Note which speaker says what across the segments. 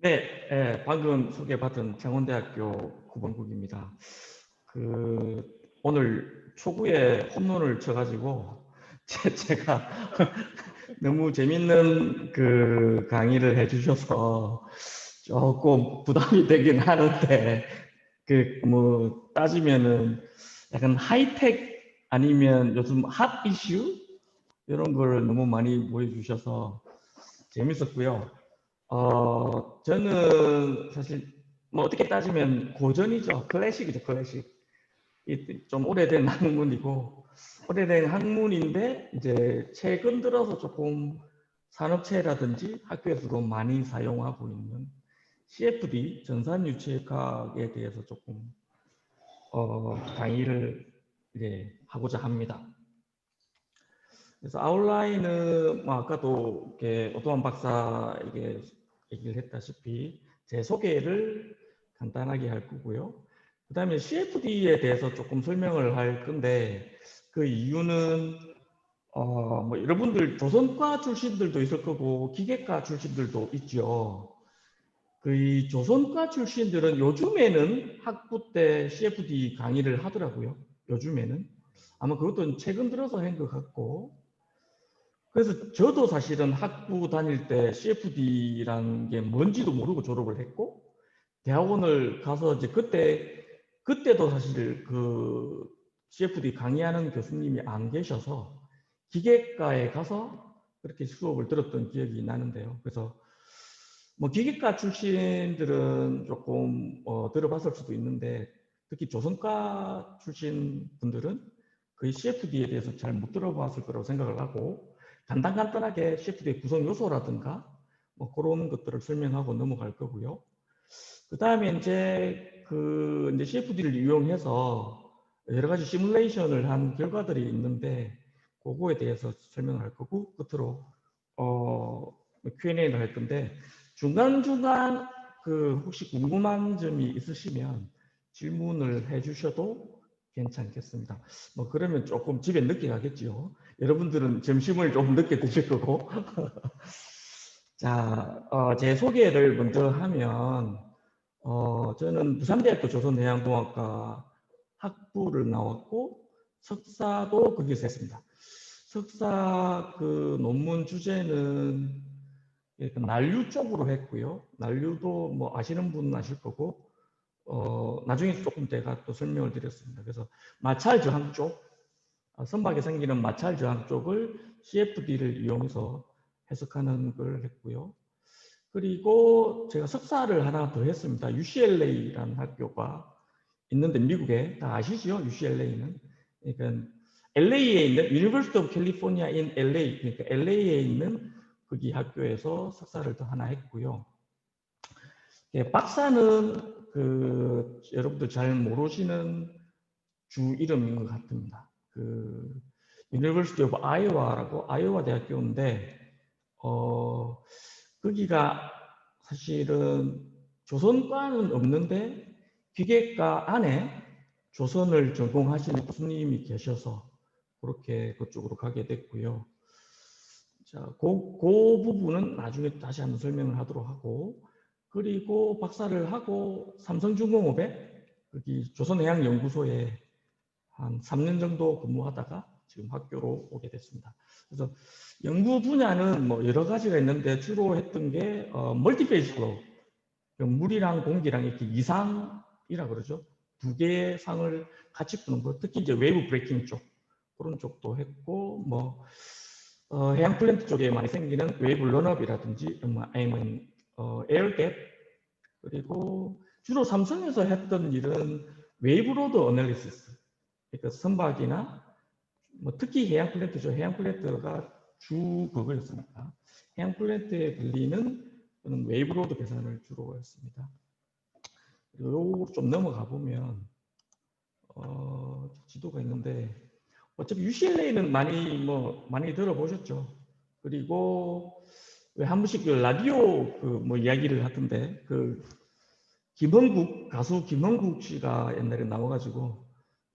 Speaker 1: 네, 방금 소개받은 창원대학교 구본국입니다. 오늘 초구에 홈런을 쳐가지고 제가 너무 재밌는 강의를 해주셔서 조금 부담이 되긴 하는데 따지면은 약간 하이텍 아니면 요즘 핫 이슈 이런 걸 너무 많이 보여주셔서 재밌었고요. 저는 사실 뭐 어떻게 따지면 고전이죠. 클래식이죠, 클래식. 좀 오래된 학문이고, 오래된 학문인데, 이제 최근 들어서 조금 산업체라든지 학교에서도 많이 사용하고 있는 CFD, 전산유체학에 대해서 조금 강의를 이제 하고자 합니다. 그래서 아웃라인은 뭐 아까도 오토만 박사에게 얘기를 했다시피 제 소개를 간단하게 할 거고요. 그 다음에 CFD에 대해서 조금 설명을 할 건데 그 이유는 뭐 여러분들 조선과 출신들도 있을 거고 기계과 출신들도 있죠. 그 조선과 출신들은 요즘에는 학부 때 CFD 강의를 하더라고요. 요즘에는 아마 그것도 최근 들어서 한 것 같고, 그래서 저도 사실은 학부 다닐 때 CFD라는 게 뭔지도 모르고 졸업을 했고, 대학원을 가서 이제 그때도 사실 그 CFD 강의하는 교수님이 안 계셔서 기계과에 가서 그렇게 수업을 들었던 기억이 나는데요. 그래서 뭐 기계과 출신들은 조금 들어봤을 수도 있는데 특히 조선과 출신 분들은 거의 CFD에 대해서 잘 못 들어봤을 거라고 생각을 하고 간단하게 CFD의 구성 요소라든가 뭐 그런 것들을 설명하고 넘어갈 거고요. 그 다음에 이제 CFD를 이용해서 여러 가지 시뮬레이션을 한 결과들이 있는데 그거에 대해서 설명을 할 거고 끝으로 Q&A를 할 건데 중간중간 혹시 궁금한 점이 있으시면 질문을 해주셔도 괜찮겠습니다. 뭐 그러면 조금 집에 늦게 가겠지요. 여러분들은 점심을 좀 늦게 드실 거고. 자, 제 소개를 먼저 하면 저는 부산대학교 조선해양공학과 학부를 나왔고 석사도 거기서 했습니다. 석사 그 논문 주제는 난류 쪽으로 했고요. 난류도 뭐 아시는 분은 아실 거고 나중에 조금 제가 또 설명을 드렸습니다. 그래서 마찰 저항 쪽, 선박에 생기는 마찰 저항 쪽을 CFD를 이용해서 해석하는 걸 했고요. 그리고 제가 석사를 하나 더 했습니다. UCLA라는 학교가 있는데 미국에 다 아시죠? UCLA는. 그러니까 LA에 있는 University of California in LA, 그러니까 LA에 있는 거기 학교에서 석사를 더 하나 했고요. 박사는 여러분들 잘 모르시는 주 이름인 것 같습니다. University of Iowa라고 아이오와 대학교인데 거기가 사실은 조선과는 없는데 기계과 안에 조선을 전공하시는 교수님이 계셔서 그렇게 그쪽으로 가게 됐고요. 자, 그 부분은 나중에 다시 한번 설명을 하도록 하고, 그리고 박사를 하고 삼성중공업에 여기 조선해양연구소에 한 3년 정도 근무하다가 지금 학교로 오게 됐습니다. 그래서 연구 분야는 뭐 여러 가지가 있는데 주로 했던 게 멀티페이지 플로우, 물이랑 공기랑 이렇게 이상이라 그러죠. 두 개의 상을 같이 푸는 거, 특히 이제 웨이브 브레이킹 쪽 그런 쪽도 했고, 뭐 해양 플랜트 쪽에 많이 생기는 웨이브 런업이라든지 아니면 에어갭, 그리고 주로 삼성에서 했던 일은 웨이브 로드 어널리시스, 그러니까 선박이나 뭐 특히 해양 플랜트죠. 해양 플랜트가 주 그거였으니까 해양 플랜트에 들리는 웨이브 로드 계산을 주로 했습니다. 그리고 좀 넘어가 보면 지도가 있는데 어차피 UCLA는 많이 들어보셨죠. 그리고 왜 한 번씩 그 라디오 뭐 이야기를 하던데 가수 김흥국 씨가 옛날에 나와가지고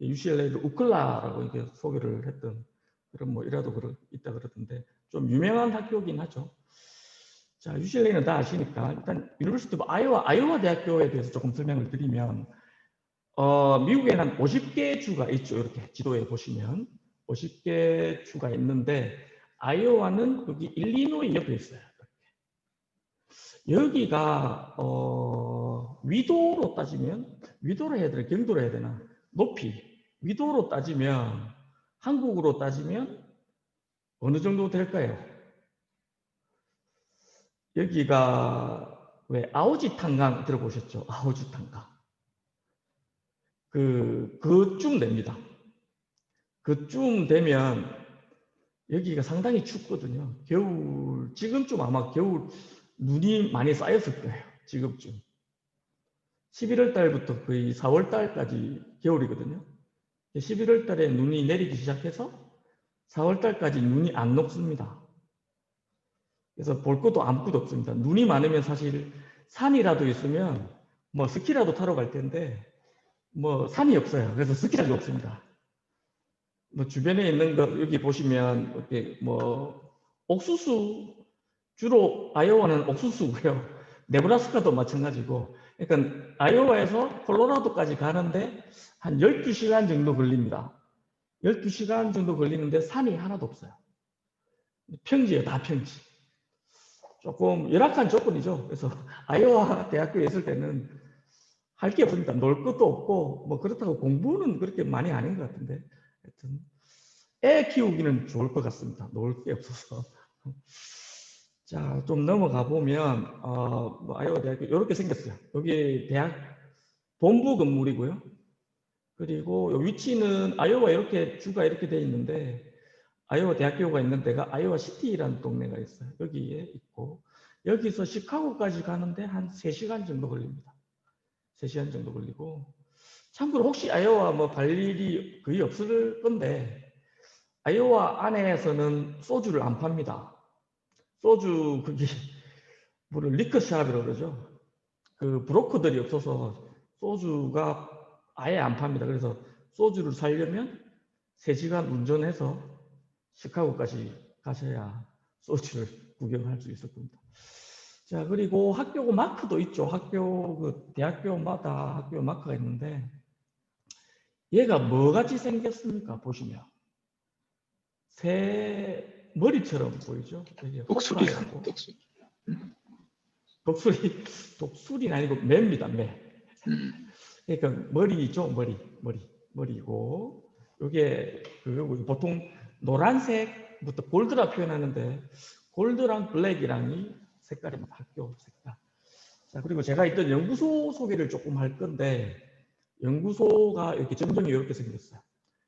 Speaker 1: UCLA를 우클라라고 이렇게 소개를 했던 그런 뭐 이라도 있다 그러던데 좀 유명한 학교긴 하죠. 자, UCLA는 다 아시니까 일단 유니버시티 오브 아이오와 대학교에 대해서 조금 설명을 드리면 미국에는 한 50개 주가 있죠. 이렇게 지도에 보시면 50개 주가 있는데 아이오와는 여기 일리노이 옆에 있어요. 여기가 위도로 따지면 위도로 해야 되나 경도로 해야 되나 높이 위도로 따지면 한국으로 따지면 어느 정도 될까요? 여기가 왜 아오지 탄강 들어보셨죠? 아오지 탄강 그쯤 됩니다. 그쯤 되면 여기가 상당히 춥거든요. 겨울 지금쯤 아마 겨울 눈이 많이 쌓였을 거예요. 지금쯤 11월 달부터 거의 4월 달까지 겨울이거든요. 11월 달에 눈이 내리기 시작해서 4월 달까지 눈이 안 녹습니다. 그래서 볼 것도 아무것도 없습니다. 눈이 많으면 사실 산이라도 있으면 뭐 스키라도 타러 갈 텐데 뭐 산이 없어요. 그래서 스키라도 없습니다. 뭐 주변에 있는 거 여기 보시면 이렇게 뭐 옥수수 주로 아이오와는 옥수수고요. 네브라스카도 마찬가지고 그러니까 아이오와에서 콜로라도까지 가는데 한 12시간 정도 걸립니다. 12시간 정도 걸리는데 산이 하나도 없어요. 평지예요. 다 평지. 조금 열악한 조건이죠. 그래서 아이오와 대학교에 있을 때는 할 게 없습니다. 놀 것도 없고 뭐 그렇다고 공부는 그렇게 많이 안 한 것 같은데 하여튼 애 키우기는 좋을 것 같습니다. 놀 게 없어서. 자, 좀 넘어가 보면 뭐 아이오와 대학교 이렇게 생겼어요. 여기 대학 본부 건물이고요. 그리고 위치는 아이오와 이렇게 주가 이렇게 돼 있는데 아이오와 대학교가 있는 데가 아이오와 시티라는 동네가 있어요. 여기에 있고 여기서 시카고까지 가는데 한 3시간 정도 걸립니다. 3시간 정도 걸리고 참고로 혹시 아이오와 뭐 갈 일이 거의 없을 건데 아이오와 안에서는 소주를 안 팝니다. 소주 그게 뭐를 리커샵이라고 그러죠. 그 브로커들이 없어서 소주가 아예 안 팝니다. 그래서 소주를 사려면 3시간 운전해서 시카고까지 가셔야 소주를 구경할 수 있을 겁니다. 자, 그리고 학교 마크도 있죠. 대학교마다 학교 마크가 있는데 얘가 뭐같이 생겼습니까? 보시면 새 머리처럼 보이죠?
Speaker 2: 독수리라고.
Speaker 1: 독수리는 아니고 매입니다. 매. 그러니까 머리죠. 머리고 이게 보통 노란색부터 골드라 표현하는데 골드랑 블랙이랑이 색깔입니다. 학교 색깔. 자, 그리고 제가 있던 연구소 소개를 조금 할 건데 연구소가 이렇게 전정이 이렇게 생겼어요.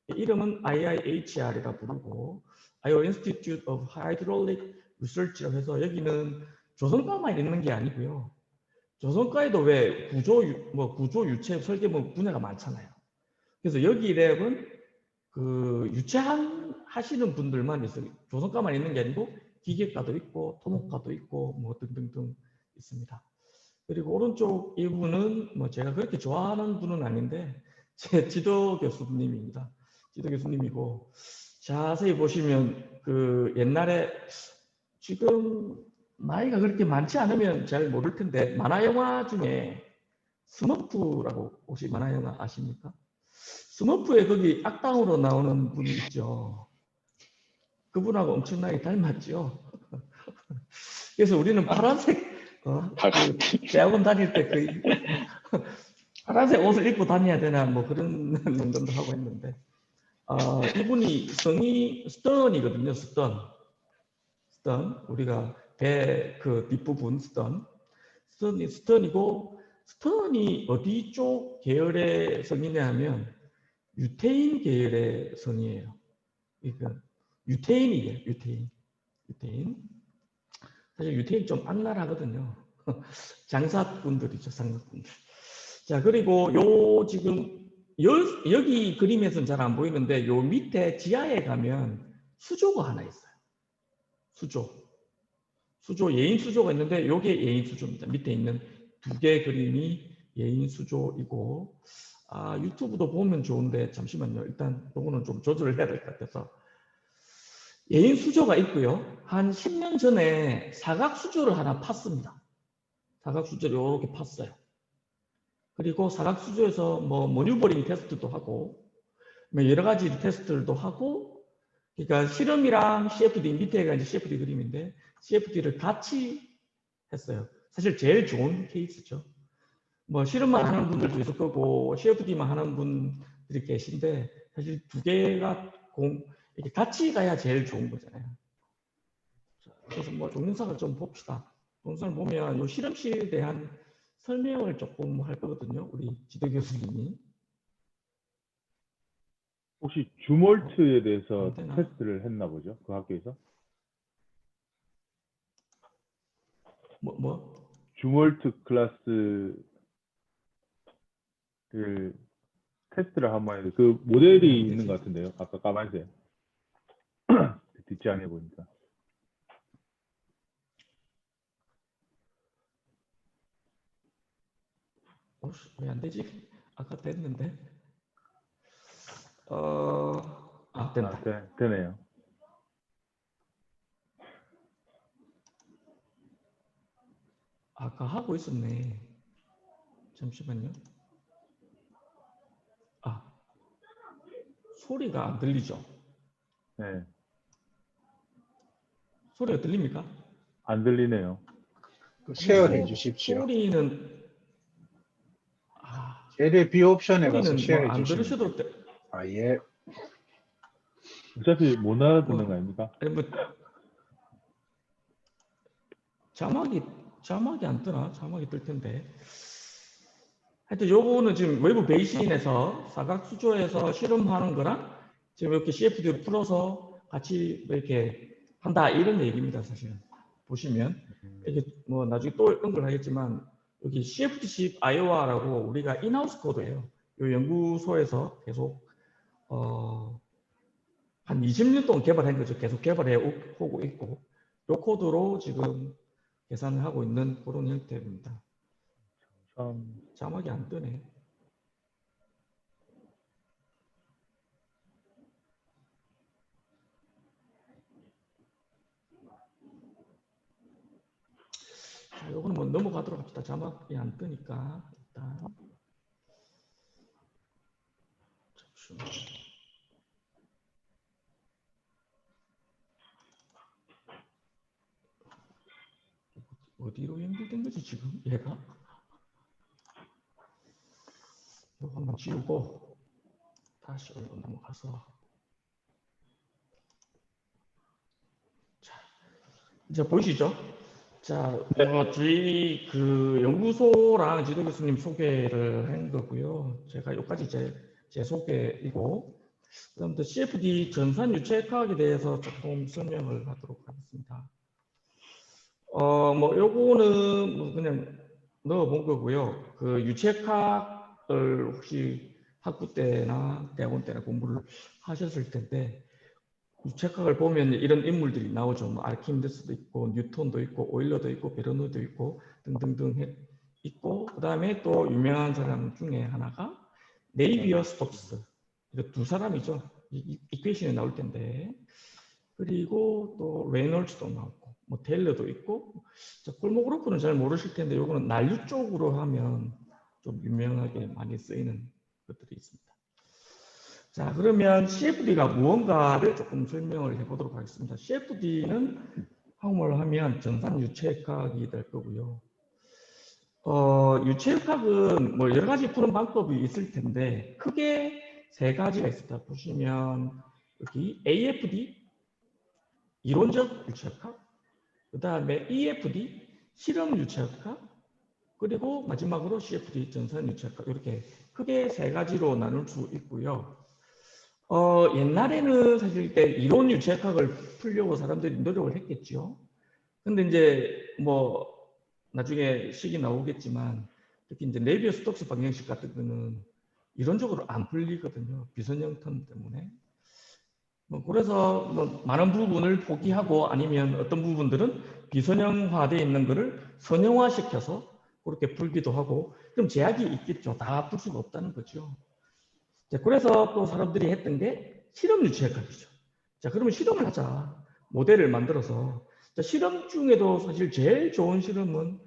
Speaker 1: 이름은 IIHR이라 부르고 Iowa Institute of Hydraulic Research라고 해서 여기는 조선과만 있는 게 아니고요. 조선과에도 왜 구조 유체 설계 분야가 많잖아요. 그래서 여기 랩은 그 하시는 분들만 있어요. 조선과만 있는 게 아니고 기계과도 있고 토목과도 있고 뭐 등등등 있습니다. 그리고 오른쪽 이분은 뭐 제가 그렇게 좋아하는 분은 아닌데 제 지도 교수님입니다. 지도 교수님이고 자세히 보시면 그 옛날에 지금 나이가 그렇게 많지 않으면 잘 모를 텐데 만화 영화 중에 스머프라고 혹시 만화 영화 아십니까? 스머프에 거기 악당으로 나오는 분이 있죠. 그분하고 엄청나게 닮았죠. 그래서 우리는 파란색 그 대학원 다닐 때 그 파란색 옷을 입고 다녀야 되나 뭐 그런 농담도 하고 했는데 이분이 성이 스턴이거든요. 스턴 우리가 배 그 뒷부분 스턴이고 스턴이 어디 쪽 계열의 성이냐 하면 유태인 계열의 성이에요. 그러니까 유태인이에요. 유태인. 사실 유태인 좀 악랄하거든요. 장사꾼들이죠. 장사꾼들. 자, 그리고 요 지금 여기 그림에서는 잘 안 보이는데 요 밑에 지하에 가면 수조가 하나 있어요. 수조 예인 수조가 있는데 요게 예인 수조입니다. 밑에 있는 2개 그림이 예인 수조이고 유튜브도 보면 좋은데 잠시만요. 일단 요거는 좀 조절을 해야 될 것 같아서 예인 수조가 있고요. 한 10년 전에 사각 수조를 하나 팠습니다. 사각 수조를 이렇게 팠어요. 그리고 사각 수조에서 뭐 모뉴버링 테스트도 하고 뭐 여러 가지 테스트들도 하고, 그러니까 실험이랑 CFD, 밑에가 이제 CFD 그림인데 CFD를 같이 했어요. 사실 제일 좋은 케이스죠. 뭐 실험만 하는 분들도 있을 거고 CFD만 하는 분들이 계신데 사실 두 개가 이렇게 같이 가야 제일 좋은 거잖아요. 그래서 뭐 동영상을 좀 봅시다. 동영상을 보면 이 실험실에 대한 설명을 조금 할 거거든요. 우리 지도 교수님이.
Speaker 2: 혹시 주몰트에 대해서
Speaker 1: 되나?
Speaker 2: 테스트를 했나 보죠? 그 학교에서?
Speaker 1: 뭐?
Speaker 2: 주몰트 클래스를 테스트를 한번 해요. 그 모델이 있는 것 같은데요. 아까 까만색. 뒷장에 보니까.
Speaker 1: 왜 안 되지? 아까 됐는데. 된다.
Speaker 2: 되네요.
Speaker 1: 아까 하고 있었네. 잠시만요. 소리가 안 들리죠?
Speaker 2: 네.
Speaker 1: 소리가 들립니까?
Speaker 2: 안 들리네요.
Speaker 3: 쉐어해 주십시오.
Speaker 1: 소리는
Speaker 3: 제일 비옵션에 가서
Speaker 1: 소리는 뭐
Speaker 3: 쉐어해
Speaker 1: 안
Speaker 3: 주시면
Speaker 1: 들으셔도
Speaker 3: 돼요. 예.
Speaker 2: 어차피 못 알아듣는 거 아닙니까?
Speaker 1: 아니 뭐 자막이 안 뜨나? 자막이 뜰 텐데. 하여튼 요거는 지금 외부 베이신에서 사각 수조에서 실험하는 거랑 지금 이렇게 CFD로 풀어서 같이 이렇게 한다 이런 얘기입니다. 사실은 보시면 이게 뭐 나중에 또 언급하겠지만 여기 CFD10 아이오와라고 우리가 인하우스 코드예요. 이 연구소에서 계속 한 20년 동안 개발한 거죠. 계속 개발해 오고 있고 이 코드로 지금 계산을 하고 있는 그런 형태입니다. 자막이 안 뜨네. 자, 이거는 뭐 넘어가도록 합시다. 자막이 안 뜨니까 일단 잠시만요. 어디로 연결된 거지 지금 얘가? 이거 한번 지우고 다시 넘어가서 자 이제 보이시죠? 자, 저희 그 연구소랑 지도 교수님 소개를 한 거고요. 제가 여기까지 제 소개이고, 그다음 또 CFD 전산 유체학에 대해서 조금 설명을 하도록 하겠습니다. 뭐 요거는 뭐 그냥 넣어본 거고요. 그 유체학을 혹시 학부 때나 대학원 때나 공부를 하셨을 텐데. 유체학을 보면 이런 인물들이 나오죠. 뭐 아르키미데스도 있고 뉴턴도 있고 오일러도 있고 베르누도 있고 등등등 있고, 그다음에 또 유명한 사람 중에 하나가 네이비어 스톡스. 이거 두 사람이죠. 이퀘이션에 나올 텐데. 그리고 또 레이놀즈도 나오고 뭐 테일러도 있고. 콜모그로프는 잘 모르실 텐데 요거는 난류 쪽으로 하면 좀 유명하게 많이 쓰이는 것들이 있습니다. 자, 그러면 CFD가 무언가를 조금 설명을 해보도록 하겠습니다. CFD는 한국말로 하면 전산 유체학이 될 거고요. 유체학은 뭐 여러 가지 푸는 방법이 있을 텐데 크게 세 가지가 있습니다. 보시면 여기 AFD 이론적 유체학, 그 다음에 EFD 실험 유체학, 그리고 마지막으로 CFD 전산 유체학, 이렇게 크게 세 가지로 나눌 수 있고요. 옛날에는 사실 때 이론 유체학을 풀려고 사람들이 노력을 했겠죠. 근데 이제 뭐 나중에 식이 나오겠지만 특히 이제 네비어 스톡스 방정식 같은 거는 이론적으로 안 풀리거든요. 비선형 텀 때문에. 뭐 그래서 뭐 많은 부분을 포기하고 아니면 어떤 부분들은 비선형화되어 있는 거를 선형화시켜서 그렇게 풀기도 하고, 그럼 제약이 있겠죠. 다 풀 수가 없다는 거죠. 그래서 또 사람들이 했던 게 실험 유체학이죠. 자, 그러면 실험을 하자. 모델을 만들어서. 자, 실험 중에도 사실 제일 좋은 실험은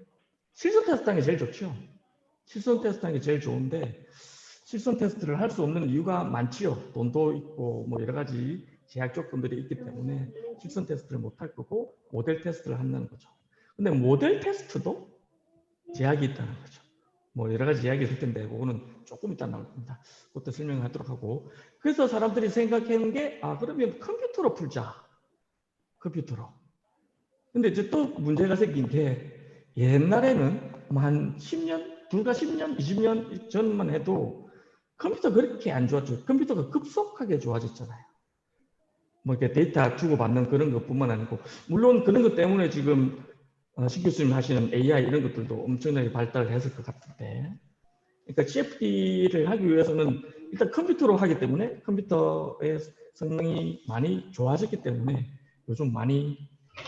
Speaker 1: 실선 테스트하는 게 제일 좋죠. 실선 테스트하는 게 제일 좋은데 실선 테스트를 할 수 없는 이유가 많지요. 돈도 있고 뭐 여러 가지 제약 조건들이 있기 때문에 실선 테스트를 못 할 거고 모델 테스트를 한다는 거죠. 근데 모델 테스트도 제약이 있다는 거죠. 뭐 여러 가지 이야기 있을 텐데 그거는 조금 이따 나올 겁니다. 그것도 설명하도록 하고. 그래서 사람들이 생각하는 게 그러면 컴퓨터로 풀자. 컴퓨터로. 근데 이제 또 문제가 생긴 게 옛날에는 한 10년, 불과 10년, 20년 전만 해도 컴퓨터 그렇게 안 좋았죠. 컴퓨터가 급속하게 좋아졌잖아요. 뭐 이렇게 데이터 주고받는 그런 것뿐만 아니고 물론 그런 것 때문에 지금 신 교수님 하시는 AI 이런 것들도 엄청나게 발달했을 것 같은데, 그러니까 CFD를 하기 위해서는 일단 컴퓨터로 하기 때문에 컴퓨터의 성능이 많이 좋아졌기 때문에 요즘 많이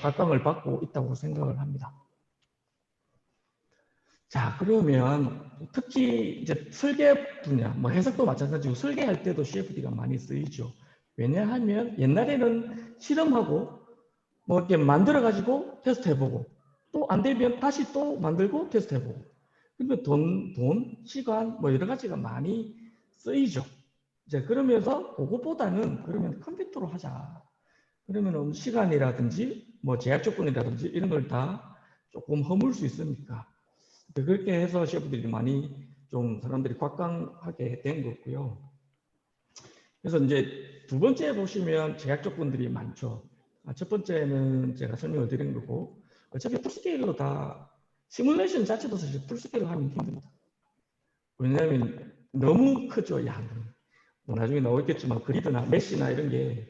Speaker 1: 각광을 받고 있다고 생각을 합니다. 자, 그러면 특히 이제 설계 분야, 뭐 해석도 마찬가지고 설계할 때도 CFD가 많이 쓰이죠. 왜냐하면 옛날에는 실험하고 뭐 이렇게 만들어 가지고 테스트 해보고 또 안 되면 다시 또 만들고 테스트 해보고, 그러면 돈, 시간 뭐 여러 가지가 많이 쓰이죠. 이제 그러면서 그것보다는 그러면 컴퓨터로 하자. 그러면 시간이라든지 뭐 제약 조건이라든지 이런 걸 다 조금 허물 수 있으니까 그렇게 해서 셰프들이 많이 좀 사람들이 곽광하게 된 거고요. 그래서 이제 두 번째 보시면 제약 조건들이 많죠. 첫 번째는 제가 설명을 드린 거고, 어차피 풀스케일로 다 시뮬레이션 자체도 사실 풀스케일로 하면 힘듭니다. 왜냐하면 너무 크죠, 양이. 뭐 나중에 나오겠지만 그리드나 메시나 이런 게.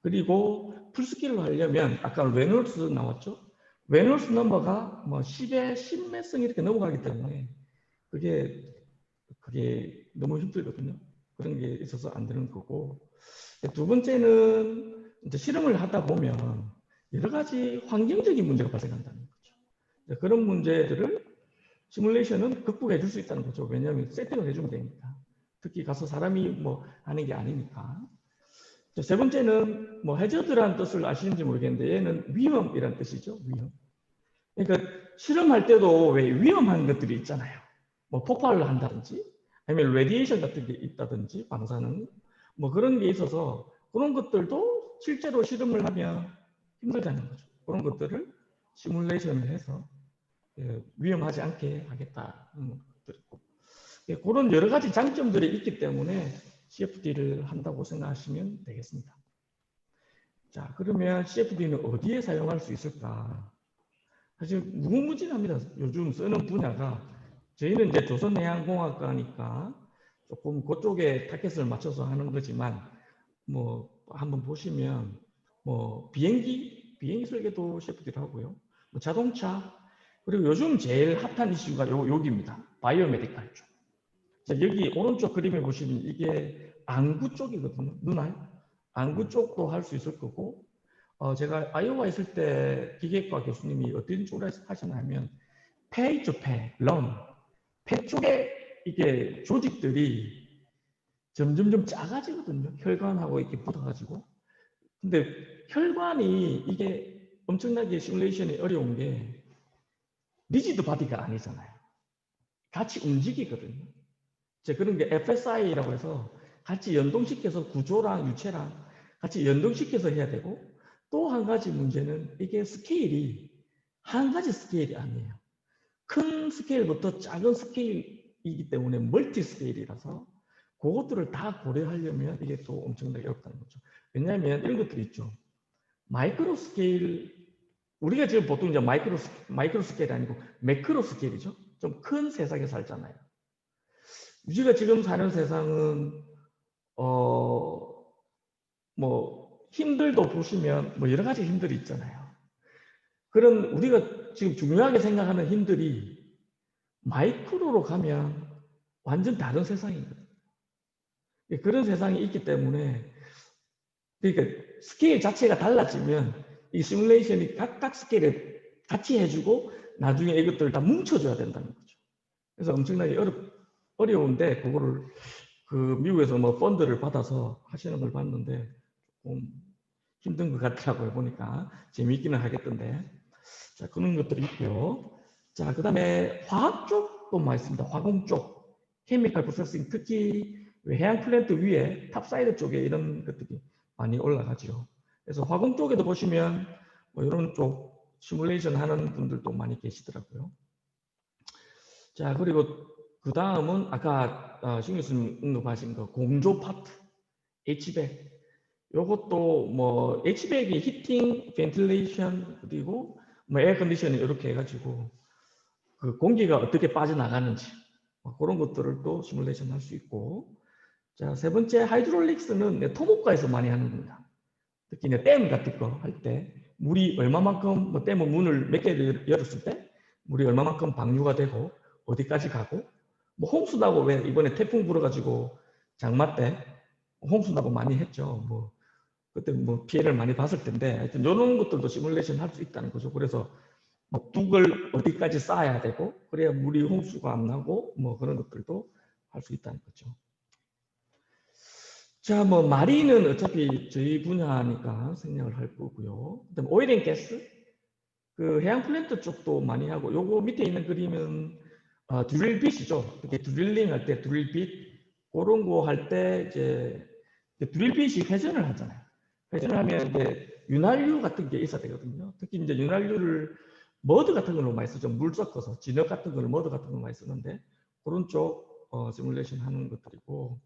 Speaker 1: 그리고 풀스케일로 하려면 아까 레놀스 나왔죠? 레놀스 넘버가 뭐 10에 10몇 성 이렇게 넘어가기 때문에 그게 너무 힘들거든요. 그런 게 있어서 안 되는 거고. 두 번째는 이제 실험을 하다 보면 여러 가지 환경적인 문제가 발생한다는 거죠. 그런 문제들을 시뮬레이션은 극복해 줄 수 있다는 거죠. 왜냐하면 세팅을 해주면 되니까. 특히 가서 사람이 뭐 하는 게 아니니까. 세 번째는 뭐 해저드라는 뜻을 아시는지 모르겠는데 얘는 위험이라는 뜻이죠. 위험. 그러니까 실험할 때도 왜 위험한 것들이 있잖아요. 뭐 폭발을 한다든지 아니면 레디에이션 같은 게 있다든지 방사능 뭐 그런 게 있어서 그런 것들도 실제로 실험을 하면 힘들다는 거죠. 그런 것들을 시뮬레이션을 해서 위험하지 않게 하겠다는 것들이고, 그런 여러 가지 장점들이 있기 때문에 CFD를 한다고 생각하시면 되겠습니다. 자, 그러면 CFD는 어디에 사용할 수 있을까? 사실 무궁무진합니다. 요즘 쓰는 분야가. 저희는 이제 조선해양공학과니까 조금 그쪽에 타겟을 맞춰서 하는 거지만, 뭐 한번 보시면 뭐 비행기 설계도 CFD를 하고요. 뭐 자동차, 그리고 요즘 제일 핫한 이슈가 여기입니다. 바이오메디칼 쪽. 자, 여기 오른쪽 그림에 보시면 이게 안구 쪽이거든요. 눈알. 안구 쪽도 할 수 있을 거고, 제가 아이오와 있을 때 기계과 교수님이 어떤 쪽으로 하시냐면 폐 있죠, 런. 폐 쪽에 이게 조직들이 점점 작아지거든요. 혈관하고 이렇게 붙어가지고. 근데 혈관이 이게 엄청나게 시뮬레이션이 어려운 게 리지드 바디가 아니잖아요. 같이 움직이거든요. 그런 게 FSI라고 해서 같이 연동시켜서 구조랑 유체랑 같이 연동시켜서 해야 되고, 또 한 가지 문제는 이게 스케일이 한 가지 스케일이 아니에요. 큰 스케일부터 작은 스케일이기 때문에 멀티 스케일이라서 그것들을 다 고려하려면 이게 또 엄청나게 어렵다는 거죠. 왜냐하면 이런 것들이 있죠. 마이크로 스케일, 우리가 지금 보통 이제 마이크로 스케일이 아니고 매크로 스케일이죠. 좀 큰 세상에 살잖아요. 우리가 지금 사는 세상은 뭐 힘들도 보시면 뭐 여러 가지 힘들이 있잖아요. 그런 우리가 지금 중요하게 생각하는 힘들이 마이크로로 가면 완전 다른 세상이거든요. 그런 세상이 있기 때문에, 그러니까 스케일 자체가 달라지면 이 시뮬레이션이 각각 스케일에 같이 해주고 나중에 이것들을 다 뭉쳐줘야 된다는 거죠. 그래서 엄청나게 어려운데 그거를 그 미국에서 뭐 펀드를 받아서 하시는 걸 봤는데 힘든 것 같더라고요. 보니까 재미있기는 하겠던데. 자, 그런 것들이 있고요. 자, 그다음에 화학 쪽도 많이 있습니다. 화공 쪽, 케미컬 프로세싱, 특히 해양 플랜트 위에 탑사이드 쪽에 이런 것들이 많이 올라가죠. 그래서 화공 쪽에도 보시면 뭐 이런 쪽 시뮬레이션 하는 분들도 많이 계시더라고요. 자, 그리고 그 다음은 아까 신 교수님 언급하신 거 공조 파트, HVAC. 요것도 뭐 HVAC이 히팅, 벤틸레이션 그리고 뭐 에어 컨디셔닝 이렇게 해가지고 그 공기가 어떻게 빠져나가는지 뭐 그런 것들을 또 시뮬레이션 할 수 있고. 자, 세 번째 하이드롤릭스는 토목가에서 많이 하는 겁니다. 특히 댐 같은 거 할 때 물이 얼마만큼 뭐 댐은 문을 몇 개를 열었을 때 물이 얼마만큼 방류가 되고 어디까지 가고 뭐 홍수 나고 왜 이번에 태풍 불어가지고 장마 때 홍수 나고 많이 했죠. 뭐 그때 뭐 피해를 많이 봤을 텐데 하여튼 이런 것들도 시뮬레이션 할 수 있다는 거죠. 그래서 뭐 둑을 어디까지 쌓아야 되고 그래야 물이 홍수가 안 나고 뭐 그런 것들도 할 수 있다는 거죠. 자, 뭐 마리는 어차피 저희 분야니까 생략을 할 거고요. 그다음 오일 앤 가스, 그 해양 플랜트 쪽도 많이 하고 요거 밑에 있는 그림은 드릴빗이죠. 이렇게 드릴링 할 때 드릴빗 그런 거 할 때 이제 드릴빗이 회전을 하잖아요. 회전을 하면 이제 윤활유 같은 게 있어야 되거든요. 특히 이제 윤활유를 머드 같은 걸로 많이 쓰죠. 물 섞어서 진흙 같은 걸 머드 같은 걸 많이 쓰는데 그런 쪽 시뮬레이션 하는 것들이고.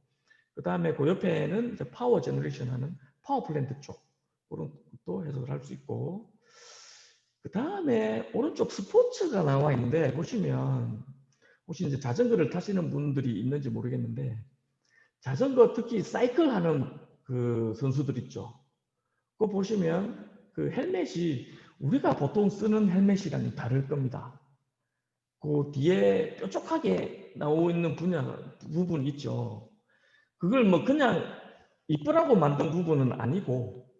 Speaker 1: 그 다음에 그 옆에는 이제 파워 제너레이션 하는 파워 플랜트 쪽 그런 것도 해석을 할 수 있고. 그 다음에 오른쪽 스포츠가 나와 있는데 보시면 혹시 이제 자전거를 타시는 분들이 있는지 모르겠는데 자전거 특히 사이클 하는 그 선수들 있죠. 그거 보시면 그 헬멧이 우리가 보통 쓰는 헬멧이랑 다를 겁니다. 그 뒤에 뾰족하게 나오고 있는 부분 있죠. 그걸 뭐 그냥 이쁘라고 만든 부분은 아니고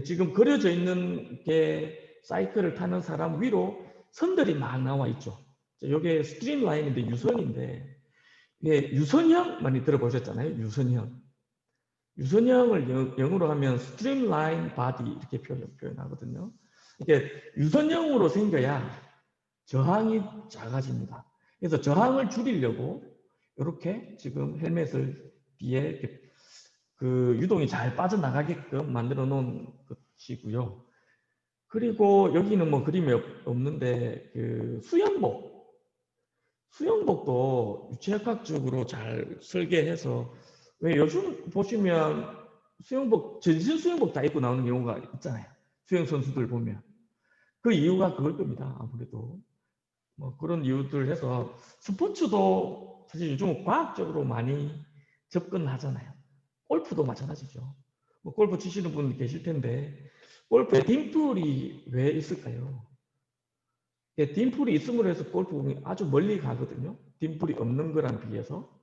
Speaker 1: 지금 그려져 있는 게 사이클을 타는 사람 위로 선들이 막 나와 있죠. 이게 스트림 라인인데 유선인데 이게 유선형 많이 들어보셨잖아요. 유선형. 유선형을 영어로 하면 스트림 라인 바디 이렇게 표현하거든요. 이게 유선형으로 생겨야 저항이 작아집니다. 그래서 저항을 줄이려고 이렇게 지금 헬멧을 뒤에 이렇게 그 유동이 잘 빠져나가게끔 만들어 놓은 것이고요. 그리고 여기는 뭐 그림이 없는데 그 수영복도 유체역학적으로 잘 설계해서 왜 요즘 보시면 수영복 전신 수영복 다 입고 나오는 경우가 있잖아요. 수영 선수들 보면 그 이유가 그걸 겁니다. 아무래도 뭐 그런 이유들 해서 스포츠도 사실 요즘은 과학적으로 많이 접근하잖아요. 골프도 마찬가지죠. 뭐 골프 치시는 분 계실 텐데 골프에 딤플이 왜 있을까요? 딤플이 있음으로 해서 골프공이 아주 멀리 가거든요. 딤플이 없는 거랑 비해서.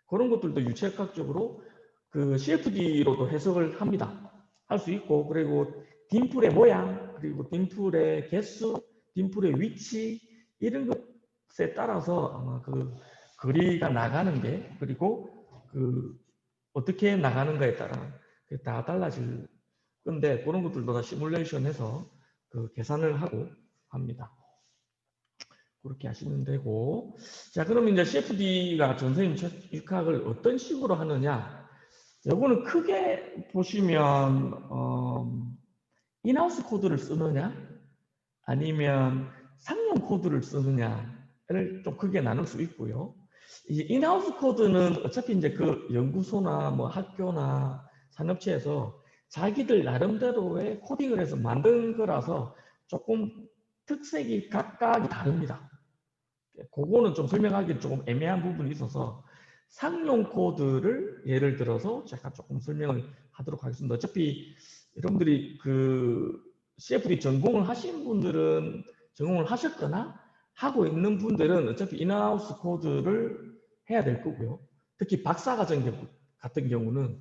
Speaker 1: 그런 것들도 유체학적으로 그 CFD로도 해석을 합니다. 할 수 있고, 그리고 딤플의 모양, 그리고 딤플의 개수, 딤플의 위치, 이런 것에 따라서 아마 그 거리가 나가는 게, 그리고 그 어떻게 나가는가에 따라 다 달라질 건데, 그런 것들도 다 시뮬레이션해서 그 계산을 하고 합니다. 그렇게 하시면 되고. 자, 그러면 이제 CFD가 전선임 육학을 어떤 식으로 하느냐. 요거는 크게 보시면 인하우스 코드를 쓰느냐 아니면 상용 코드를 쓰느냐를 좀 크게 나눌 수 있고요. 이 인하우스 코드는 어차피 이제 그 연구소나 뭐 학교나 산업체에서 자기들 나름대로의 코딩을 해서 만든 거라서 조금 특색이 각각이 다릅니다. 그거는 좀 설명하기 조금 애매한 부분이 있어서 상용 코드를 예를 들어서 제가 조금 설명을 하도록 하겠습니다. 어차피 여러분들이 그 CFD 전공을 하신 분들은 전공을 하셨거나 하고 있는 분들은 어차피 인하우스 코드를 해야 될 거고요. 특히 박사과정 같은 경우는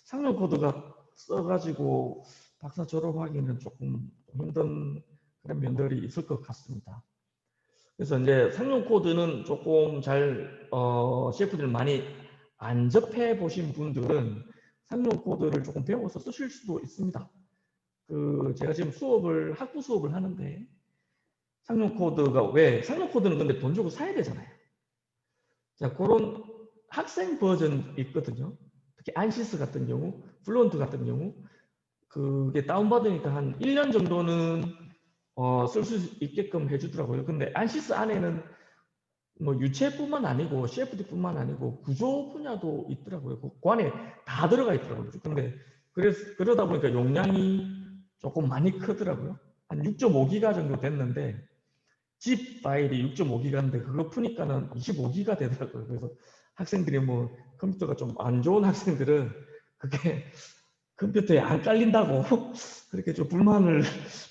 Speaker 1: 상용 코드가 써가지고 박사 졸업하기는 조금 힘든 그런 면들이 있을 것 같습니다. 그래서 이제 상용 코드는 조금 잘 CFD를 많이 안 접해 보신 분들은 상용 코드를 조금 배워서 쓰실 수도 있습니다. 제가 지금 학부 수업을 하는데 상용 코드가 상용 코드는 근데 돈 주고 사야 되잖아요. 자, 그런 학생 버전 있거든요. 특히 안시스 같은 경우, 플루언트 같은 경우, 그게 다운받으니까 한 1년 정도는 쓸 수 있게끔 해주더라고요. 근데 안시스 안에는 뭐 유체뿐만 아니고 CFD뿐만 아니고 구조 분야도 있더라고요. 그 안에 다 들어가 있더라고요. 근데 그러다 보니까 용량이 조금 많이 크더라고요. 한 6.5기가 정도 됐는데 zip 파일이 6.5기가인데 그거 푸니까는 25기가 되더라고요. 그래서 학생들이 뭐 컴퓨터가 좀 안 좋은 학생들은 그게 컴퓨터에 안 깔린다고 그렇게 좀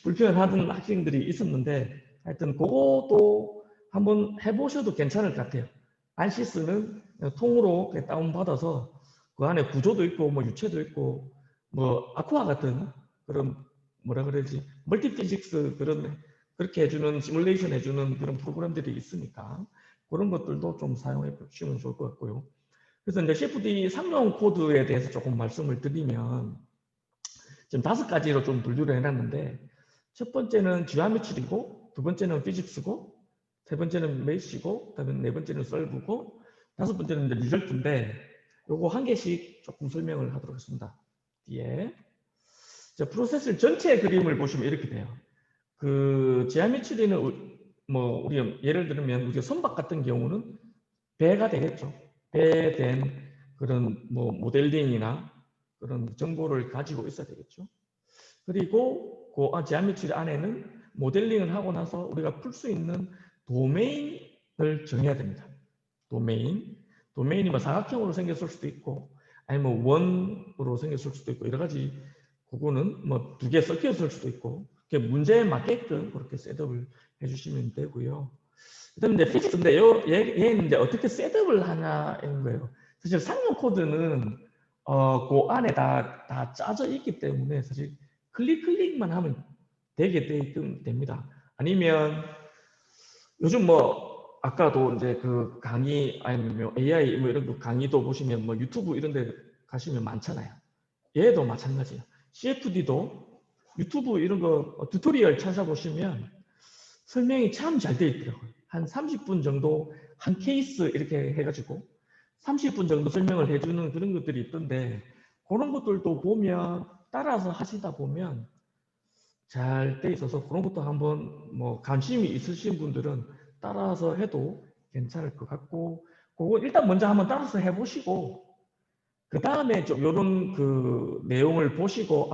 Speaker 1: 불편하던 학생들이 있었는데 하여튼 그것도 한번 해보셔도 괜찮을 것 같아요. 안시스는 통으로 다운받아서 그 안에 구조도 있고 뭐 유체도 있고 뭐 아쿠아 같은 그런 뭐라 그러지 멀티피직스 그렇게 해주는 시뮬레이션 해주는 그런 프로그램들이 있으니까 그런 것들도 좀 사용해 보시면 좋을 것 같고요. 그래서 이제 CFD 상용 코드에 대해서 조금 말씀을 드리면 지금 5가지로 좀 분류를 해놨는데 첫 번째는 지오메트리고 두 번째는 피직스고 세 번째는 메시고 그다음에 네 번째는 솔브고 다섯 번째는 이제 리절트인데 요거 한 개씩 조금 설명을 하도록 하겠습니다. 뒤에 자, 프로세스 전체 그림을 보시면 이렇게 돼요. 지오메트리는 뭐 우리 예를 들면 우리가 선박 같은 경우는 배가 되겠죠. 배된 그런 뭐 모델링이나 그런 정보를 가지고 있어야 되겠죠. 그리고 그 지오메트리 안에는 모델링을 하고 나서 우리가 풀 수 있는 도메인을 정해야 됩니다. 도메인이 뭐 사각형으로 생겼을 수도 있고 아니면 원으로 생겼을 수도 있고 여러 가지 그거는 뭐 2개 섞였을 수도 있고 문제에 맞게끔 그렇게 셋업을 해주시면 되고요. 그다음에 이제 피직스인데 얘는 이제 어떻게 셋업을 하냐인 거예요. 사실 상용 코드는 그 안에 다 짜져 있기 때문에 사실 클릭만 하면 되게 됩니다. 아니면 요즘 뭐 아까도 이제 그 강의 아니면 AI 뭐 이런 거 강의도 보시면 뭐 유튜브 이런 데 가시면 많잖아요. 얘도 마찬가지예요. CFD도 유튜브 이런 거 튜토리얼 찾아보시면 설명이 참 잘 돼 있더라고요. 한 30분 정도 한 케이스 이렇게 해가지고 30분 정도 설명을 해주는 그런 것들이 있던데 그런 것들도 보면 따라서 하시다 보면 잘 돼 있어서 그런 것도 한번 뭐 관심이 있으신 분들은 따라서 해도 괜찮을 것 같고 그거 일단 먼저 한번 따라서 해보시고 그 다음에 좀 이런 그 내용을 보시고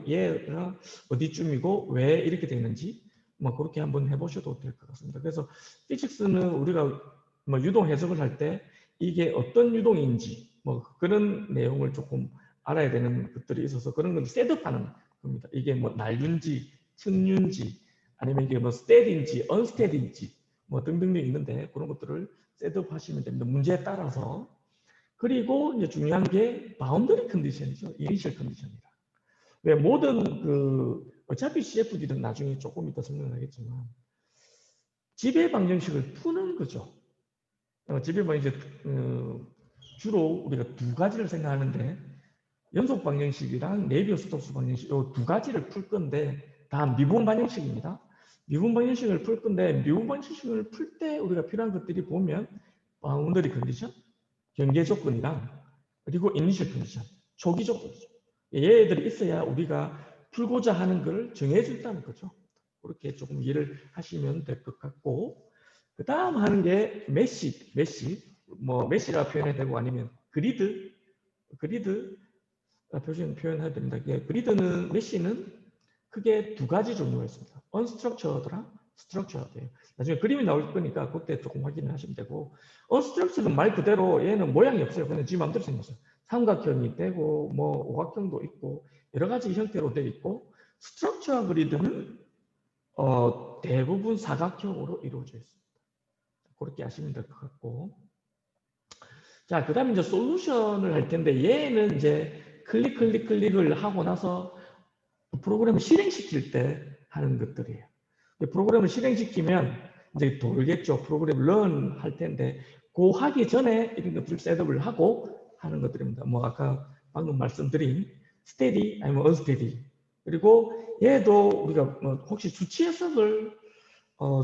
Speaker 1: 얘가 어디쯤이고 왜 이렇게 되는지 뭐 그렇게 한번 해보셔도 될 것 같습니다. 그래서 피직스는 우리가 뭐 유동 해석을 할 때 이게 어떤 유동인지 뭐 그런 내용을 조금 알아야 되는 것들이 있어서 그런 건 셋업하는 겁니다. 이게 뭐 난류인지 측류인지 아니면 이게 뭐 스테디인지 언스테디인지 뭐 등등등 있는데 그런 것들을 셋업하시면 됩니다. 문제에 따라서. 그리고 이제 중요한 게 바운더리 컨디션이죠. 이니셜 컨디션이다. 왜 모든 어차피 CFD는 나중에 조금 이따 설명하겠지만 지배 방정식을 푸는 거죠. 지배 방정식 주로 우리가 2가지를 생각하는데 연속 방정식이랑 네비어 스톡스 방정식 이 2가지를 풀 건데 다 미분 방정식입니다. 미분 방정식을 풀 건데 미분 방정식을 풀 때 우리가 필요한 것들이 보면 바운더리 컨디션, 경계 조건이랑 그리고 이니셜 컨디션, 초기 조건이죠. 얘들이 있어야 우리가 풀고자 하는 걸 정해준다는 거죠. 그렇게 조금 이해를 하시면 될 것 같고 그 다음 하는 게 메시 뭐 메시라 표현해야 되고 아니면 그리드 표현해야 됩니다. 그리드는 메시는 크게 2가지 종류가 있습니다. 언스트럭처드랑 스트럭처드예요. 나중에 그림이 나올 거니까 그때 조금 확인을 하시면 되고 언스트럭처드는 말 그대로 얘는 모양이 없어요. 그냥 지 마음대로 생겼어요. 삼각형이 되고 뭐 오각형도 있고 여러 가지 형태로 되어 있고 스트럭처 그리드는 대부분 사각형으로 이루어져 있습니다. 그렇게 하시면 될 것 같고 자, 그 다음에 이제 솔루션을 할 텐데 얘는 이제 클릭을 하고 나서 프로그램을 실행시킬 때 하는 것들이에요. 프로그램을 실행시키면 이제 돌겠죠. 프로그램 런 할 텐데 그 하기 전에 이런 것들을 셋업을 하고 하는 것들입니다. 뭐 아까 방금 말씀드린 스테디 아니면 언스테디 그리고 얘도 우리가 혹시 수치 해석을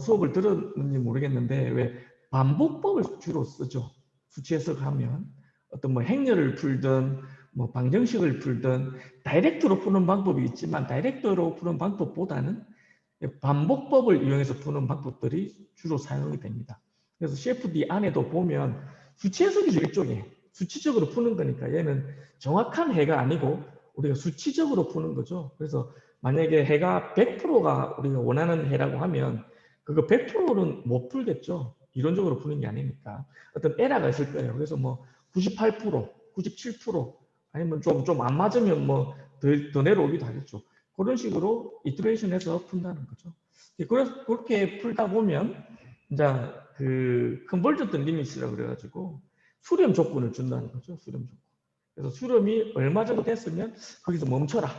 Speaker 1: 수업을 들었는지 모르겠는데 왜 반복법을 주로 쓰죠. 수치 해석하면 어떤 뭐 행렬을 풀든 뭐 방정식을 풀든 다이렉트로 푸는 방법이 있지만 다이렉트로 푸는 방법보다는 반복법을 이용해서 푸는 방법들이 주로 사용이 됩니다. 그래서 CFD 안에도 보면 수치 해석이죠. 일종의 수치적으로 푸는 거니까 얘는 정확한 해가 아니고 우리가 수치적으로 푸는 거죠. 그래서 만약에 해가 100%가 우리가 원하는 해라고 하면 그거 100%는 못 풀겠죠. 이론적으로 푸는 게 아니니까. 어떤 에러가 있을 거예요. 그래서 뭐 98%, 97% 아니면 좀 안 맞으면 뭐 더 내려오기도 하겠죠. 그런 식으로 이터레이션해서 푼다는 거죠. 그렇게 풀다 보면 이제 그 컨버전트 리밋이라고 그래가지고 수렴 조건을 준다는 거죠. 수렴 조건. 그래서 수렴이 얼마 정도 됐으면 거기서 멈춰라.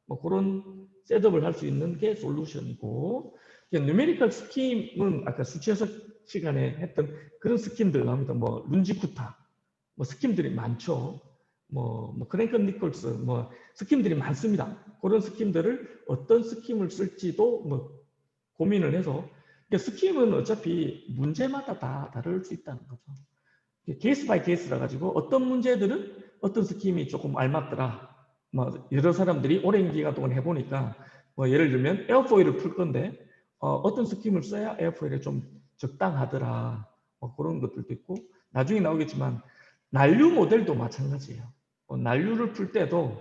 Speaker 1: 뭐 그런 셋업을 할 수 있는 게 솔루션이고, 누메리컬 스킴은 아까 수치 해석 시간에 했던 그런 스킴들 나옵니다. 뭐 룬지쿠타, 뭐 스킴들이 많죠. 뭐 크랭크 니콜스, 뭐 스킴들이 많습니다. 그런 스킴들을 어떤 스킴을 쓸지도 뭐 고민을 해서, 스킴은 어차피 문제마다 다 다를 수 있다는 거죠. 케이스 바이 케이스라 가지고 어떤 문제들은 어떤 스킴이 조금 알맞더라. 뭐 여러 사람들이 오랜 기간 동안 해보니까 뭐 예를 들면 에어포일을 풀 건데 어떤 스킴을 써야 에어포일에 좀 적당하더라. 뭐 그런 것들도 있고, 나중에 나오겠지만 난류 모델도 마찬가지예요. 난류를 풀 때도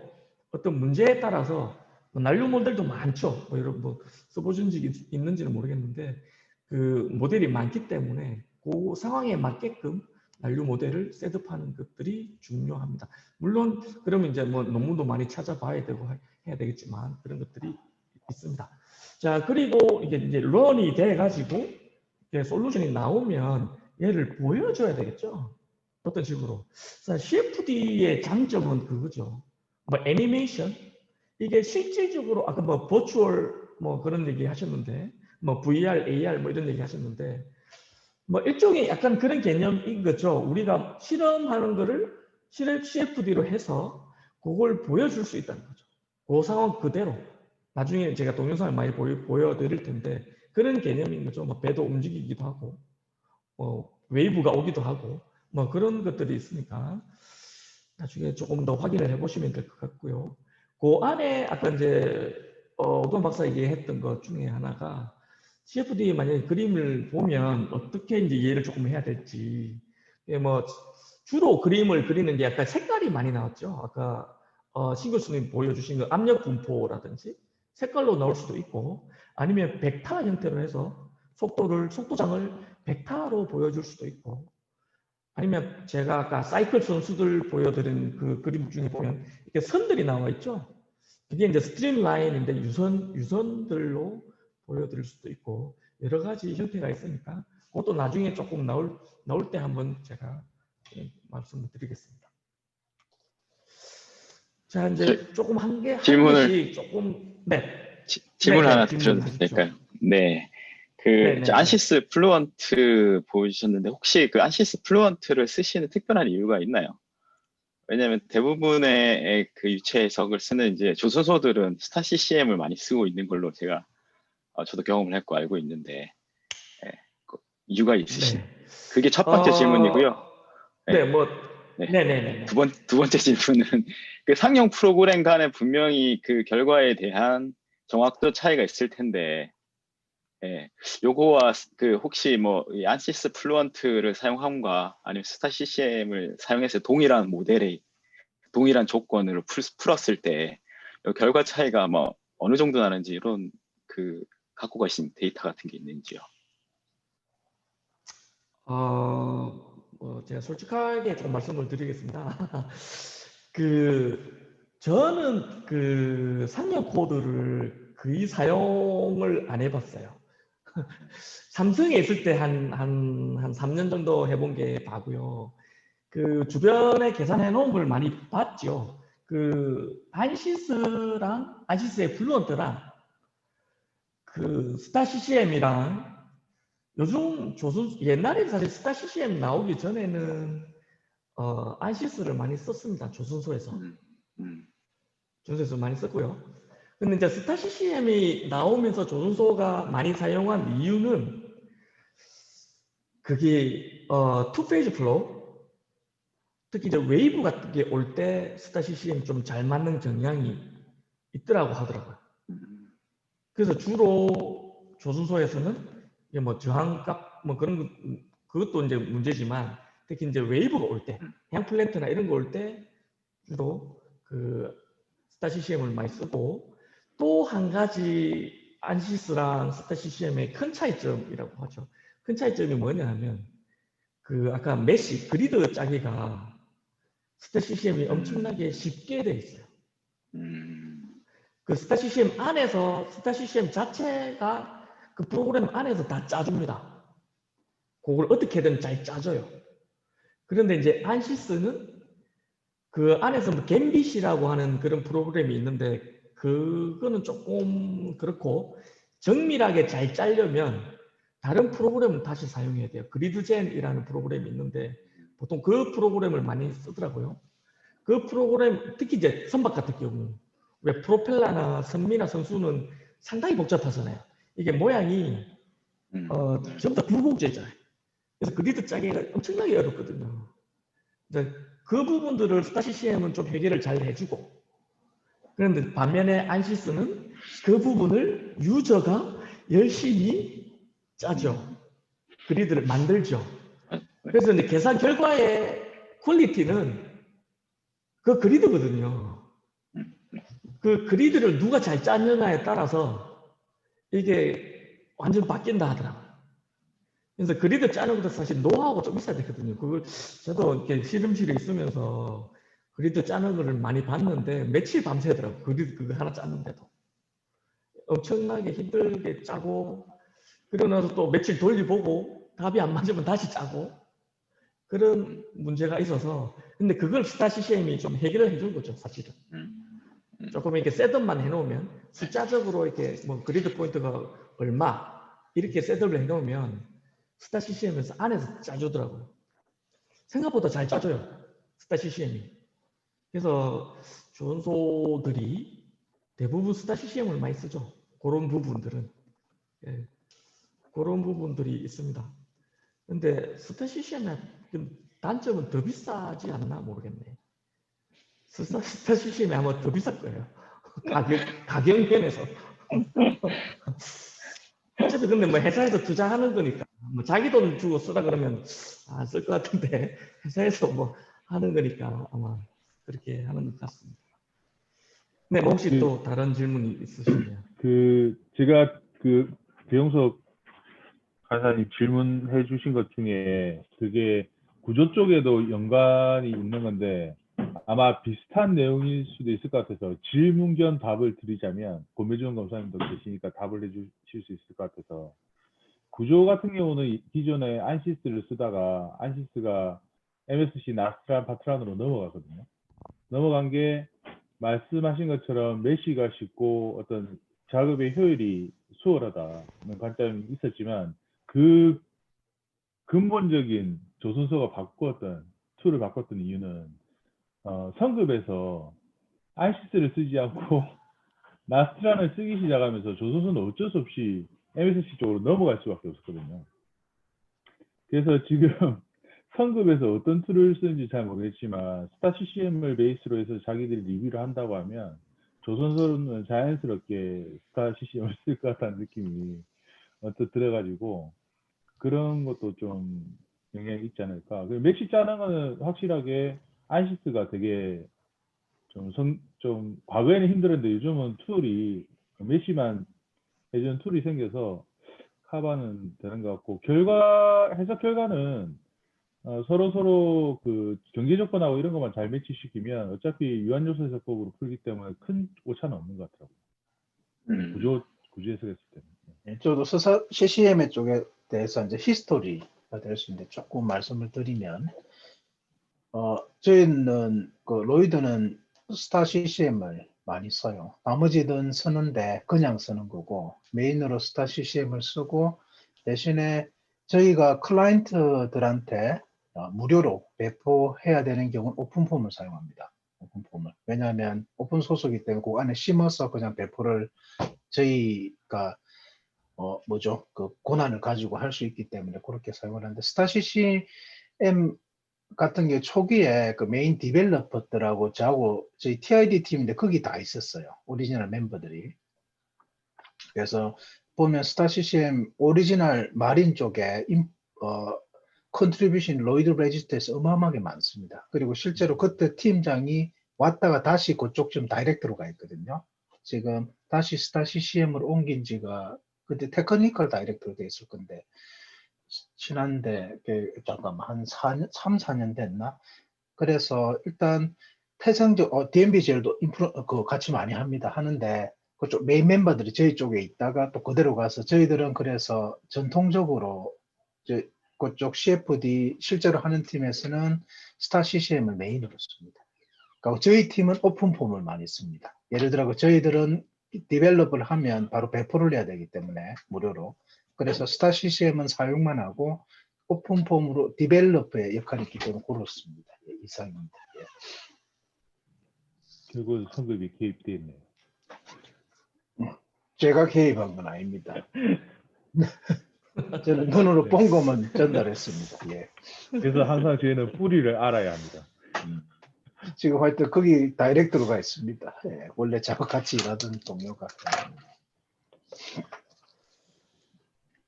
Speaker 1: 어떤 문제에 따라서 난류 모델도 많죠. 뭐 여러분 뭐 써보신 적이 있는지는 모르겠는데 그 모델이 많기 때문에 그 상황에 맞게끔 난류 모델을 셋업하는 것들이 중요합니다. 물론 그러면 이제 뭐 논문도 많이 찾아봐야 되고 해야 되겠지만 그런 것들이 있습니다. 자, 그리고 이게 이제 런이 돼 가지고 솔루션이 나오면 얘를 보여줘야 되겠죠. 어떤 식으로. 자, CFD의 장점은 그거죠. 뭐 애니메이션, 이게 실질적으로 아까 뭐 버추얼 뭐 그런 얘기 하셨는데, 뭐 VR, AR 뭐 이런 얘기 하셨는데, 뭐 일종의 약간 그런 개념인 거죠. 우리가 실험하는 거를 CFD로 해서 그걸 보여줄 수 있다는 거죠. 그 상황 그대로. 나중에 제가 동영상을 많이 보여드릴 텐데 그런 개념인 거죠. 뭐 배도 움직이기도 하고, 웨이브가 오기도 하고, 뭐 그런 것들이 있으니까 나중에 조금 더 확인을 해보시면 될 것 같고요. 그 안에 아까 이제 오돈 박사 얘기했던 것 중에 하나가 CFD 만약에 그림을 보면 어떻게 이제 이해를 조금 해야 될지. 뭐 주로 그림을 그리는 게 약간 색깔이 많이 나왔죠. 아까 신 교수님 보여주신 그 압력 분포라든지 색깔로 나올 수도 있고, 아니면 벡터 형태로 해서 속도장을 벡터로 보여줄 수도 있고, 아니면 제가 아까 사이클 선수들 보여드린 그 그림 중에 보면 이렇게 선들이 나와 있죠. 그게 이제 스트림 라인인데 유선들로 보여드릴 수도 있고 여러 가지 형태가 있으니까 그것도 나중에 조금 나올 때 한번 제가 말씀을 드리겠습니다. 자, 이제 조금 한 개씩 조금
Speaker 4: 질문 하나
Speaker 1: 질문
Speaker 4: 드려도 될까요?
Speaker 1: 네.
Speaker 4: 안시스 플루언트 보여주셨는데 혹시 그 안시스 플루언트를 쓰시는 특별한 이유가 있나요? 왜냐하면 대부분의 그 유체 해석을 쓰는 이제 조선소들은 스타 CCM을 많이 쓰고 있는 걸로 제가 저도 경험을 했고 알고 있는데 그 이유가 있으신? 그게 첫 번째 질문이고요. 두 번째 질문은 그 상용 프로그램 간에 분명히 그 결과에 대한 정확도 차이가 있을 텐데, 요거와 그 혹시 뭐 안시스 플루언트를 사용함과 아니면 스타 CCM을 사용해서 동일한 모델의 동일한 조건으로 풀었을 때 결과 차이가 뭐 어느 정도 나는지 이런 그 갖고 가신 데이터 같은 게 있는지요?
Speaker 1: 제가 솔직하게 좀 말씀을 드리겠습니다. 저는 그 상용 코드를 거의 사용을 안 해봤어요. 삼성에 있을 때 한 3년 정도 해본 게 다고요. 그 주변에 계산해 놓은 걸 많이 봤죠. 그 안시스의 플루언트랑 그 스타 CCM이랑 요즘 옛날에 사실 스타 CCM 나오기 전에는 안시스를 많이 썼습니다. 조선소에서. 조선소에서 많이 썼고요. 근데 이제 스타 CCM이 나오면서 조준소가 많이 사용한 이유는 그게 투페이지 플로우, 특히 이제 웨이브 같은 게 올 때 스타 CCM 좀 잘 맞는 경향이 있더라고 하더라고요. 그래서 주로 조준소에서는 이게 뭐 저항값 뭐 그런 그것도 이제 문제지만 특히 이제 웨이브가 올 때, 해양 플랜트나 이런 거 올 때 주로 그 스타 CCM을 많이 쓰고, 또 한 가지 안시스랑 스타 CCM의 큰 차이점이라고 하죠. 큰 차이점이 뭐냐면 그 아까 메시 그리드 짜기가 스타 CCM이 엄청나게 쉽게 돼 있어요. 그 스타 CCM 안에서 스타 CCM 자체가 그 프로그램 안에서 다 짜줍니다. 그걸 어떻게든 잘 짜줘요. 그런데 이제 안시스는 그 안에서 뭐 갬빗이라고 하는 그런 프로그램이 있는데 그거는 조금 그렇고, 정밀하게 잘 짜려면 다른 프로그램을 다시 사용해야 돼요. 그리드젠이라는 프로그램이 있는데 보통 그 프로그램을 많이 쓰더라고요. 그 프로그램 특히 이제 선박 같은 경우 왜 프로펠러나 선미나 성수는 상당히 복잡하잖아요. 이게 모양이 전부 다 굴곡제잖아요. 그래서 그리드 짜기가 엄청나게 어렵거든요. 그 부분들을 스타 CCM은 좀 해결을 잘 해주고, 그런데 반면에 안시스는 그 부분을 유저가 열심히 짜죠. 그리드를 만들죠. 그래서 이제 계산 결과의 퀄리티는 그 그리드거든요. 그 그리드를 누가 잘 짜느냐에 따라서 이게 완전 바뀐다 하더라고요. 그래서 그리드 짜는 것도 사실 노하우가 좀 있어야 되거든요. 그걸 저도 이렇게 실험실에 있으면서 그리드 짜는 거를 많이 봤는데 며칠 밤새더라고요. 그리드 그거 하나 짰는데도. 엄청나게 힘들게 짜고, 그러고 나서 또 며칠 돌려보고 답이 안 맞으면 다시 짜고, 그런 문제가 있어서. 근데 그걸 스타 CCM이 좀 해결을 해준 거죠, 사실은. 조금 이렇게 셋업만 해놓으면 숫자적으로 이렇게 뭐 그리드 포인트가 얼마 이렇게 셋업을 해놓으면 스타 CCM에서 안에서 짜주더라고요. 생각보다 잘 짜줘요, 스타 CCM이. 그래서 조선소들이 대부분 스타 CCM을 많이 쓰죠. 그런 부분들은. 예, 그런 부분들이 있습니다. 근데 스타 CCM의 단점은 더 비싸지 않나 모르겠네. 스타 CCM이 아마 더 비쌀 거예요. 가격 면에서. 어차피 근데 뭐 회사에서 투자하는 거니까 뭐 자기 돈 주고 쓰라 그러면 안 쓸 것 같은데, 회사에서 뭐 하는 거니까 아마 그렇게 하는 것 같습니다. 네, 뭐 혹시 또 다른 질문이 있으시면.
Speaker 2: 제가 배용석 간사님 질문해 주신 것 중에 그게 구조 쪽에도 연관이 있는 건데 아마 비슷한 내용일 수도 있을 것 같아서 질문 겸 답을 드리자면, 권배준 검사님도 계시니까 답을 해주실 수 있을 것 같아서, 구조 같은 경우는 기존에 안시스를 쓰다가 안시스가 MSC 나스트란 파트란으로 넘어가거든요. 넘어간 게 말씀하신 것처럼 메시가 쉽고 어떤 작업의 효율이 수월하다는 관점이 있었지만, 그 근본적인 조선소가 바꿨던 툴을 바꿨던 이유는 성급에서 안시스를 쓰지 않고 나스트란을 쓰기 시작하면서 조선소는 어쩔 수 없이 MSC 쪽으로 넘어갈 수밖에 없었거든요. 그래서 지금 성급에서 어떤 툴을 쓰는지 잘 모르겠지만 스타 CCM을 베이스로 해서 자기들이 리뷰를 한다고 하면 조선소는 자연스럽게 스타 CCM을 쓸 것 같다는 느낌이 언뜻 들어가지고 그런 것도 좀 영향이 있지 않을까. 맥시 짜는 거는 확실하게 안시스가 되게 좀 과거에는 힘들었는데 요즘은 툴이 메시만 해주는 툴이 생겨서 커버는 되는 것 같고, 해석 결과는 서로 그 경제 조건하고 이런 것만 잘 매치시키면 어차피 유한요소 해석법으로 풀기 때문에 큰 오차는 없는 것 같더라고요. 구조 해석했을 때는.
Speaker 3: 저도 CCM 쪽에 대해서 이제 히스토리가 될 수 있는데 조금 말씀을 드리면, 저희는 로이드는 스타 CCM을 많이 써요. 나머지는 쓰는데 그냥 쓰는 거고, 메인으로 스타 CCM을 쓰고, 대신에 저희가 클라이언트들한테 무료로 배포해야 되는 경우는 오픈폼을 사용합니다. 오픈폼을. 왜냐하면 오픈 소스이기 때문에 그 안에 심어서 그냥 배포를 저희가 뭐죠? 그 권한을 가지고 할 수 있기 때문에 그렇게 사용을 하는데 스타 CCM 같은 게 초기에 그 메인 디벨로퍼들하고 저하고 저희 TID 팀인데 거기 다 있었어요. 오리지널 멤버들이. 그래서 보면 스타 CCM 오리지널 마린 쪽에 컨트리뷰션 로이드 레지스터에서 어마어마하게 많습니다. 그리고 실제로 그때 팀장이 왔다가 다시 그쪽 좀 다이렉트로 가 있거든요. 지금 다시 스타 CCM으로 옮긴 지가 그때 테크니컬 다이렉트로 돼 있을 건데 지난데 잠깐만 한 3, 4년 됐나? 그래서 일단 태생적 DMBGL도 그 같이 많이 합니다. 하는데 그쪽 메인 멤버들이 저희 쪽에 있다가 또 그대로 가서 저희들은 그래서 전통적으로 그쪽 CFD 실제로 하는 팀에서는 스타 CCM을 메인으로 씁니다. 그러니까 저희 팀은 오픈폼을 많이 씁니다. 예를 들어 저희들은 디벨롭을 하면 바로 배포를 해야 되기 때문에 무료로. 그래서 스타 CCM은 사용만 하고 오픈폼으로 디벨로퍼의 역할이 있기 때문에 그렇습니다. 예, 이상입니다. 예.
Speaker 2: 결국 성급이 개입되어 있네요.
Speaker 3: 제가 개입한 건 아닙니다. 저는 눈으로 본 것만 전달했습니다. 예.
Speaker 2: 그래서 항상 저희는 뿌리를 알아야 합니다.
Speaker 3: 지금 하여튼 거기 다이렉트로 가 있습니다. 예. 원래 저하고 같이 일하던 동료가.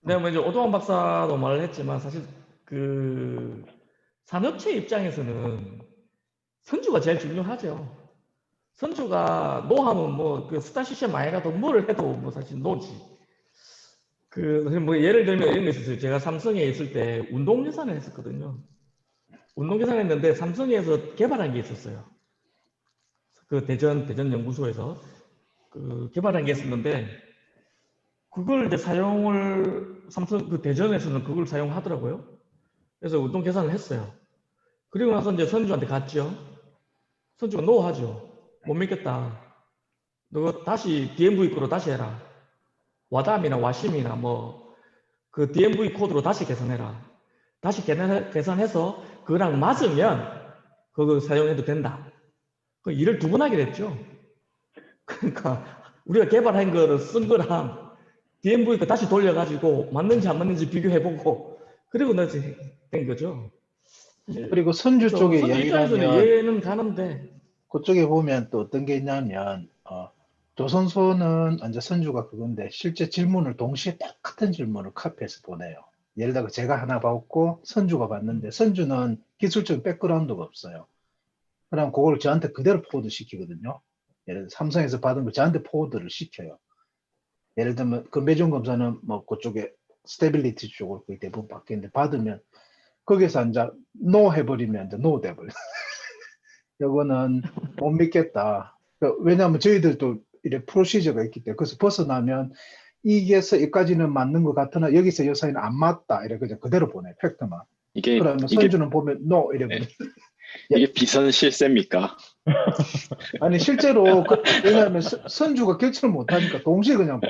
Speaker 1: 네, 뭐 이제 오동환 박사도 말을 했지만 사실 그 산업체 입장에서는 선주가 제일 중요하죠. 선주가 노하면 뭐 그 스타 CCM 많이 가도 뭐를 해도 뭐 사실 노지. 그 뭐 예를 들면 이런 게 있었어요. 제가 삼성에 있을 때 운동 예산을 했었거든요. 운동 예산을 했는데 삼성에서 개발한 게 있었어요. 그 대전 연구소에서 그 개발한 게 있었는데 그걸 이제 사용을 삼성 그 대전에서는 그걸 사용하더라고요. 그래서 운동 계산을 했어요. 그리고 나서 이제 선주한테 갔죠. 선주가 노하죠. 못 믿겠다. 너 다시 DMV 거로 다시 해라. 와담이나 와심이나 뭐 그 DMV 코드로 다시 계산해라. 다시 계산해서 그거랑 맞으면 그거 사용해도 된다. 그 일을 2번 하게 됐죠. 그러니까 우리가 개발한 거를 쓴 거랑 DMV 거 다시 돌려가지고 맞는지 안 맞는지 비교해보고 그리고 나서 된 거죠.
Speaker 3: 그리고 선주 쪽에
Speaker 1: 선주 입장에서는
Speaker 3: 이야기하면
Speaker 1: 이해는 가는데
Speaker 3: 그쪽에 보면 또 어떤 게 있냐면 조선소는 이제 선주가 그건데 실제 질문을 동시에 똑같은 질문을 카피해서 보내요. 예를 들어 제가 하나 받고 선주가 받는데 선주는 기술적인 백그라운드가 없어요. 그럼 그걸 저한테 그대로 포워드 시키거든요. 예를 들어 삼성에서 받은 거 저한테 포워드를 시켜요. 예를 들면 건배중 검사는 뭐 그쪽에 스테빌리티 쪽으로 거의 대부분 바뀌는데 받으면 거기서 이제 노 해버리면 이제 노 돼버려. 이거는 못 믿겠다. 왜냐하면 저희들도 이래 프로시저가 있기 때문에 그래서 벗어나면 이게서 여기까지는 맞는 것 같으나 여기서 이 사이는 안 맞다 이래 그냥 그대로 보내 팩트만. 그러면 선주는 보면 no 이래 보내.
Speaker 4: 이게 비선 실세입니까?
Speaker 3: 아니 실제로 왜냐하면 선주가 결정을 못하니까 동시에 그냥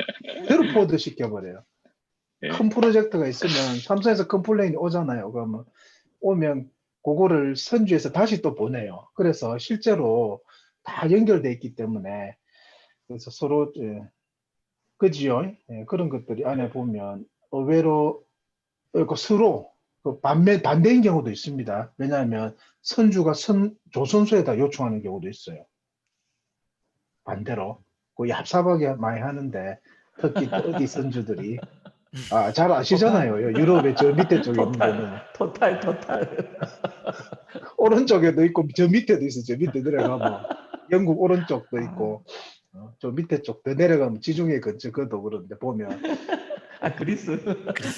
Speaker 3: 그대로 포드 시켜버려요. 큰 프로젝트가 있으면 삼성에서 컴플레인이 오잖아요. 그러면 오면 그거를 선주에서 다시 또 보내요. 그래서 실제로 다 연결돼 있기 때문에 그래서 서로 그지요. 예, 그런 것들이 안에 보면 의외로 서로 반대인 경우도 있습니다. 왜냐하면 선주가 조선소에다 요청하는 경우도 있어요. 반대로 그 얍삽하게 많이 하는데 특히 또 어디 선주들이 잘 아시잖아요. 유럽의 저 밑에 쪽에 있는 데는
Speaker 1: 토탈
Speaker 3: 오른쪽에도 있고 저 밑에도 있어. 저 밑에 내려가면 영국 오른쪽도 있고 저 밑에 쪽 더 내려가면 지중해 근처 그도 그런데 보면
Speaker 1: 그리스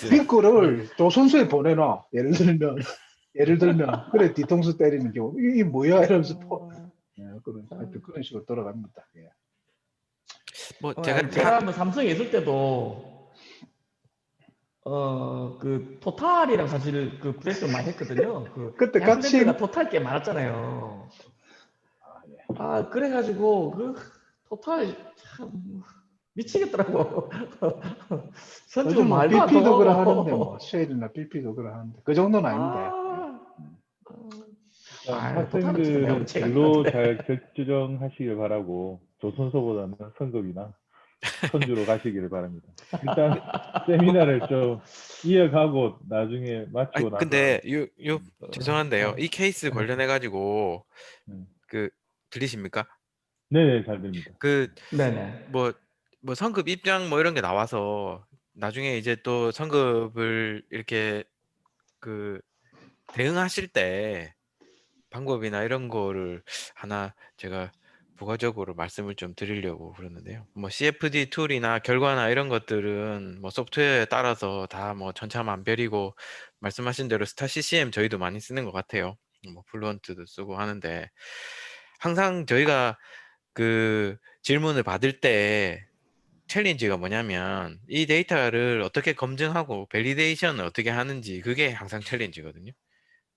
Speaker 3: 핑크를 조선소에 보내놔. 예를 들면 그래 뒤통수 때리는 경우 이게 뭐야 이러면서 그런 식으로 돌아갑니다. 예.
Speaker 5: 뭐
Speaker 1: 제가 뭐 삼성에 있을 때도 그 토탈이랑 사실 그 프레스를 많이 했거든요.
Speaker 3: 그때 같이
Speaker 1: 토탈 게 많았잖아요. 그래가지고 그 토탈 참 미치겠더라고. 선주
Speaker 3: 뭐
Speaker 1: 말도 안
Speaker 3: BP도 그래
Speaker 1: 통하고.
Speaker 3: 하는데 뭐 쉐일이나 BP도 그래 하는데 그 정도는 아닌데.
Speaker 1: 도탈은 진짜 매우
Speaker 2: 학생들은
Speaker 1: 체가
Speaker 2: 별로
Speaker 1: 있는데.
Speaker 2: 잘 결정하시길 바라고 조선소보다는 선급이나 선주로 가시기를 바랍니다. 일단 세미나를 좀 이어가고 나중에 마치고 나서
Speaker 5: 근데
Speaker 2: 음,
Speaker 5: 죄송한데요. 이 케이스 관련해 가지고
Speaker 2: 음.
Speaker 5: 그 들리십니까?
Speaker 2: 네, 잘 됩니다.
Speaker 5: 그
Speaker 1: 네네.
Speaker 5: 뭐 성급 입장 뭐 이런 게 나와서 나중에 이제 또 성급을 이렇게 그 대응하실 때 방법이나 이런 거를 하나 제가 부가적으로 말씀을 좀 드리려고 그러는데요. 뭐 CFD 툴이나 결과나 이런 것들은 뭐 소프트웨어에 따라서 다 뭐 천차만별이고 말씀하신 대로 스타 CCM 저희도 많이 쓰는 것 같아요. 뭐 플루언트도 쓰고 하는데 항상 저희가 그 질문을 받을 때 챌린지가 뭐냐면 이 데이터를 어떻게 검증하고 밸리데이션을 어떻게 하는지 그게 항상 챌린지거든요.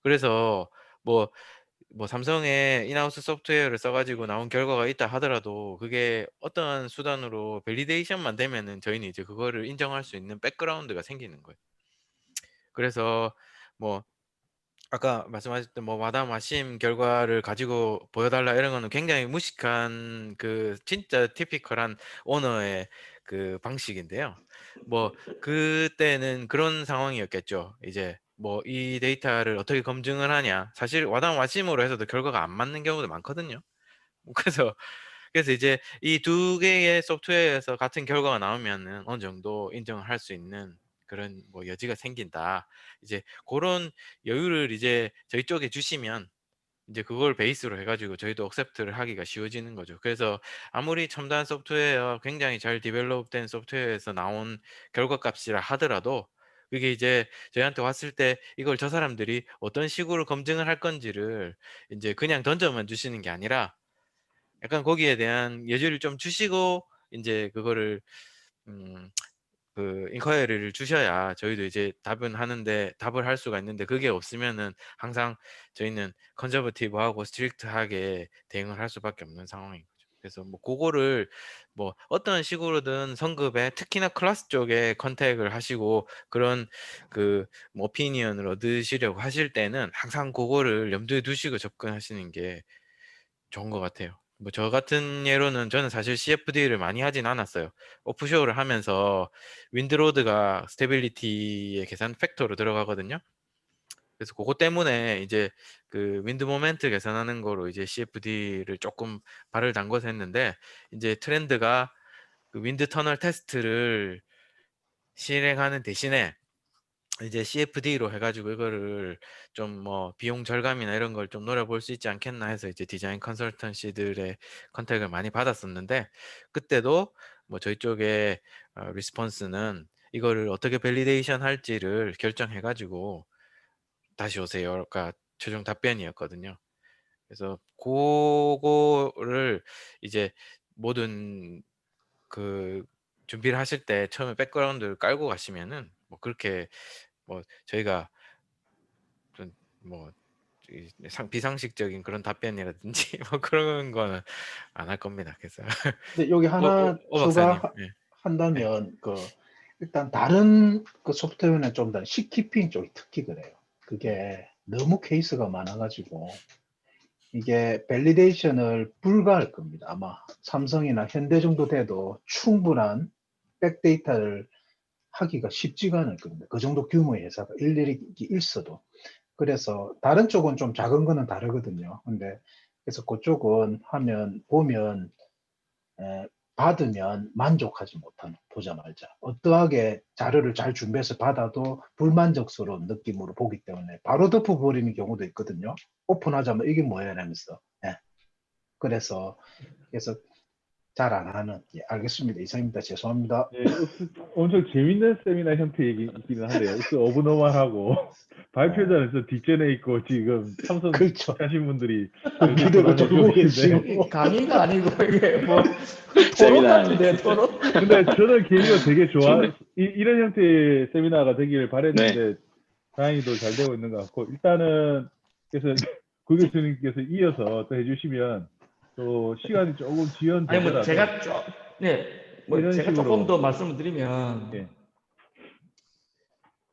Speaker 5: 그래서 뭐 삼성의 인하우스 소프트웨어를 써가지고 나온 결과가 있다 하더라도 그게 어떠한 수단으로 밸리데이션만 되면은 저희는 이제 그거를 인정할 수 있는 백그라운드가 생기는 거예요. 그래서 뭐 아까 말씀하셨던 뭐 마담 와심 결과를 가지고 보여달라 이런 거는 굉장히 무식한 그 진짜 티피컬한 오너의 그 방식인데요. 뭐 그때는 그런 상황이었겠죠. 이제 뭐 이 데이터를 어떻게 검증을 하냐. 사실 와담 와심으로 해서도 결과가 안 맞는 경우도 많거든요. 그래서 이제 이 두 개의 소프트웨어에서 같은 결과가 나오면은 어느 정도 인정을 할 수 있는 그런 뭐 여지가 생긴다. 이제 그런 여유를 이제 저희 쪽에 주시면 이제 그걸 베이스로 해가지고 저희도 억셉트를 하기가 쉬워지는 거죠. 그래서 아무리 첨단 소프트웨어, 굉장히 잘 디벨롭된 소프트웨어에서 나온 결과값이라 하더라도 그게 이제 저희한테 왔을 때 이걸 저 사람들이 어떤 식으로 검증을 할 건지를 이제 그냥 던져만 주시는 게 아니라 약간 거기에 대한 여지를 좀 주시고 이제 그거를 음, 그 인ኳ리를 주셔야 저희도 이제 답을 할 수가 있는데 그게 없으면은 항상 저희는 컨저버티브하고 스트릭트하게 대응을 할 수밖에 없는 상황인 거죠. 그래서 뭐 그거를 뭐 어떤 식으로든 성급에 특히나 클래스 쪽에 컨택을 하시고 그런 그뭐 오피니언을 얻으시려고 하실 때는 항상 그거를 염두에 두시고 접근하시는 게 좋은 것 같아요. 뭐 저 같은 예로는 저는 사실 CFD를 많이 하진 않았어요. 오프쇼어를 하면서 윈드로드가 스테빌리티의 계산 팩터로 들어가거든요. 그래서 그거 때문에 이제 그 윈드 모멘트 계산하는 거로 이제 CFD를 조금 발을 담궈서 했는데 이제 트렌드가 그 윈드 터널 테스트를 실행하는 대신에 이제 CFD로 해가지고 이거를 좀 뭐 비용 절감이나 이런 걸 좀 노려볼 수 있지 않겠나 해서 이제 디자인 컨설턴시들의 컨택을 많이 받았었는데 그때도 뭐 저희 쪽에 리스폰스는 이거를 어떻게 밸리데이션 할지를 결정해가지고 다시 오세요가 최종 답변이었거든요. 그래서 그거를 이제 모든 그 준비를 하실 때 처음에 백그라운드를 깔고 가시면은 뭐 그렇게 뭐 저희가 좀 뭐 비상식적인 그런 답변이라든지 뭐 그런 거는 안 할 겁니다. 그래서
Speaker 3: 근데 여기 하나
Speaker 5: 오 박사님, 네, 네.
Speaker 3: 추가한다면 일단 다른 그 소프트웨어는 좀 더 식키핑 쪽이 특히 그래요. 그게 너무 케이스가 많아가지고 이게 밸리데이션을 불가할 겁니다. 아마 삼성이나 현대 정도 돼도 충분한 백데이터를 하기가 쉽지가 않을 겁니다. 그 정도 규모의 회사가 일일이 있어도. 그래서 다른 쪽은 좀 작은 거는 다르거든요. 근데 그래서 그쪽은 보면 받으면 만족하지 못하는, 보자마자 어떠하게 자료를 잘 준비해서 받아도 불만족스러운 느낌으로 보기 때문에 바로 덮어버리는 경우도 있거든요. 오픈하자면 이게 뭐야 이러면서. 그래서 잘 안 하는. 알겠습니다. 이상입니다. 죄송합니다.
Speaker 2: 예, 엄청 재밌는 세미나 형태이기는 한데요. 어브노멀하고 발표자는 뒷전에 있고 지금 참석
Speaker 3: 그렇죠.
Speaker 2: 하신 분들이
Speaker 3: 그대로 졸고 계시고.
Speaker 1: 이게 강의가 아니고 이게 뭐 토론
Speaker 4: 세미나
Speaker 1: 같은데 토론.
Speaker 2: 근데 저는 개인적으로 되게 이런 형태의 세미나가 되기를 바랬는데 다행히도 잘 되고 있는 것 같고 일단은 그래서 구 교수님께서 이어서 또 해주시면 또 시간이 조금
Speaker 1: 아니
Speaker 2: 지연되더라도
Speaker 1: 뭐 제가 뭐
Speaker 2: 이런
Speaker 1: 제가
Speaker 2: 식으로
Speaker 1: 조금 더 말씀을 드리면
Speaker 2: 예.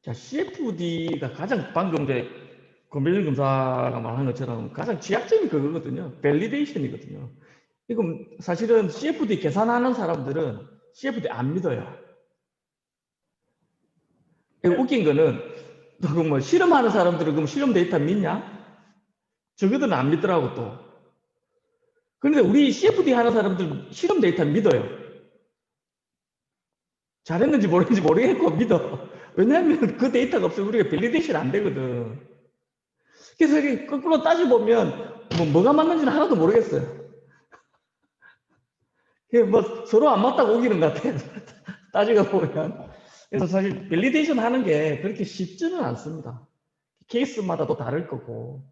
Speaker 1: 자, CFD가 가장 방금 전에 건배율 검사가 말한 것처럼 가장 취약점이 그거거든요. 밸리데이션이거든요. 이건 사실은 CFD 계산하는 사람들은 CFD 안 믿어요. 웃긴 거는 뭐 실험하는 사람들은 그럼 실험 데이터 믿냐? 저거들은 안 믿더라고 또. 그런데 우리 CFD 하는 사람들 실험 데이터 믿어요. 잘했는지 모르는지 모르겠고 믿어. 왜냐하면 그 데이터가 없으면 우리가 밸리데이션 안 되거든. 그래서 이렇게 거꾸로 따져보면 뭐가 맞는지는 하나도 모르겠어요. 뭐 서로 안 맞다고 우기는 것 같아요. 따지고 보면. 그래서 사실 밸리데이션 하는 게 그렇게 쉽지는 않습니다. 케이스마다 또 다를 거고.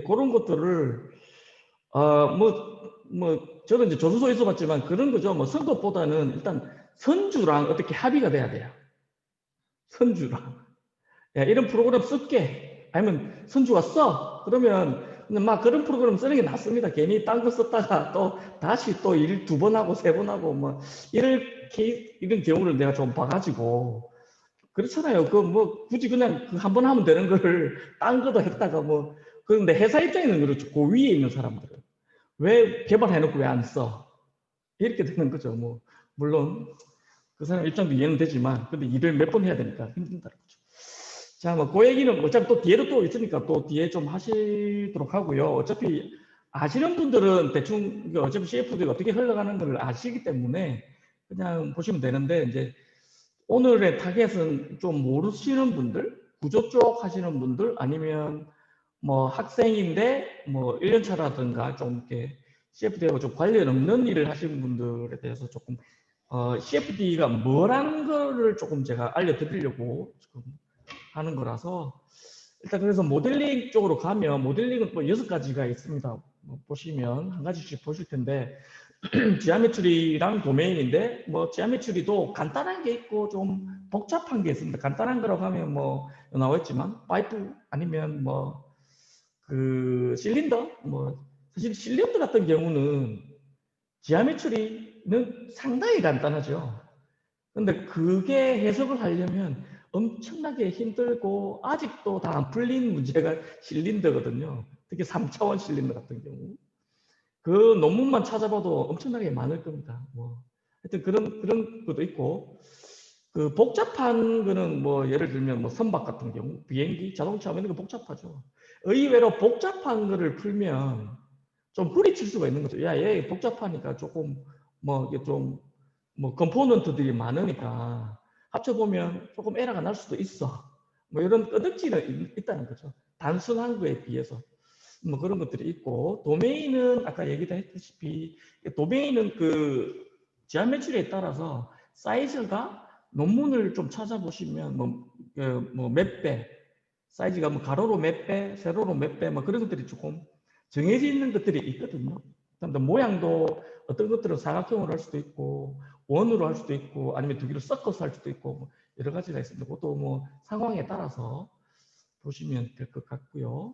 Speaker 1: 그런 것들을 저도 이제 조수소에서 봤지만 그런 거죠. 뭐 선거보다는 일단 선주랑 어떻게 합의가 돼야 돼요. 선주랑. 야, 이런 프로그램 쓸게. 아니면 선주가 써. 그러면 막 그런 프로그램 쓰는 게 낫습니다. 괜히 딴 거 썼다가 또 다시 또 일 2번 하고 3번 하고 뭐 이런 경우를 내가 좀 봐가지고 그렇잖아요. 그 뭐 굳이 그냥 한 번 하면 되는 거를 딴 거도 했다가 뭐 그런데 회사 입장에는 그렇죠. 그 위에 있는 사람들은 왜 개발해놓고 왜 안 써? 이렇게 되는 거죠. 뭐 물론 그 사람 입장도 이해는 되지만 근데 일을 몇 번 해야 되니까 힘든다는 거죠. 자, 뭐 그 얘기는 어차피 또 뒤에도 또 있으니까 또 뒤에 좀 하시도록 하고요. 어차피 아시는 분들은 대충 어차피 CFD가 어떻게 흘러가는 걸 아시기 때문에 그냥 보시면 되는데 이제 오늘의 타겟은 좀 모르시는 분들, 구조 쪽 하시는 분들 아니면 뭐 학생인데 뭐 1년차라든가 좀 이렇게 CFD하고 좀 관련 없는 일을 하시는 분들에 대해서 조금 CFD가 뭐라는 거를 조금 제가 알려드리려고 지금 하는 거라서 일단 그래서 모델링 쪽으로 가면 모델링은 뭐 6가지가 있습니다. 뭐 보시면 한 가지씩 보실 텐데 지오메트리랑 도메인인데 뭐 지오메트리도 간단한 게 있고 좀 복잡한 게 있습니다. 간단한 거라고 하면 뭐 나왔지만 파이프 아니면 뭐 그 실린더 뭐 사실 실린더 같은 경우는 지오메트리는 상당히 간단하죠. 근데 그게 해석을 하려면 엄청나게 힘들고 아직도 다 안 풀린 문제가 실린더거든요. 특히 3차원 실린더 같은 경우. 그 논문만 찾아봐도 엄청나게 많을 겁니다. 뭐 하여튼 그런 것도 있고 그 복잡한 거는 뭐 예를 들면 뭐 선박 같은 경우 비행기, 자동차 이런 거 복잡하죠. 의외로 복잡한 거를 풀면 좀 뿌리칠 수가 있는 거죠. 야, 얘 복잡하니까 조금 뭐 이게 좀 뭐 컴포넌트들이 많으니까 합쳐보면 조금 에러가 날 수도 있어. 뭐 이런 끄덕지는 있다는 거죠. 단순한 거에 비해서. 뭐 그런 것들이 있고 도메인은 아까 얘기도 했다시피 도메인은 그 지오메트리에 따라서 사이즈가 논문을 좀 찾아보시면 뭐 몇 배, 사이즈가 뭐 가로로 몇 배, 세로로 몇 배, 뭐 그런 것들이 조금 정해져 있는 것들이 있거든요. 그다음에 모양도 어떤 것들은 사각형으로 할 수도 있고 원으로 할 수도 있고 아니면 두 개를 섞어서 할 수도 있고 뭐 여러 가지가 있습니다. 그것도 뭐 상황에 따라서 보시면 될 것 같고요.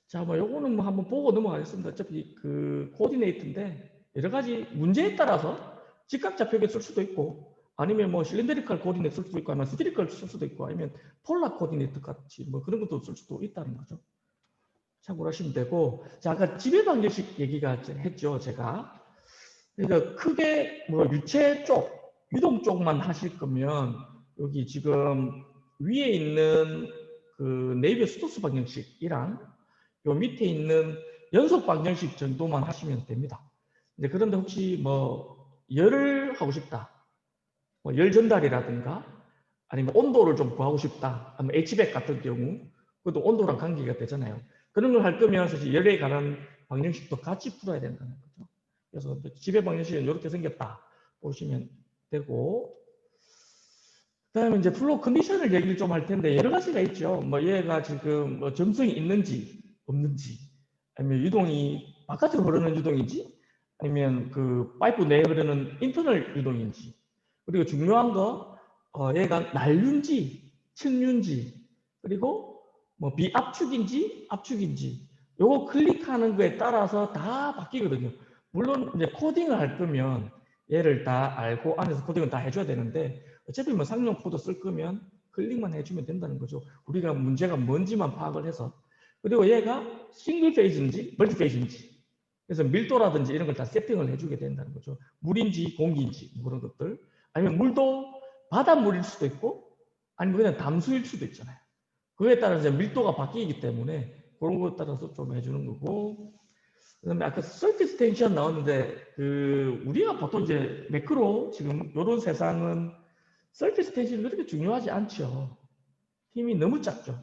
Speaker 1: 자, 뭐 요거는 뭐 한번 보고 넘어가겠습니다. 어차피 그 코디네이트인데 여러 가지 문제에 따라서 직각 좌표계 쓸 수도 있고 아니면 뭐 실린더리컬 코디네이트 쓸 수도 있고 아니면 스피리컬 쓸 수도 있고 아니면 폴라 코디네이트 같이 뭐 그런 것도 쓸 수도 있다는 거죠. 참고로 하시면 되고 자, 아까 지배 방정식 얘기가 했죠, 제가. 그러니까 크게 뭐 유체 쪽, 유동 쪽만 하실 거면 여기 지금 위에 있는 그 네이비어 스토스 방정식이랑 요 밑에 있는 연속 방정식 정도만 하시면 됩니다. 그런데 혹시 뭐 열을 하고 싶다, 뭐 열 전달이라든가 아니면 온도를 좀 구하고 싶다, 아니면 H백 같은 경우 그것도 온도랑 관계가 되잖아요. 그런 걸 할 거면 사실 열에 관한 방정식도 같이 풀어야 된다는 거죠. 그래서 지배 방정식은 이렇게 생겼다 보시면 되고 그다음에 이제 플로우 컨디션을 얘기를 좀 할 텐데 여러 가지가 있죠. 뭐 얘가 지금 뭐 점성이 있는지 없는지 아니면 유동이 바깥으로 흐르는 유동인지 아니면 그 파이프 내에 흐르는 인터널 유동인지 그리고 중요한 거 얘가 난류인지 측류인지 그리고 뭐 비압축인지 압축인지 요거 클릭하는 거에 따라서 다 바뀌거든요. 물론 이제 코딩을 할 거면 얘를 다 알고 안에서 코딩을 다 해줘야 되는데 어차피 뭐 상용 코드 쓸 거면 클릭만 해주면 된다는 거죠. 우리가 문제가 뭔지만 파악을 해서. 그리고 얘가 싱글 페이지인지 멀티 페이지인지, 그래서 밀도라든지 이런 걸 다 세팅을 해주게 된다는 거죠. 물인지 공기인지 뭐 그런 것들. 아니면 물도 바닷물일 수도 있고 아니면 그냥 담수일 수도 있잖아요. 그거에 따라서 밀도가 바뀌기 때문에 그런 것에 따라서 좀 해주는 거고. 그다음에 아까 서피스 텐션 나왔는데 우리가 보통 이제 매크로 지금 이런 세상은 서피스 텐션이 그렇게 중요하지 않죠. 힘이 너무 작죠.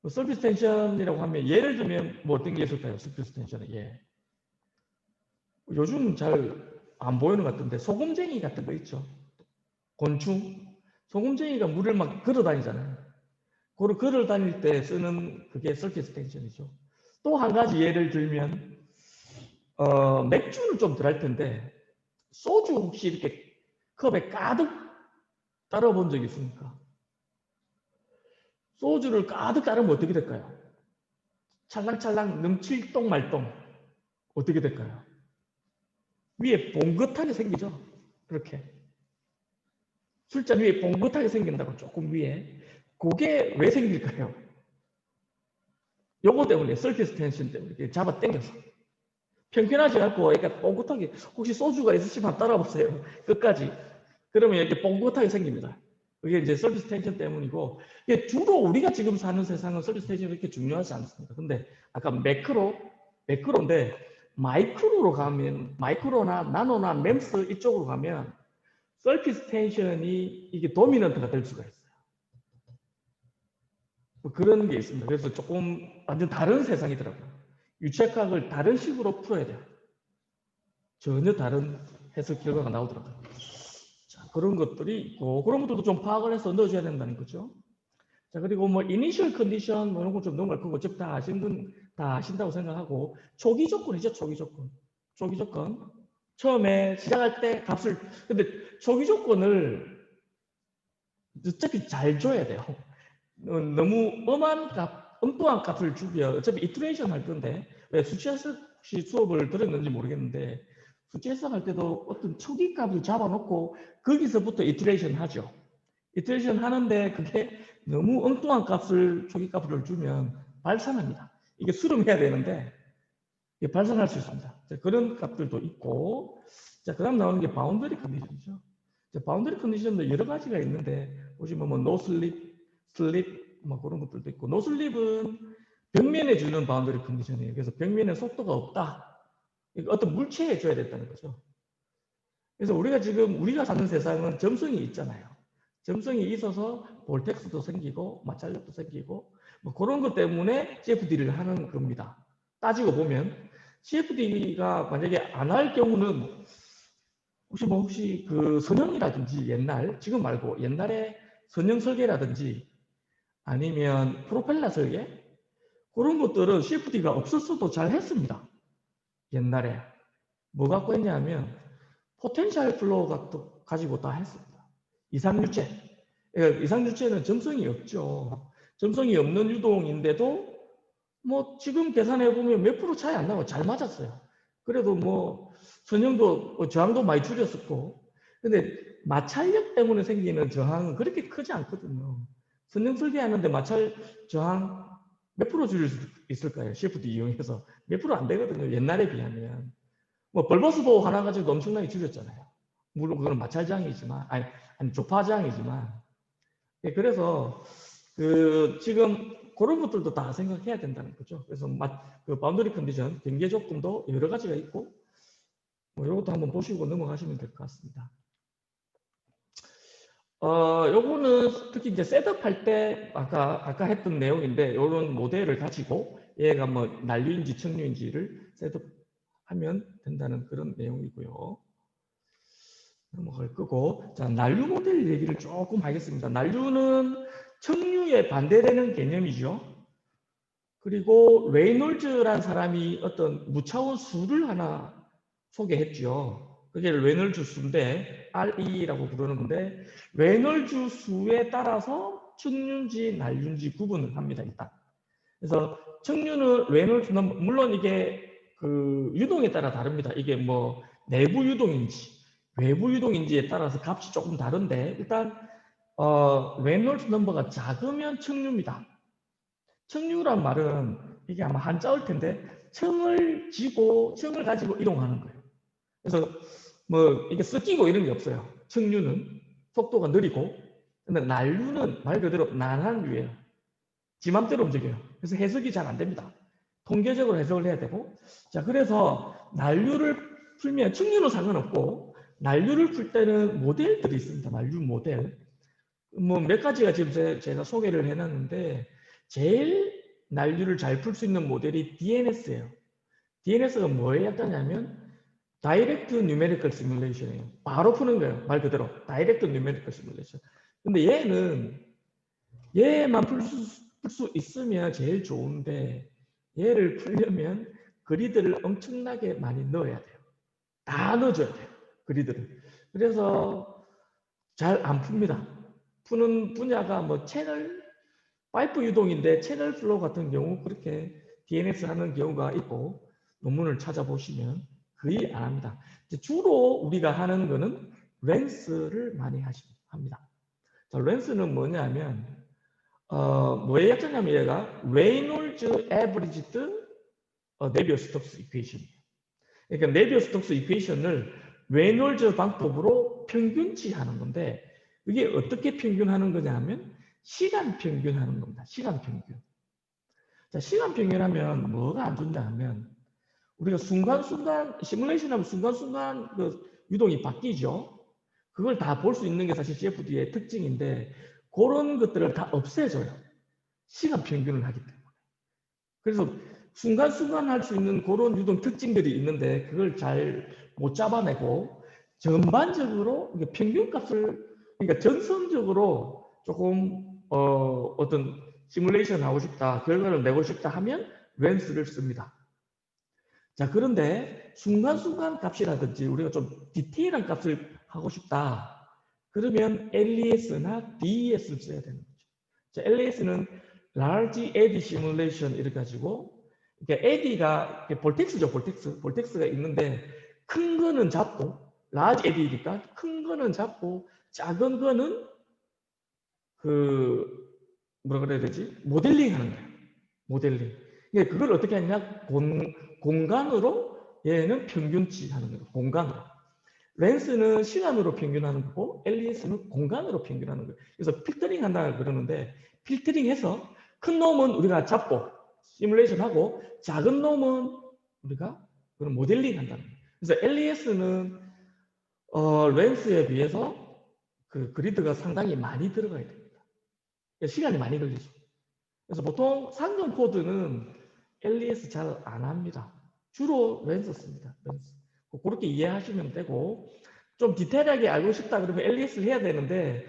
Speaker 1: 서피스 텐션이라고 하면 예를 들면 뭐 어떤 게 있을까요? 서피스 텐션은 예. 요즘 잘 안 보이는 것 같은데 소금쟁이 같은 거 있죠. 곤충. 소금쟁이가 물을 막 걸어 다니잖아요. 그걸 걸어 다닐 때 쓰는 그게 서피스 텐션이죠. 또 한 가지 예를 들면 맥주는 좀 덜 할 텐데 소주 혹시 이렇게 컵에 가득 따라 본 적 있습니까? 소주를 가득 따르면 어떻게 될까요? 찰랑찰랑 넘칠 똥말똥 어떻게 될까요? 위에 봉긋하게 생기죠. 그렇게 술잔 위에 봉긋하게 생긴다고 조금 위에. 그게 왜 생길까요? 요거 때문에 서피스 텐션 때문에 이렇게 잡아 당겨서 평평하지 않고 그러니까 봉긋하게. 혹시 소주가 있으시면 따라 보세요. 끝까지. 그러면 이렇게 봉긋하게 생깁니다. 그게 이제 서피스 텐션 때문이고, 이게 주로 우리가 지금 사는 세상은 서피스 텐션이 그렇게 중요하지 않습니다. 근데 아까 매크로인데 마이크로로 가면, 마이크로나 나노나 멤스 이쪽으로 가면 서피스 텐션이 이게 도미넌트가 될 수가 있어요. 뭐 그런 게 있습니다. 그래서 조금 완전 다른 세상이더라고요. 유체학을 다른 식으로 풀어야 돼요. 전혀 다른 해석 결과가 나오더라고요. 자, 그런 것들이 있고, 그런 것들도 좀 파악을 해서 넣어줘야 된다는 거죠. 자, 그리고 뭐 이니셜 컨디션 뭐 이런 거 좀 넘어갈 거고, 어차피 다 아신다고 생각하고, 초기 조건이죠. 초기 조건. 초기 조건. 처음에 시작할 때 값을, 근데 초기 조건을 어차피 잘 줘야 돼요. 너무 엉뚱한 값을 주면 어차피 이터레이션 할 건데, 왜 수치 해석 수업을 들었는지 모르겠는데 수치 해석할 때도 어떤 초기 값을 잡아놓고 거기서부터 이터레이션 하죠. 이터레이션 하는데 그게 너무 엉뚱한 초기 값을 주면 발산합니다. 이게 수렴해야 되는데 이게 발산할 수 있습니다. 자, 그런 값들도 있고, 자, 그 다음 나오는 게 바운더리 컨디션이죠. 바운더리 컨디션도 여러 가지가 있는데 보시면 뭐 노슬립, 슬립 뭐 그런 것들도 있고, 노슬립은 벽면에 주는 바운더리 컨디션이에요. 그래서 벽면에 속도가 없다. 어떤 물체에 줘야 된다는 거죠. 그래서 우리가 사는 세상은 점성이 있잖아요. 점성이 있어서 볼텍스도 생기고 마찰력도 생기고 뭐 그런 것 때문에 CFD를 하는 겁니다. 따지고 보면 CFD가 만약에 안 할 경우는 혹시 그 선형이라든지 지금 말고 옛날에 선형 설계라든지 아니면 프로펠러 설계 그런 것들은 CFD가 없었어도 잘 했습니다. 옛날에 뭐 갖고 했냐면 포텐셜 플로우 가지고 다 했습니다. 이상유체. 그러니까 이상유체는 점성이 없죠. 점성이 없는 유동인데도 뭐 지금 계산해 보면 몇 프로 차이 안 나고 잘 맞았어요. 그래도 뭐 선형도 저항도 많이 줄였었고, 근데 마찰력 때문에 생기는 저항은 그렇게 크지 않거든요. 선형 설계하는데 마찰 저항 몇 프로 줄일 수 있을까요? CFD 이용해서 몇 프로 안 되거든요. 옛날에 비하면. 뭐 벌버스도 하나 가지고 엄청나게 줄였잖아요. 물론 그건 마찰 저항이지만, 아니 조파 저항이지만. 예, 그래서 지금 그런 것들도 다 생각해야 된다는 거죠. 그래서 그 바운더리 컨디션 경계 조건도 여러 가지가 있고, 뭐 이것도 한번 보시고 넘어가시면 될 것 같습니다. 요거는 특히 이제 셋업할 때 아까 했던 내용인데, 이런 모델을 가지고 얘가 뭐 난류인지 청류인지를 셋업하면 된다는 그런 내용이고요. 넘어갈 거고, 자, 난류 모델 얘기를 조금 하겠습니다. 난류는 청류에 반대되는 개념이죠. 그리고 레이놀즈란 사람이 어떤 무차원 수를 하나 소개했죠. 그게 레이놀즈 수인데 RE라고 부르는 건데, 레이놀즈 수에 따라서 청류인지 난류인지 구분을 합니다. 일단. 그래서 청류는 레이놀즈는 물론 이게 그 유동에 따라 다릅니다. 이게 뭐 내부 유동인지 외부 유동인지에 따라서 값이 조금 다른데, 일단 레놀즈 넘버가 작으면 청류입니다. 청류란 말은 이게 아마 한자어일 텐데 청을 가지고 이동하는 거예요. 그래서 뭐 이게 섞이고 이런 게 없어요. 청류는 속도가 느리고, 근데 난류는 말 그대로 난한 류예요. 지 맘대로 움직여요. 그래서 해석이 잘 안 됩니다. 통계적으로 해석을 해야 되고, 자, 그래서 난류를 풀면 청류는 상관없고, 난류를 풀 때는 모델들이 있습니다. 난류 모델. 뭐 몇 가지가 지금 제가 소개를 해놨는데, 제일 난류를 잘 풀 수 있는 모델이 DNS예요. DNS가 뭐에 약하냐면 다이렉트 뉴메리컬 시뮬레이션이에요. 바로 푸는 거예요. 말 그대로 다이렉트 뉴메리컬 시뮬레이션. 근데 얘만 풀 수 있으면 제일 좋은데, 얘를 풀려면 그리드를 엄청나게 많이 넣어야 돼요. 다 넣어줘야 돼요. 그리드를. 그래서 잘 안 풉니다. 푸는 분야가 뭐 채널, 파이프 유동인데 채널 플로우 같은 경우 그렇게 DNS 하는 경우가 있고, 논문을 찾아보시면 거의 안 합니다. 주로 우리가 하는 거는 랜스를 많이 합니다. 자, 랜스는 뭐냐면, 뭐에 약자냐면 얘가 레이놀즈 에버리지드 네비어-스톡스 이퀘이션이에요. 그러니까 네비어-스톡스 이퀘이션을 레이놀즈 방법으로 평균치하는 건데, 이게 어떻게 평균하는 거냐 하면 시간 평균하는 겁니다. 시간 평균. 자, 시간 평균하면 뭐가 안 좋냐 하면, 우리가 순간순간 시뮬레이션하면 순간순간 그 유동이 바뀌죠. 그걸 다 볼 수 있는 게 사실 CFD의 특징인데, 그런 것들을 다 없애줘요. 시간 평균을 하기 때문에. 그래서 순간순간 할 수 있는 그런 유동 특징들이 있는데, 그걸 잘 못 잡아내고, 전반적으로 평균값을, 그러니까 전선적으로 조금 어떤 시뮬레이션 하고 싶다, 결과를 내고 싶다 하면 랜스를 씁니다. 자, 그런데 순간순간 값이라든지 우리가 좀 디테일한 값을 하고 싶다, 그러면 LES나 DES를 써야 되는 거죠. 자, LES는 Large Eddy Simulation 이렇게 가지고, 그러니까 에디가 볼텍스죠, 볼텍스가 있는데, 큰 거는 잡고, Large Eddy니까 큰 거는 잡고, 작은 거는 뭐라 그래야 되지? 모델링 하는 거예요. 모델링. 그러니까 그걸 어떻게 하냐? 공간으로 얘는 평균치 하는 거예요. 공간으로. 랜스는 시간으로 평균하는 거고, LES는 공간으로 평균하는 거예요. 그래서 필터링 한다 그러는데, 필터링해서 큰 놈은 우리가 잡고 시뮬레이션 하고, 작은 놈은 우리가 그런 모델링 한다는 거예요. 그래서 LES는 랜스에 비해서 그 그리드가 상당히 많이 들어가야 됩니다. 시간이 많이 걸리죠. 그래서 보통 상점 코드는 LES 잘 안 합니다. 주로 랜스 씁니다. 랜스. 그렇게 이해하시면 되고, 좀 디테일하게 알고 싶다 그러면 LES를 해야 되는데,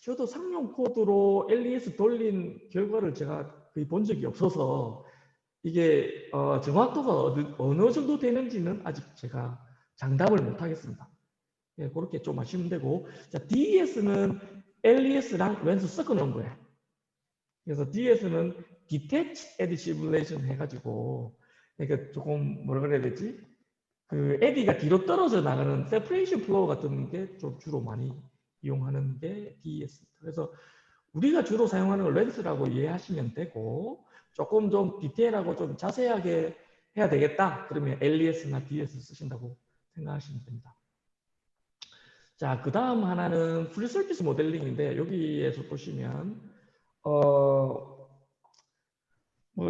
Speaker 1: 저도 상용 코드로 LES 돌린 결과를 제가 거의 본 적이 없어서, 이게 정확도가 어느 정도 되는지는 아직 제가 장담을 못 하겠습니다. 예, 그렇게 좀 하시면 되고, 자, DES는 LES랑 랜스 섞어 놓은 거예요. 그래서 DES는 Detached Eddy Simulation 해가지고, 그러니까 조금 뭐라 그래야 되지? 그 에디가 뒤로 떨어져 나가는 세퍼레이션 플로우 같은 게 좀 주로 많이 이용하는 게 DES입니다. 그래서 우리가 주로 사용하는 걸 랜스라고 이해하시면 되고, 조금 좀 디테일하고 좀 자세하게 해야 되겠다 그러면 LES나 DES 쓰신다고 생각하시면 됩니다. 자, 그 다음 하나는 프리 서피스 모델링인데, 여기에서 보시면 뭐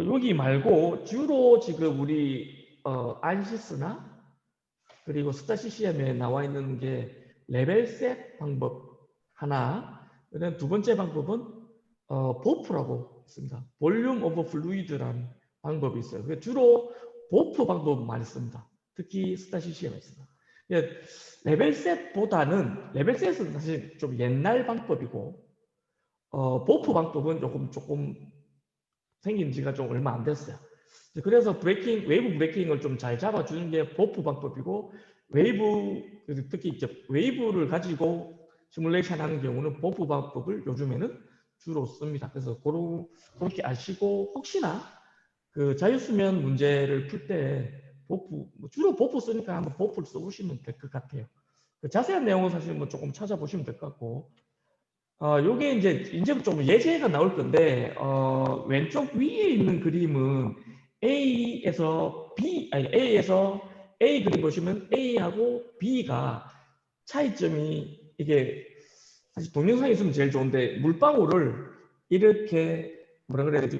Speaker 1: 여기 말고 주로 지금 우리 안시스나 그리고 스타CCM에 나와 있는 게 레벨 셋 방법 하나, 그다음 두 번째 방법은 보프라고 있습니다. 볼륨 오브 플루이드라는 방법이 있어요. 주로 보프 방법 많이 씁니다. 특히 스타CCM에 있습니다. 레벨 셋보다는, 레벨 셋은 사실 좀 옛날 방법이고, 보프 방법은 조금 생긴 지가 좀 얼마 안 됐어요. 그래서 웨이브 브레이킹을 좀 잘 잡아주는 게 보프 방법이고, 특히 이제 웨이브를 가지고 시뮬레이션 하는 경우는 보프 방법을 요즘에는 주로 씁니다. 그래서 그렇게 아시고, 혹시나 그 자유수면 문제를 풀 때 주로 보프 쓰니까 한번 보프를 써보시면 될 것 같아요. 그 자세한 내용은 사실 뭐 조금 찾아보시면 될 것 같고, 요게 이제 좀 예제가 나올 건데, 왼쪽 위에 있는 그림은 A에서 B, 아니 A에서 A 그림 보시면 A하고 B가 차이점이 이게 사실 동영상이 있으면 제일 좋은데 물방울을 이렇게 뭐라 그래야 되지?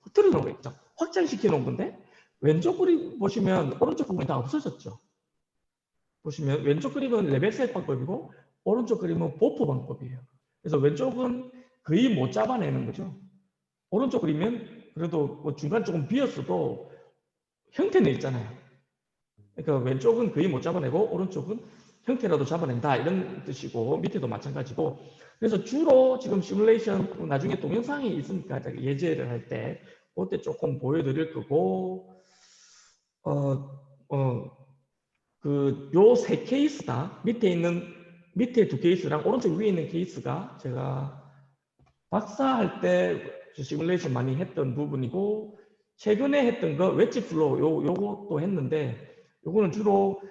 Speaker 1: 흐트려 놓은 거 있죠. 확장시켜 놓은 건데 왼쪽 그림 보시면 오른쪽 부분이 다 없어졌죠. 보시면 왼쪽 그림은 레벨셋 방법이고 오른쪽 그림은 보프 방법이에요. 그래서 왼쪽은 거의 못 잡아내는 거죠. 오른쪽 그림은 그래도 뭐 중간 조금 비었어도 형태는 있잖아요. 그러니까 왼쪽은 거의 못 잡아내고 오른쪽은 형태라도 잡아낸다 이런 뜻이고 밑에도 마찬가지고 그래서 주로 지금 시뮬레이션 나중에 동영상이 있으니까 예제를 할 때 그때 조금 보여드릴 거고 요 세 케이스다 밑에 두 케이스랑 오른쪽 위에 있는 케이스가 제가 박사할 때 시뮬레이션 많이 했던 부분이고 최근에 했던 거 웨지 플로우 요것도 했는데 요거는 주로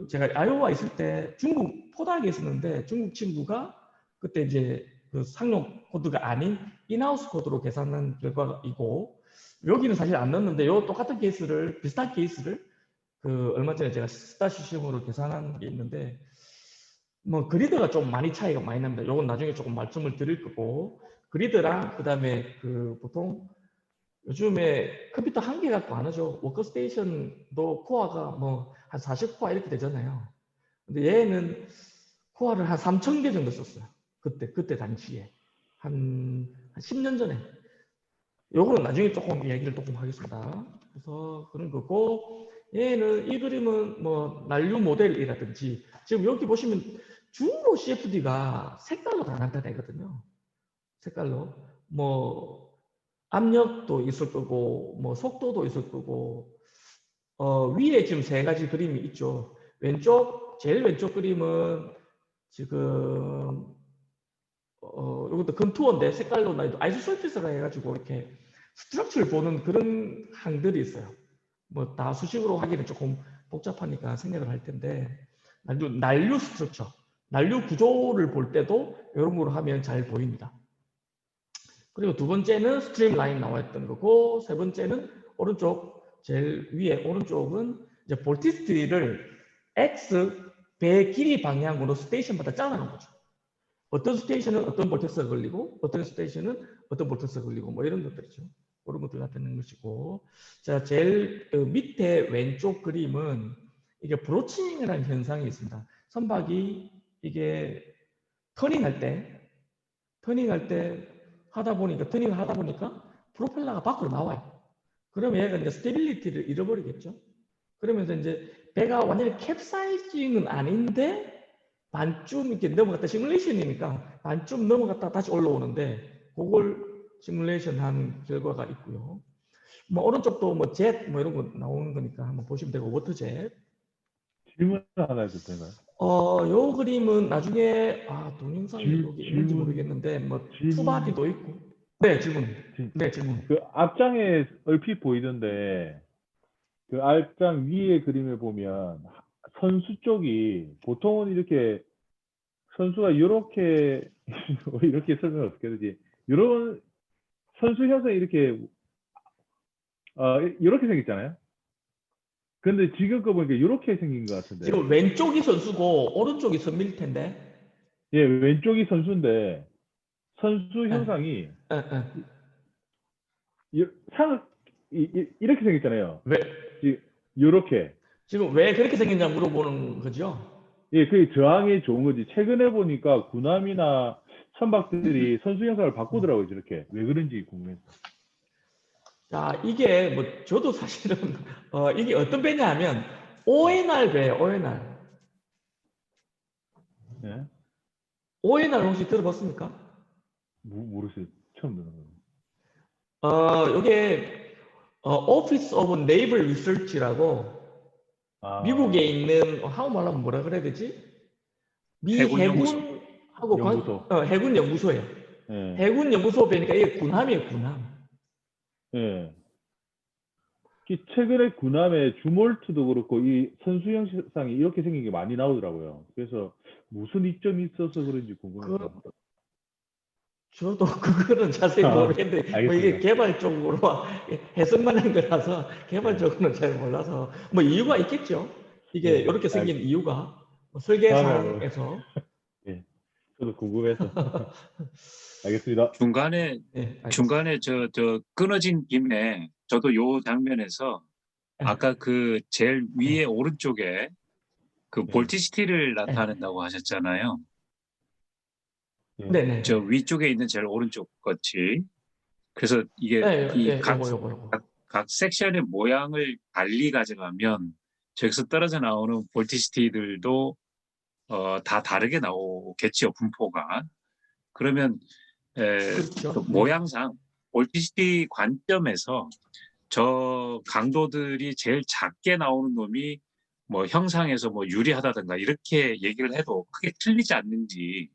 Speaker 1: 제가 아이오와 있을 때 중국 포닥에 있었는데 중국 친구가 그때 이제 그 상용 코드가 아닌 인하우스 코드로 계산한 결과이고 여기는 사실 안 넣었는데 요 똑같은 케이스를 비슷한 케이스를 얼마 전에 제가 스타시시험으로 계산한 게 있는데 뭐 그리드가 좀 많이 차이가 많이 납니다. 요건 나중에 조금 말씀을 드릴 거고 그리드랑 그다음에 보통 요즘에 컴퓨터 한 개 갖고 안 하죠. 워크스테이션도 코어가 뭐 한 40코어 이렇게 되잖아요. 근데 얘는 코어를 한 3,000개 정도 썼어요. 그때 당시에. 한 10년 전에. 요거는 나중에 조금 얘기를 조금 하겠습니다. 그래서 그런 거고, 얘는 이 그림은 뭐 난류 모델이라든지, 지금 여기 보시면 주로 CFD가 색깔로 다 나타내거든요. 색깔로. 뭐, 압력도 있을 거고, 뭐, 속도도 있을 거고, 위에 지금 세 가지 그림이 있죠. 제일 왼쪽 그림은 지금, 이것도 건투어인데 색깔로 나도 아이소설피스라 해가지고 이렇게 스트럭처를 보는 그런 항들이 있어요. 뭐 다 수식으로 하기는 조금 복잡하니까 생략을 할 텐데, 난류 스트럭처, 난류 구조를 볼 때도 이런 거로 하면 잘 보입니다. 그리고 두 번째는 스트림 라인 나와 있던 거고, 세 번째는 오른쪽 제일 위에 오른쪽은 이제 볼티스트를 X 배 길이 방향으로 스테이션마다 잘라놓은 거죠. 어떤 스테이션은 어떤 볼테스가 걸리고, 어떤 스테이션은 어떤 볼테스가 걸리고, 뭐 이런 것들이죠. 그런 것들 나타내는 것이고, 자 제일 밑에 왼쪽 그림은 이게 브로치닝이라는 현상이 있습니다. 선박이 이게 터닝할 때 터닝을 하다 보니까 프로펠러가 밖으로 나와요. 그러면 얘가 이제 스테빌리티를 잃어버리겠죠. 그러면서 이제 배가 완전히 캡사이징은 아닌데 반쯤 이렇게 넘어갔다 시뮬레이션이니까 반쯤 넘어갔다 다시 올라오는데 그걸 시뮬레이션 한 결과가 있고요. 뭐 오른쪽도 뭐 젯 뭐 이런 거 나오는 거니까 한번 보시면 되고 워터젯.
Speaker 2: 질문 하나 해도 되나요?
Speaker 1: 요 그림은 나중에 동영상이 여기 있는지
Speaker 2: 질문.
Speaker 1: 모르겠는데 뭐
Speaker 2: 질문.
Speaker 1: 투바디도 있고. 네, 질문. 네, 질문.
Speaker 2: 그 앞장에 얼핏 보이던데 그 앞장 위에 그림을 보면 선수 쪽이 보통은 이렇게 선수가 이렇게 이렇게 설명을 어떻게 해야 되지? 이런 선수 형상이 이렇게 이렇게 생겼잖아요. 근데 지금 거 보니까 이렇게 생긴 것 같은데.
Speaker 1: 지금 왼쪽이 선수고 오른쪽이 선수일 텐데.
Speaker 2: 예, 왼쪽이 선수인데 선수 형상이 이렇게 생겼잖아요.
Speaker 1: 왜
Speaker 2: 이렇게.
Speaker 1: 지금 왜 그렇게 생겼냐 물어보는 거죠?
Speaker 2: 예, 그게 저항에 좋은 거지. 최근에 보니까 군함이나 선박들이 선수 형상을 바꾸더라고요, 저렇게. 왜 그런지 궁금해서.
Speaker 1: 자, 이게 뭐 저도 사실은 이게 어떤 배냐 하면 ONR 배예요, ONR.
Speaker 2: 예?
Speaker 1: ONR 혹시 들어봤습니까?
Speaker 2: 모르겠어요. 처음 듣는 거예요.
Speaker 1: 이게 Office of Naval Research라고 미국에 있는 한국말로 하면 뭐라 그래야 되지? 미 해군하고
Speaker 2: 연구소.
Speaker 1: 해군 연구소예요.
Speaker 2: 예.
Speaker 1: 해군 연구소 배니까 이게 군함이에요, 군함.
Speaker 2: 예. 최근에 군함의 주몰트도 그렇고 이 선수 형상이 이렇게 생긴 게 많이 나오더라고요. 그래서 무슨 이점이 있어서 그런지 궁금해서.
Speaker 1: 저도 그거는 자세히 모르겠는데 뭐 이게
Speaker 2: 알겠습니다.
Speaker 1: 개발적으로 해석만 한 거라서 개발적으로는 잘 몰라서 뭐 이유가 있겠죠. 이게
Speaker 2: 네,
Speaker 1: 이렇게 생긴
Speaker 2: 알겠습니다.
Speaker 1: 이유가 뭐
Speaker 2: 다음에
Speaker 1: 설계상에서
Speaker 2: 예, 저도 궁금해서 알겠습니다.
Speaker 6: 중간에
Speaker 1: 네, 알겠습니다.
Speaker 6: 중간에 저 끊어진 김에 저도 요 장면에서 아까 그 제일 위에 오른쪽에 그
Speaker 2: 네.
Speaker 6: 볼티시티를 나타낸다고 하셨잖아요.
Speaker 2: 예.
Speaker 1: 네네.
Speaker 6: 저 위쪽에 있는 제일 오른쪽 것이. 그래서 이게
Speaker 1: 네,
Speaker 6: 이
Speaker 1: 예,
Speaker 6: 각
Speaker 1: 요거.
Speaker 6: 각 섹션의 모양을 달리 가져가면 저기서 떨어져 나오는 볼티시티들도 다 다르게 나오겠죠, 분포가. 그러면
Speaker 1: 그렇죠.
Speaker 6: 그 모양상 볼티시티 관점에서 저 강도들이 제일 작게 나오는 놈이 뭐 형상에서 뭐 유리하다든가 이렇게 얘기를 해도 크게 틀리지 않는지.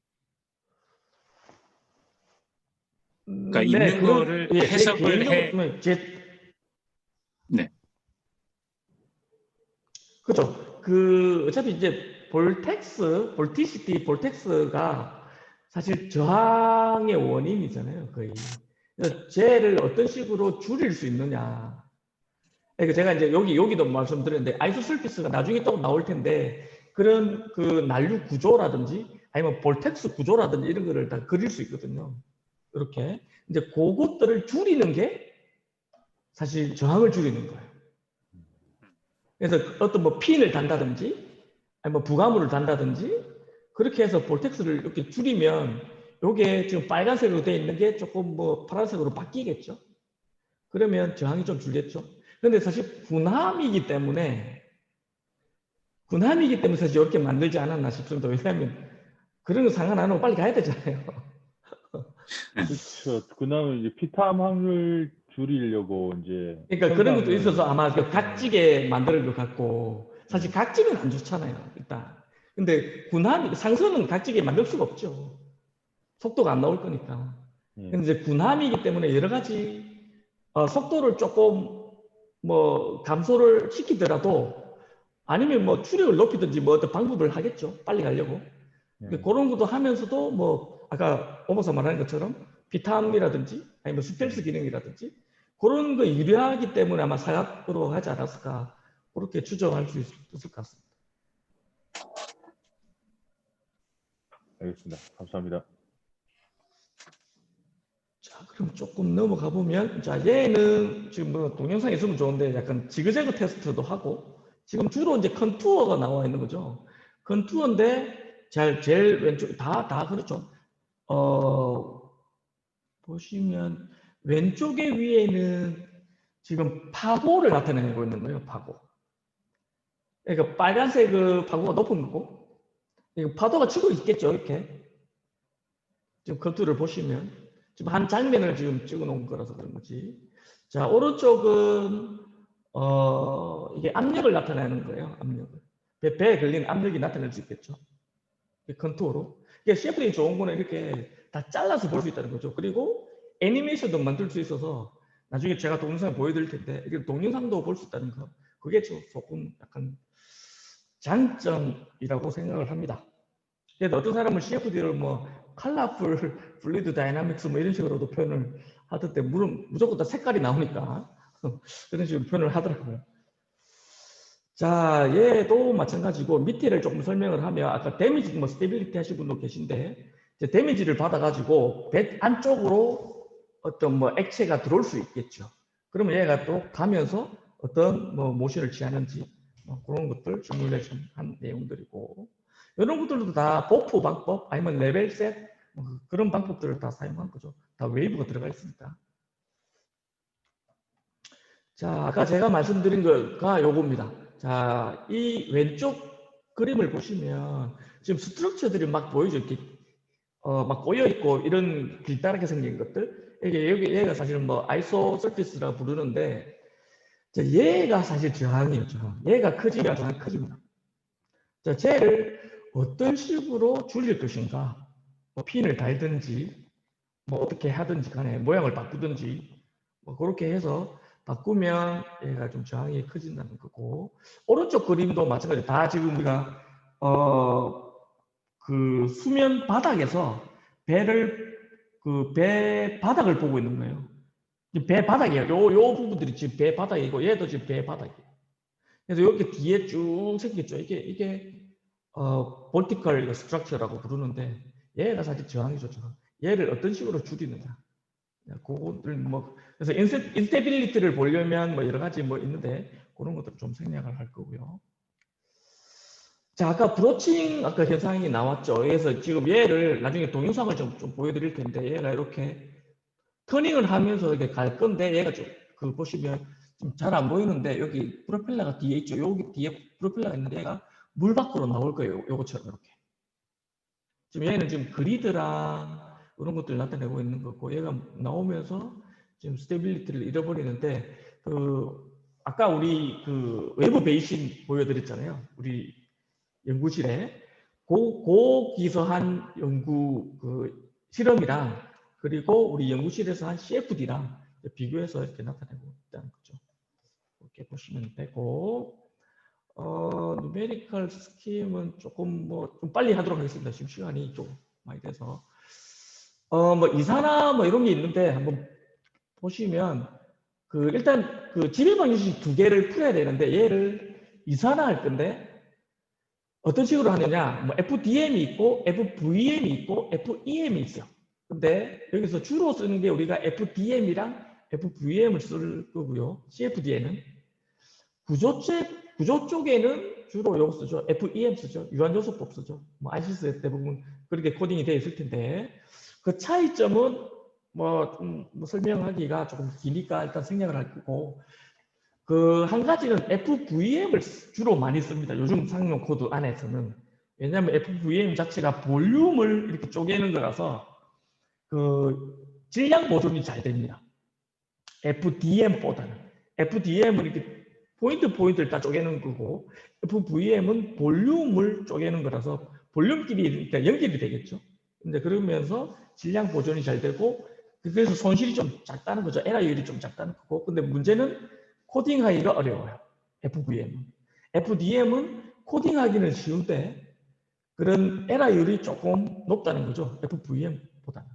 Speaker 6: 그러니까 있는 거를
Speaker 1: 예,
Speaker 6: 해석을 해. 네.
Speaker 1: 그죠. 어차피 이제 볼텍스가 사실 저항의 원인이잖아요, 거의. 그래서 쟤를 어떤 식으로 줄일 수 있느냐. 그러니까 제가 이제 여기도 말씀드렸는데, 아이소설피스가 나중에 또 나올 텐데, 그런 그 난류 구조라든지, 아니면 볼텍스 구조라든지 이런 거를 다 그릴 수 있거든요. 이렇게. 이제 그것들을 줄이는 게 사실 저항을 줄이는 거예요. 그래서 어떤 뭐 핀을 단다든지, 아니 뭐 부가물을 단다든지, 그렇게 해서 볼텍스를 이렇게 줄이면, 요게 지금 빨간색으로 되어 있는 게 조금 뭐 파란색으로 바뀌겠죠. 그러면 저항이 좀 줄겠죠. 근데 사실 군함이기 때문에 사실 이렇게 만들지 않았나 싶습니다. 왜냐하면 그런 거 상관 안 하고 빨리 가야 되잖아요.
Speaker 2: 그렇죠. 그다음에 이제 피탐 확률 줄이려고 이제.
Speaker 1: 그러니까 그런 것도 있어서 아마 그 각지게 만드는 것 같고, 사실 각지는 안 좋잖아요, 일단. 근데 상선은 각지게 만들 수가 없죠. 속도가 안 나올 거니까. 근데 이제 군함이기 때문에 여러 가지 속도를 조금 뭐 감소를 시키더라도, 아니면 뭐 추력을 높이든지 뭐 어떤 방법을 하겠죠. 빨리 가려고. 근데 그런 것도 하면서도 뭐 아까 오버서 말하는 것처럼 비탐이라든지 아니면 스텔스 기능이라든지 그런 거 유리하기 때문에 아마 사각으로 하지 않았을까, 그렇게 추정할 수 있을 것 같습니다.
Speaker 2: 알겠습니다. 감사합니다.
Speaker 1: 자, 그럼 조금 넘어가 보면, 자, 얘는 지금 뭐 동영상에 있으면 좋은데 약간 지그재그 테스트도 하고, 지금 주로 이제 컨투어가 나와 있는 거죠. 컨투어인데 제일 왼쪽 다 그렇죠. 보시면 왼쪽에 위에는 지금 파고를 나타내고 있는 거예요. 파고. 그러니까 빨간색 그 파고가 높은 거고, 이거 파도가 치고 있겠죠. 이렇게 지금 컨투어를 보시면 지금 한 장면을 지금 찍어 놓은 거라서 그런 거지. 자, 오른쪽은 이게 압력을 나타내는 거예요. 압력을. 배에 걸린 압력이 나타낼 수 있겠죠. 컨투어로. 이게 CFD 좋은 거는 이렇게 다 잘라서 볼 수 있다는 거죠. 그리고 애니메이션도 만들 수 있어서 나중에 제가 동영상 보여드릴 텐데, 이게 동영상도 볼 수 있다는 거. 그게 조금 약간 장점이라고 생각을 합니다. 그래서 어떤 사람은 CFD를 뭐 컬러풀, 플루이드 다이나믹스 뭐 이런 식으로도 표현을 하던데, 무조건 다 색깔이 나오니까 그런 식으로 표현을 하더라고요. 자, 얘도 마찬가지고 밑에를 조금 설명을 하면, 아까 데미지 뭐 스테빌리티 하신 분도 계신데, 이제 데미지를 받아가지고 배 안쪽으로 어떤 뭐 액체가 들어올 수 있겠죠. 그러면 얘가 또 가면서 어떤 뭐 모션을 취하는지 뭐 그런 것들 시뮬레이션 한 내용들이고, 이런 것들도 다 보프 방법 아니면 레벨셋 뭐 그런 방법들을 다 사용한 거죠. 다 웨이브가 들어가 있으니까. 자, 아까 제가 말씀드린 거가 요겁니다. 자, 이 왼쪽 그림을 보시면 지금 스트럭처들이 막 보이죠. 이렇게 막 꼬여 있고 이런 길다랗게 생긴 것들. 얘가 사실은 뭐 아이소 서피스라고 부르는데, 자, 얘가 사실 저항이에요. 저항. 얘가 커지면 저항이 커집니다. 자, 쟤를 어떤 식으로 줄일 것인가, 뭐 핀을 달든지 뭐 어떻게 하든지 간에 모양을 바꾸든지 뭐 그렇게 해서 바꾸면 얘가 좀 저항이 커진다는 거고, 오른쪽 그림도 마찬가지로 다 지금 우리가 그 수면 바닥에서 배를 그 배 바닥을 보고 있는 거예요. 배 바닥이에요. 요 부분들이 지금 배 바닥이고 얘도 지금 배 바닥이에요. 그래서 이렇게 뒤에 쭉 생겼죠. 이게 vertical structure라고 부르는데 얘가 사실 저항이죠. 저항. 얘를 어떤 식으로 줄이느냐. 그거를 뭐 그래서 인스테빌리티를 보려면 뭐 여러 가지 뭐 있는데 그런 것들 좀 생략을 할 거고요. 자, 아까 브로칭 아까 현상이 나왔죠. 그래서 지금 얘를 나중에 동영상을 좀 보여드릴 텐데 얘가 이렇게 터닝을 하면서 이렇게 갈 건데 얘가 좀 그 보시면 좀 잘 안 보이는데 여기 프로펠러가 뒤에 있죠. 여기 뒤에 프로펠러가 있는데 얘가 물 밖으로 나올 거예요. 요것처럼 이렇게. 지금 얘는 지금 그리드랑 이런 것들 나타내고 있는 거고 얘가 나오면서 지금 스테빌리티를 잃어버리는데 그 아까 우리 그 외부 베이싱 보여드렸잖아요. 우리 연구실에 거기서 한 연구 그 실험이랑 그리고 우리 연구실에서 한 CFD랑 비교해서 이렇게 나타내고 있다는 거죠. 이렇게 보시면 되고 누메리컬 스킴은 조금 뭐 좀 빨리 하도록 하겠습니다. 지금 시간이 좀 많이 돼서 뭐 이산화 뭐 이런 게 있는데 한번 보시면 그 일단 그 지배방정식 두 개를 풀어야 되는데 얘를 이산화할 건데 어떤 식으로 하느냐, 뭐 FDM이 있고, FVM이 있고, FEM이 있어요. 근데 여기서 주로 쓰는 게 우리가 FDM이랑 FVM을 쓸 거고요. CFD에는. 구조 쪽에는 주로 이거 쓰죠. FEM 쓰죠. 유한요소법 쓰죠. 뭐 ICS 대부분 그렇게 코딩이 되어 있을 텐데 그 차이점은 뭐 설명하기가 조금 기니까 일단 생략을 할 거고 그 한 가지는 FVM을 주로 많이 씁니다. 요즘 상용 코드 안에서는. 왜냐하면 FVM 자체가 볼륨을 이렇게 쪼개는 거라서 그 질량 보존이 잘 됩니다. FDM보다는. FDM은 이렇게 포인트를 다 쪼개는 거고 FVM은 볼륨을 쪼개는 거라서 볼륨끼리 그러니까 연결이 되겠죠. 근데 그러면서 질량 보존이 잘 되고 그래서 손실이 좀 작다는 거죠. 에러율이 좀 작다는 거고. 근데 문제는 코딩하기가 어려워요. FVM은. FDM은 코딩하기는 쉬운데 그런 에러율이 조금 높다는 거죠. FVM보다는.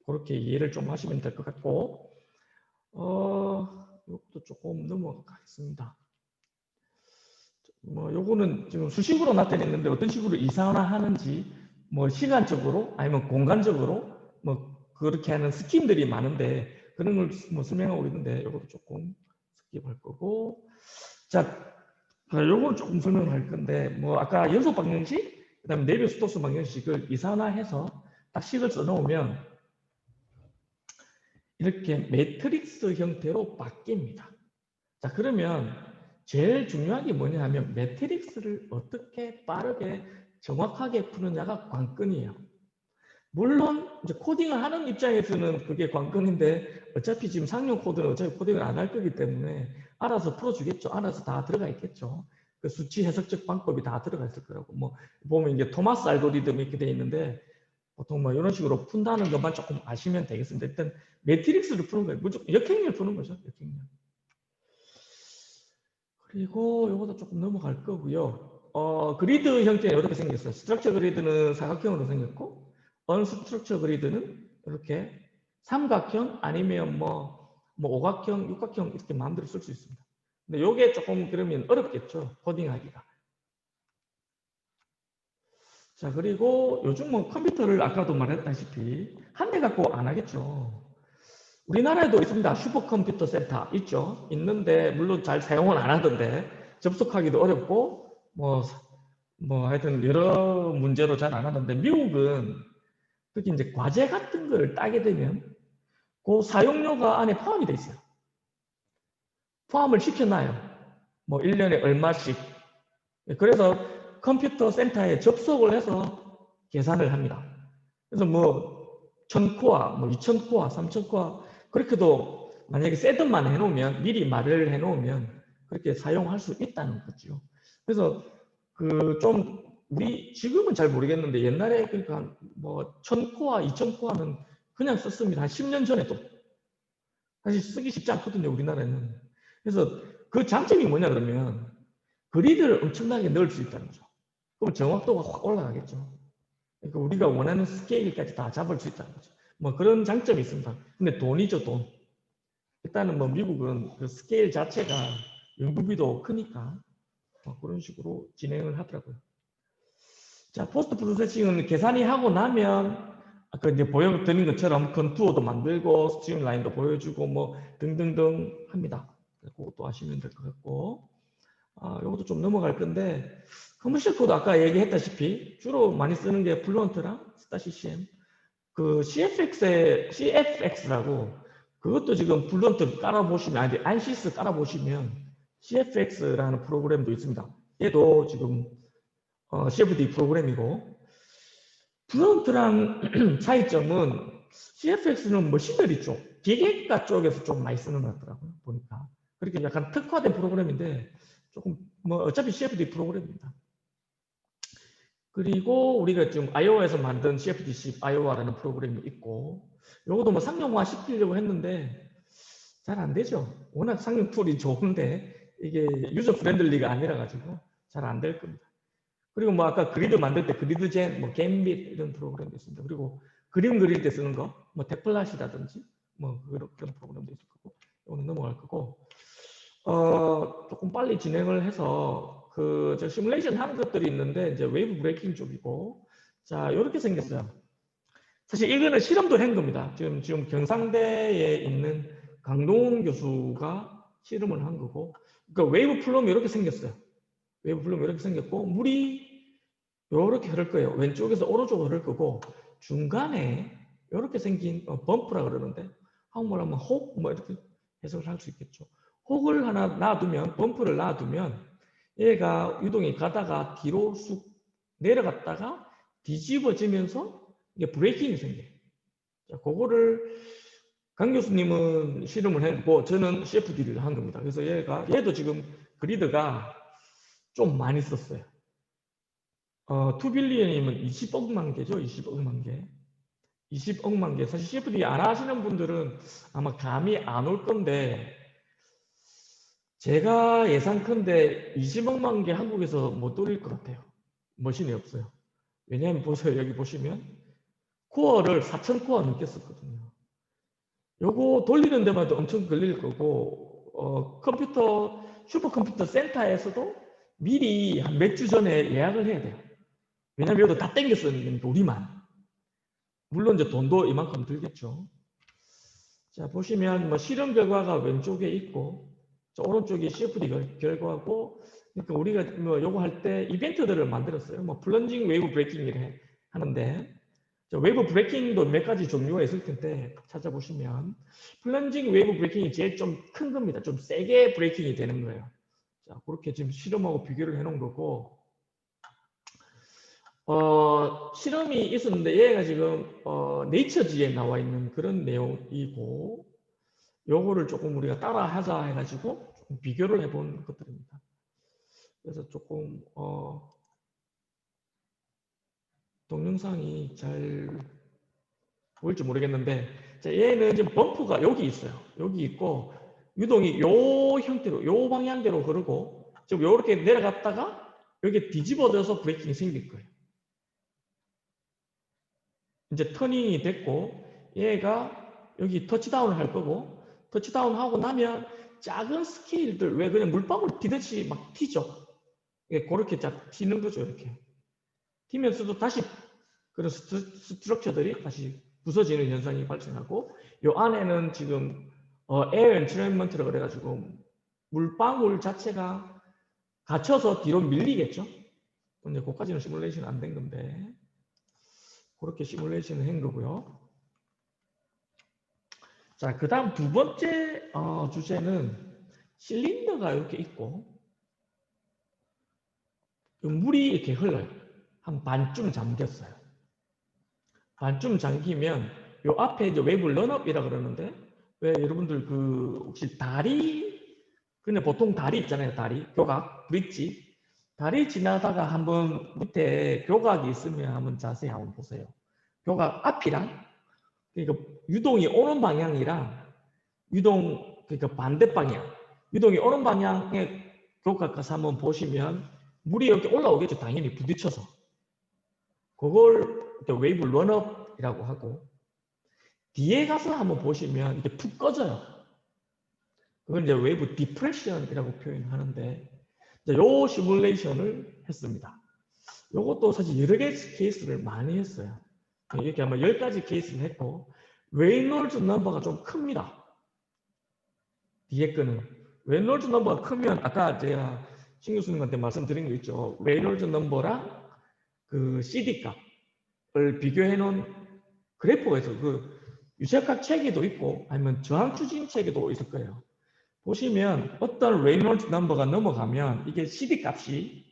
Speaker 1: 그렇게 이해를 좀 하시면 될 것 같고 이것도 조금 넘어가겠습니다. 뭐 요거는 지금 수식으로 나타냈는데 어떤 식으로 이산화하는지 뭐 시간적으로 아니면 공간적으로 뭐 그렇게 하는 스킴들이 많은데 그런 걸 뭐 설명하고 있는데 이것도 조금 할 거고 자 요걸 조금 설명할 건데 뭐 아까 연속 방정식 그다음에 네비우 스토크스 방정식을 이산화해서 딱 식을 써놓으면 이렇게 매트릭스 형태로 바뀝니다. 자 그러면 제일 중요한 게 뭐냐 하면 매트릭스를 어떻게 빠르게 정확하게 푸느냐가 관건이에요. 물론 이제 코딩을 하는 입장에서는 그게 관건인데 어차피 지금 상용 코드는 어차피 코딩을 안 할 거기 때문에 알아서 풀어주겠죠. 알아서 다 들어가 있겠죠. 그 수치 해석적 방법이 다 들어가 있을 거라고. 뭐 보면 이제 토마스 알고리즘 이렇게 돼 있는데 보통 뭐 이런 식으로 푼다는 것만 조금 아시면 되겠습니다. 일단 매트릭스를 푸는 거예요. 무조건 역행렬 푸는 거죠. 역행렬. 그리고 이것도 조금 넘어갈 거고요. 그리드 형태는 이렇게 생겼어요. 스트럭처 그리드는 사각형으로 생겼고 언스트럭처 그리드는 이렇게 삼각형 아니면 뭐 오각형, 육각형 이렇게 마음대로 쓸 수 있습니다. 근데 이게 조금 그러면 어렵겠죠. 코딩하기가. 자 그리고 요즘 뭐 컴퓨터를 아까도 말했다시피 한 대 갖고 안 하겠죠. 우리나라에도 있습니다. 슈퍼컴퓨터 센터 있죠. 있는데 물론 잘 사용은 안 하던데 접속하기도 어렵고 뭐 하여튼 여러 문제로 잘 안 하는데 미국은 특히 이제 과제 같은 걸 따게 되면 그 사용료가 안에 포함이 돼 있어요. 포함을 시켜놔요. 뭐 1년에 얼마씩. 그래서 컴퓨터 센터에 접속을 해서 계산을 합니다. 그래서 뭐 1000코어, 뭐 2000코어, 3000코어 그렇게도 만약에 셋업만 해놓으면 미리 말을 해놓으면 그렇게 사용할 수 있다는 거죠. 그래서 그 좀 우리 지금은 잘 모르겠는데 옛날에 그러니까 뭐 1000코어, 2000코어는 그냥 썼습니다. 한 10년 전에도 사실 쓰기 쉽지 않거든요. 우리나라에는. 그래서 그 장점이 뭐냐 그러면 그리드를 엄청나게 넣을 수 있다는 거죠. 그럼 정확도가 확 올라가겠죠. 그러니까 우리가 원하는 스케일까지 다 잡을 수 있다는 거죠. 뭐 그런 장점이 있습니다. 근데 돈이죠, 돈. 일단은 뭐 미국은 그 스케일 자체가 연구비도 크니까 그런 식으로 진행을 하더라고요. 자, 포스트 프로세싱은 계산이 하고 나면 아까 이제 보여드린 것처럼 컨투어도 만들고 스트림 라인도 보여주고 뭐 등등등 합니다. 그것도 아시면 될 것 같고, 이것도 좀 넘어갈 건데 커머셜 코드 아까 얘기했다시피 주로 많이 쓰는 게 플루언트랑 스타CCM, 그 CFX라고 그것도 지금 플루언트 깔아보시면 아니 안시스 깔아보시면 CFX라는 프로그램도 있습니다. 얘도 지금 CFD 프로그램이고, 플루언트랑 차이점은 CFX는 머신너리 쪽, 기계가 쪽에서 좀 많이 쓰는 것 같더라고요, 보니까. 그렇게 약간 특화된 프로그램인데 조금 뭐 어차피 CFD 프로그램입니다. 그리고 우리가 지금 아이오와에서 만든 CFD10 아이오와라는 프로그램이 있고, 요것도 뭐 상용화 시키려고 했는데 잘 안 되죠. 워낙 상용 툴이 좋은데 이게 유저 프렌들리가 아니라 가지고 잘 안 될 겁니다. 그리고 뭐 아까 그리드 만들 때 그리드젠, 뭐 갬빗 이런 프로그램도 있습니다. 그리고 그림 그릴 때 쓰는 거, 뭐 데플랏이라든지 뭐 그런 프로그램도 있을 거고, 이거는 넘어갈 거고, 조금 빨리 진행을 해서 저 시뮬레이션 하는 것들이 있는데 이제 웨이브 브레이킹 쪽이고, 자 이렇게 생겼어요. 사실 이거는 실험도 한 겁니다. 지금 경상대에 있는 강동훈 교수가 실험을 한 거고, 그러니까 웨이브 플럼이 이렇게 생겼어요. 웨이브 플럼이 이렇게 생겼고, 물이 이렇게 흐를 거예요. 왼쪽에서 오른쪽으로 흐를 거고, 중간에 이렇게 생긴 범프라 그러는데 한국말로 하면 혹 뭐 이렇게 해석을 할 수 있겠죠. 혹을 하나 놔두면, 범프를 놔두면 얘가 유동이 가다가 뒤로 쑥 내려갔다가 뒤집어지면서 이게 브레이킹이 생겨요. 자, 그거를 강 교수님은 실험을 했고 저는 CFD를 한 겁니다. 그래서 얘도 지금 그리드가 좀 많이 썼어요. 2빌리언이면 20억만 개죠. 20억만 개. 20억만 개. 사실 CFD 안 하시는 분들은 아마 감이 안 올 건데, 제가 예상컨대 20억만 개 한국에서 못 돌릴 것 같아요. 머신이 없어요. 왜냐하면 보세요. 여기 보시면 코어를 4,000코어 넘게 썼거든요. 요거 돌리는 데마다 엄청 걸릴 거고, 슈퍼컴퓨터 센터에서도 미리 한 몇 주 전에 예약을 해야 돼요. 왜냐면 이것도 다 땡겨 쓰는 게 우리만. 물론 이제 돈도 이만큼 들겠죠. 자, 보시면 뭐 실험 결과가 왼쪽에 있고, 저 오른쪽이 CFD 결과고, 그러니까 우리가 뭐 요거 할 때 이벤트들을 만들었어요. 뭐 플런징 웨이브 브레이킹을 하는데, 웨이브 브레이킹도 몇 가지 종류가 있을 텐데 찾아보시면 플런징 웨이브 브레이킹이 제일 좀 큰 겁니다. 좀 세게 브레이킹이 되는 거예요. 자, 그렇게 지금 실험하고 비교를 해놓은 거고, 실험이 있었는데 얘가 지금 네이처지에 나와 있는 그런 내용이고, 요거를 조금 우리가 따라 하자 해가지고 조금 비교를 해본 것들입니다. 그래서 조금 동영상이 잘 보일지 모르겠는데, 자, 얘는 지금 범프가 여기 있어요. 여기 있고 유동이 요 형태로, 요 방향대로 흐르고 지금 요렇게 내려갔다가 여기 뒤집어져서 브레이킹이 생길 거예요. 이제 터닝이 됐고 얘가 여기 터치다운을 할 거고, 터치다운 하고 나면 작은 스케일들, 왜 그냥 물방울 튀듯이 막 튀죠. 그렇게 쫙 튀는 거죠. 이렇게 튀면서도 다시 그런 스트럭처들이 다시 부서지는 현상이 발생하고, 이 안에는 지금 에어 엔트레인먼트라 그래가지고 물방울 자체가 갇혀서 뒤로 밀리겠죠. 근데 그까지는 시뮬레이션 안 된 건데 그렇게 시뮬레이션을 한 거고요. 자, 그 다음 두 번째 주제는 실린더가 이렇게 있고 물이 이렇게 흘러요. 한 반쯤 잠겼어요. 반쯤 잠기면 요 앞에 이제 웨이브 런업이라 그러는데, 왜 여러분들 혹시 다리, 근데 보통 다리 있잖아요. 다리, 교각, 브릿지. 다리 지나다가 한번 밑에 교각이 있으면 한번 자세히 한번 보세요. 교각 앞이랑, 그러니까 유동이 오는 방향이랑 그러니까 반대 방향, 유동이 오는 방향의 교각 가서 한번 보시면 물이 이렇게 올라오겠죠. 당연히 부딪혀서. 그걸 웨이브 런업이라고 하고, 뒤에 가서 한번 보시면 이게 푹 꺼져요. 그걸 이제 웨이브 디프레션이라고 표현하는데, 이제 요 시뮬레이션을 했습니다. 요것도 사실 여러 개 케이스를 많이 했어요. 이렇게 아마 10가지 케이스를 했고, 레이놀즈 넘버가 좀 큽니다. 뒤에 거는. 레이놀즈 넘버가 크면, 아까 제가 신 교수님한테 말씀드린 거 있죠. 레이놀즈 넘버랑 그 CD 값을 비교해 놓은 그래프가 있어요. 그 유체학 체계도 있고, 아니면 저항 추진 체계도 있을 거예요. 보시면 어떤 레이놀즈 넘버가 넘어가면 이게 CD 값이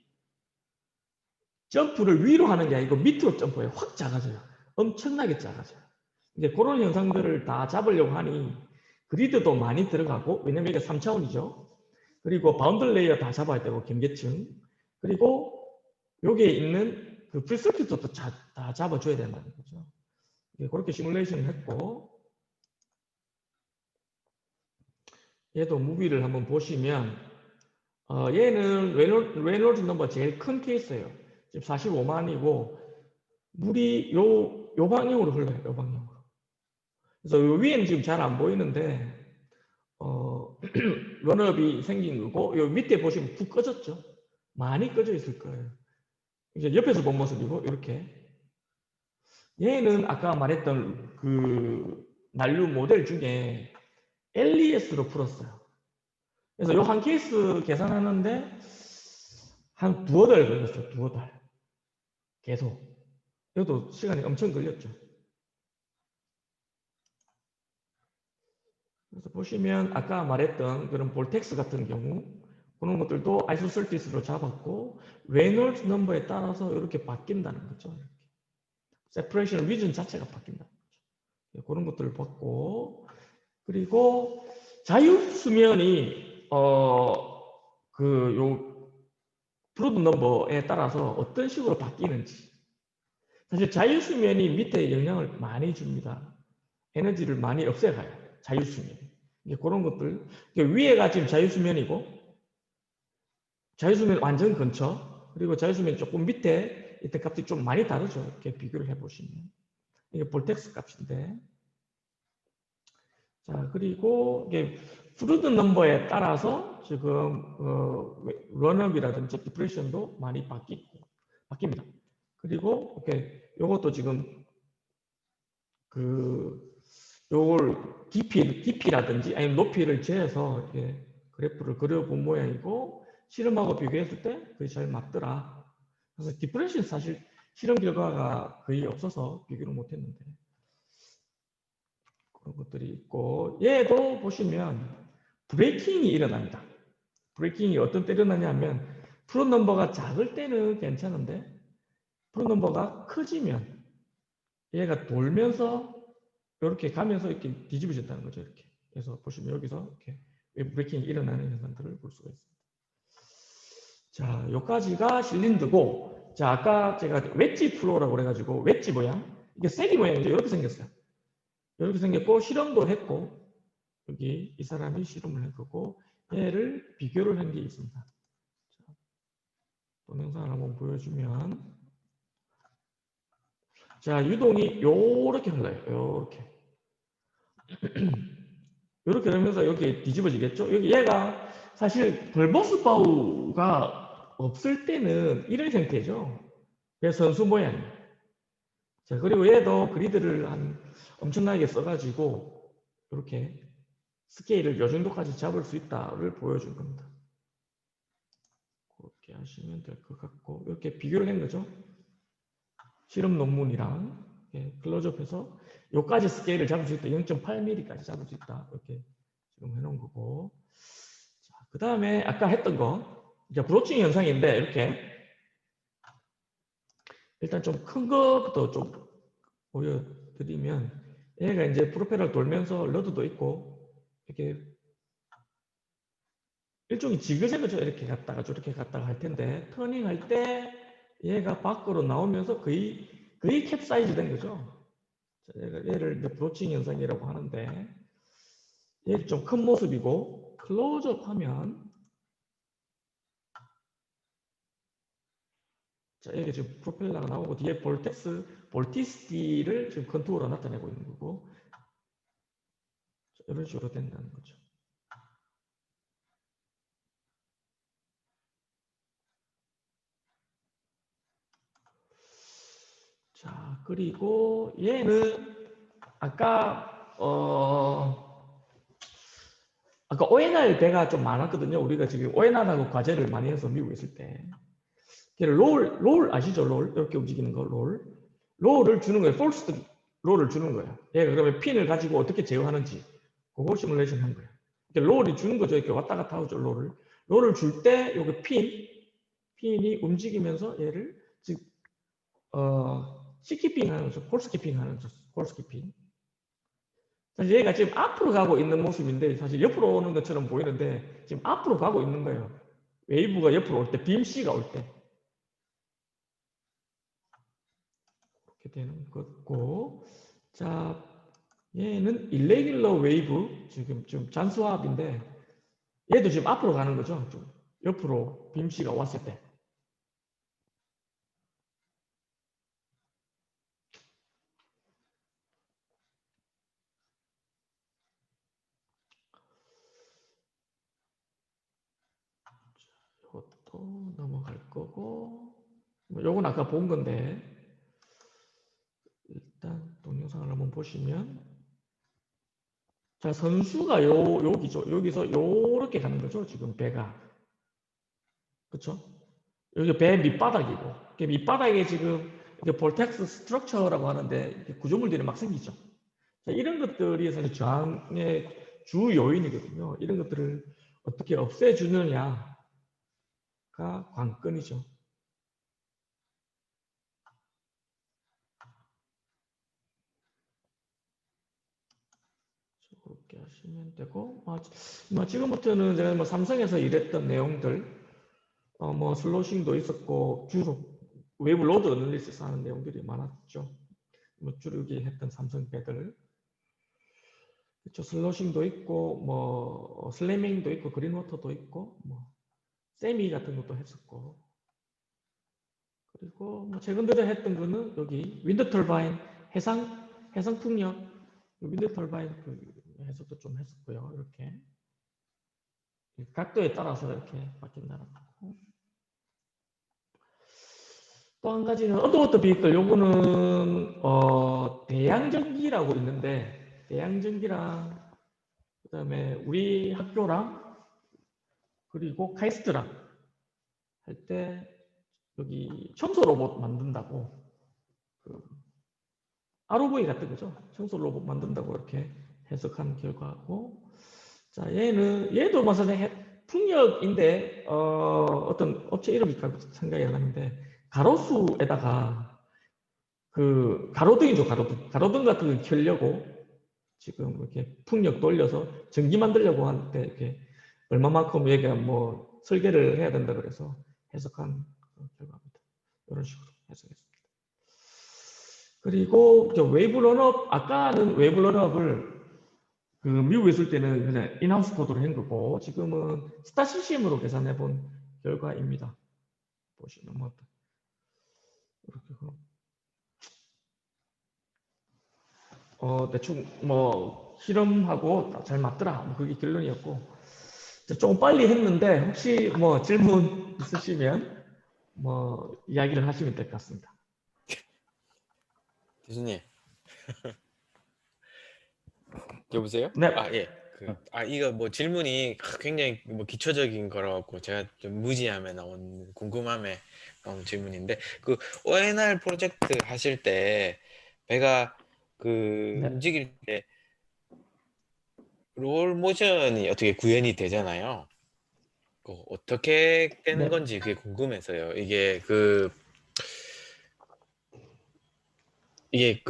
Speaker 1: 점프를 위로 하는 게 아니고 밑으로 점프해요. 확 작아져요. 엄청나게 작아져요. 이제 그런 현상들을 다 잡으려고 하니 그리드도 많이 들어가고, 왜냐면 이게 3차원이죠. 그리고 바운드 레이어 다 잡아야 되고, 경계층. 그리고 여기에 있는 그 프리서킷도 다 잡아줘야 된다는 거죠. 그렇게 시뮬레이션을 했고, 얘도 무비를 한번 보시면, 얘는 레놀즈 넘버 제일 큰 케이스예요. 지금 45만이고, 물이 요 방향으로 흘러요. 요 방향으로. 그래서 요 위에는 지금 잘 안 보이는데, 런업이 생긴 거고, 요 밑에 보시면 푹 꺼졌죠. 많이 꺼져 있을 거예요. 이제 옆에서 본 모습이고, 이렇게. 얘는 아까 말했던 그 난류 모델 중에 LES로 풀었어요. 그래서 요 한 케이스 계산하는데 한 두어 달 걸렸어요. 두어 달. 계속. 이것도 시간이 엄청 걸렸죠. 그래서 보시면 아까 말했던 그런 볼텍스 같은 경우 그런 것들도 아이소설티스로 잡았고, 레놀즈 넘버에 따라서 이렇게 바뀐다는 거죠. 이렇게. 세퍼레이션 리전 자체가 바뀐다는 거죠. 그런 것들을 봤고, 그리고 자유수면이 요 프로드 넘버에 따라서 어떤 식으로 바뀌는지. 사실 자유수면이 밑에 영향을 많이 줍니다. 에너지를 많이 없애가요. 자유수면이. 그런 것들. 위에가 지금 자유수면이고, 자유수면 완전 근처, 그리고 자유수면 조금 밑에 이때 값이 좀 많이 다르죠. 이렇게 비교를 해보시면. 이게 볼텍스 값인데. 자, 그리고 이게 프루드 넘버에 따라서 지금 런업이라든지 디프레션도 많이 바뀝니다. 그리고 이렇게 요것도 지금 요걸 깊이라든지 아니면 높이를 재서 이렇게 그래프를 그려본 모양이고, 실험하고 비교했을 때 그게 잘 맞더라. 그래서 디프레션 사실 실험 결과가 거의 없어서 비교를 못했는데 그런 것들이 있고, 얘도 보시면 브레이킹이 일어납니다. 브레이킹이 어떤 때 일어나냐면, 프로 넘버가 작을 때는 괜찮은데 프로 넘버가 커지면 얘가 돌면서 이렇게 가면서 이렇게 뒤집어진다는 거죠. 이렇게. 그래서 보시면 여기서 이렇게 브레이킹이 일어나는 현상들을 볼 수가 있습니다. 자, 여기까지가 실린더고, 자, 아까 제가 웨지 플로우라고 그래가지고 웨지 모양, 이게 세리 모양이죠. 이렇게 생겼어요. 이렇게 생겼고, 실험도 했고, 여기 이 사람이 실험을 한 거고, 얘를 비교를 한 게 있습니다. 자, 동영상을 한번 보여주면, 자, 유동이 요렇게 흘러요. 요렇게. 이렇게 되면서 여기 뒤집어지겠죠? 여기 얘가 사실 벌버스 바우가 없을 때는 이런 형태죠. 그래서 선수 모양이에요. 자, 그리고 얘도 그리드를 엄청나게 써가지고 이렇게 스케일을 요 정도까지 잡을 수 있다를 보여준 겁니다. 그렇게 하시면 될 것 같고, 이렇게 비교를 한 거죠. 실험 논문이랑 클로즈업해서 요까지 스케일을 잡을 수 있다. 0.8mm까지 잡을 수 있다. 이렇게 지금 해놓은 거고. 자, 그 다음에 아까 했던 거, 이제 브로칭 현상인데, 이렇게 일단 좀 큰 것부터 좀 보여드리면, 얘가 이제 프로펠러 돌면서 러드도 있고, 이렇게 일종의 지그재그죠. 이렇게 갔다가 저렇게 갔다가 할 텐데, 터닝 할 때 얘가 밖으로 나오면서 거의 캡사이즈 된 거죠. 얘를 이제 브로칭 현상이라고 하는데, 얘 좀 큰 모습이고, 클로즈업 하면, 자, 여기 지금 프로펠러가 나오고, 뒤에 볼티시티를 지금 컨투어로 나타내고 있는 거고, 이런 식으로 된다는 거죠. 자, 그리고 얘는 아까 아까 ONR 배가 좀 많았거든요. 우리가 지금 ONR하고 과제를 많이 해서 미국에 있을 때. 걔를 롤 아시죠? 롤 이렇게 움직이는 거 롤을 주는 거예요. 폴스 롤을 주는 거예요. 얘가 그러면 핀을 가지고 어떻게 제어하는지 그걸 시뮬레이션 한 거예요. 롤이 주는 거죠. 이렇게 왔다 갔다 하죠. 롤을 줄 때 여기 핀이 움직이면서 얘를 즉 시키핑 하는 거죠. 폴스키핑 하는 거죠. 폴스키핑. 사실 얘가 지금 앞으로 가고 있는 모습인데 사실 옆으로 오는 것처럼 보이는데 지금 앞으로 가고 있는 거예요. 웨이브가 옆으로 올 때, 빔C가 올 때. 이렇게 되는 거고. 자, 얘는 irregular wave, 지금 좀 잔수합인데 얘도 지금 앞으로 가는 거죠. 좀 옆으로 빔C가 왔을 때. 이것도 넘어갈 거고. 요건 아까 본 건데 일단 동영상을 한번 보시면 자, 선수가 여기죠. 여기서 요렇게 가는 거죠. 지금 배가. 그렇죠? 여기 배 밑바닥이고 밑바닥에 지금 이게 볼텍스 스트럭처라고 하는데 이렇게 구조물들이 막 생기죠. 자, 이런 것들이 사실 저항의 주 요인이거든요. 이런 것들을 어떻게 없애주느냐가 관건이죠. 그렇게 하시면 되고, 지금부터는 제가 뭐 삼성에서 일했던 내용들, 뭐 슬로싱도 있었고 주로 웨이브 로드 어널리시스 하는 내용들이 많았죠. 뭐 주르기 했던 삼성 배들, 그렇죠. 슬로싱도 있고, 뭐 슬래밍도 있고, 그린워터도 있고, 뭐 세미 같은 것도 했었고, 그리고 뭐 최근 들어 했던 거는 여기 윈드 터바인 해상 풍력 윈드 터바인 해석도 좀 했었고요. 이렇게 각도에 따라서 이렇게 바뀐다는 거고. 또 한 가지는 언더워터 비클, 요거는 대양전기라고 있는데 대양전기랑 그다음에 우리 학교랑 그리고 카이스트랑 할 때 여기 청소 로봇 만든다고 그 ROV 같은 거죠. 청소 로봇 만든다고 이렇게 해석한 결과고. 자, 얘도 뭐 사실 풍력인데 어떤 업체 이름이 생각이 안 나는데 가로수에다가 그 가로등이죠. 가로등 같은 걸 켜려고 지금 이렇게 풍력 돌려서 전기 만들려고 할 때 이렇게 얼마만큼 얘가 뭐 설계를 해야 된다 그래서 해석한 결과입니다. 이런 식으로 해석했습니다. 그리고 저 웨이브 런업, 아까는 웨이브 런업을 그 미국에 있을 때는 그냥 인하우스 코드로 한 거고 지금은 스타 CCM으로 계산해 본 결과입니다. 보시면 뭐 이렇게 대충 뭐 실험하고 잘 맞더라. 뭐 그게 결론이었고 조금 빨리 했는데 혹시 뭐 질문 있으시면 뭐 이야기를 하시면 될 것 같습니다.
Speaker 5: 교수님. 여보세요?
Speaker 1: 네.
Speaker 5: 예. 이거 뭐 질문이 굉장히 뭐 기초적인 거라고 제가 좀 무지함에 나온 궁금함에 나온 질문인데 그 ONR 프로젝트 하실 때 배가
Speaker 1: 네.
Speaker 5: 움직일 때 롤 모션이 어떻게 구현이 되잖아요. 어떻게 되는
Speaker 1: 네.
Speaker 5: 건지 그게 궁금해서요. 이게 그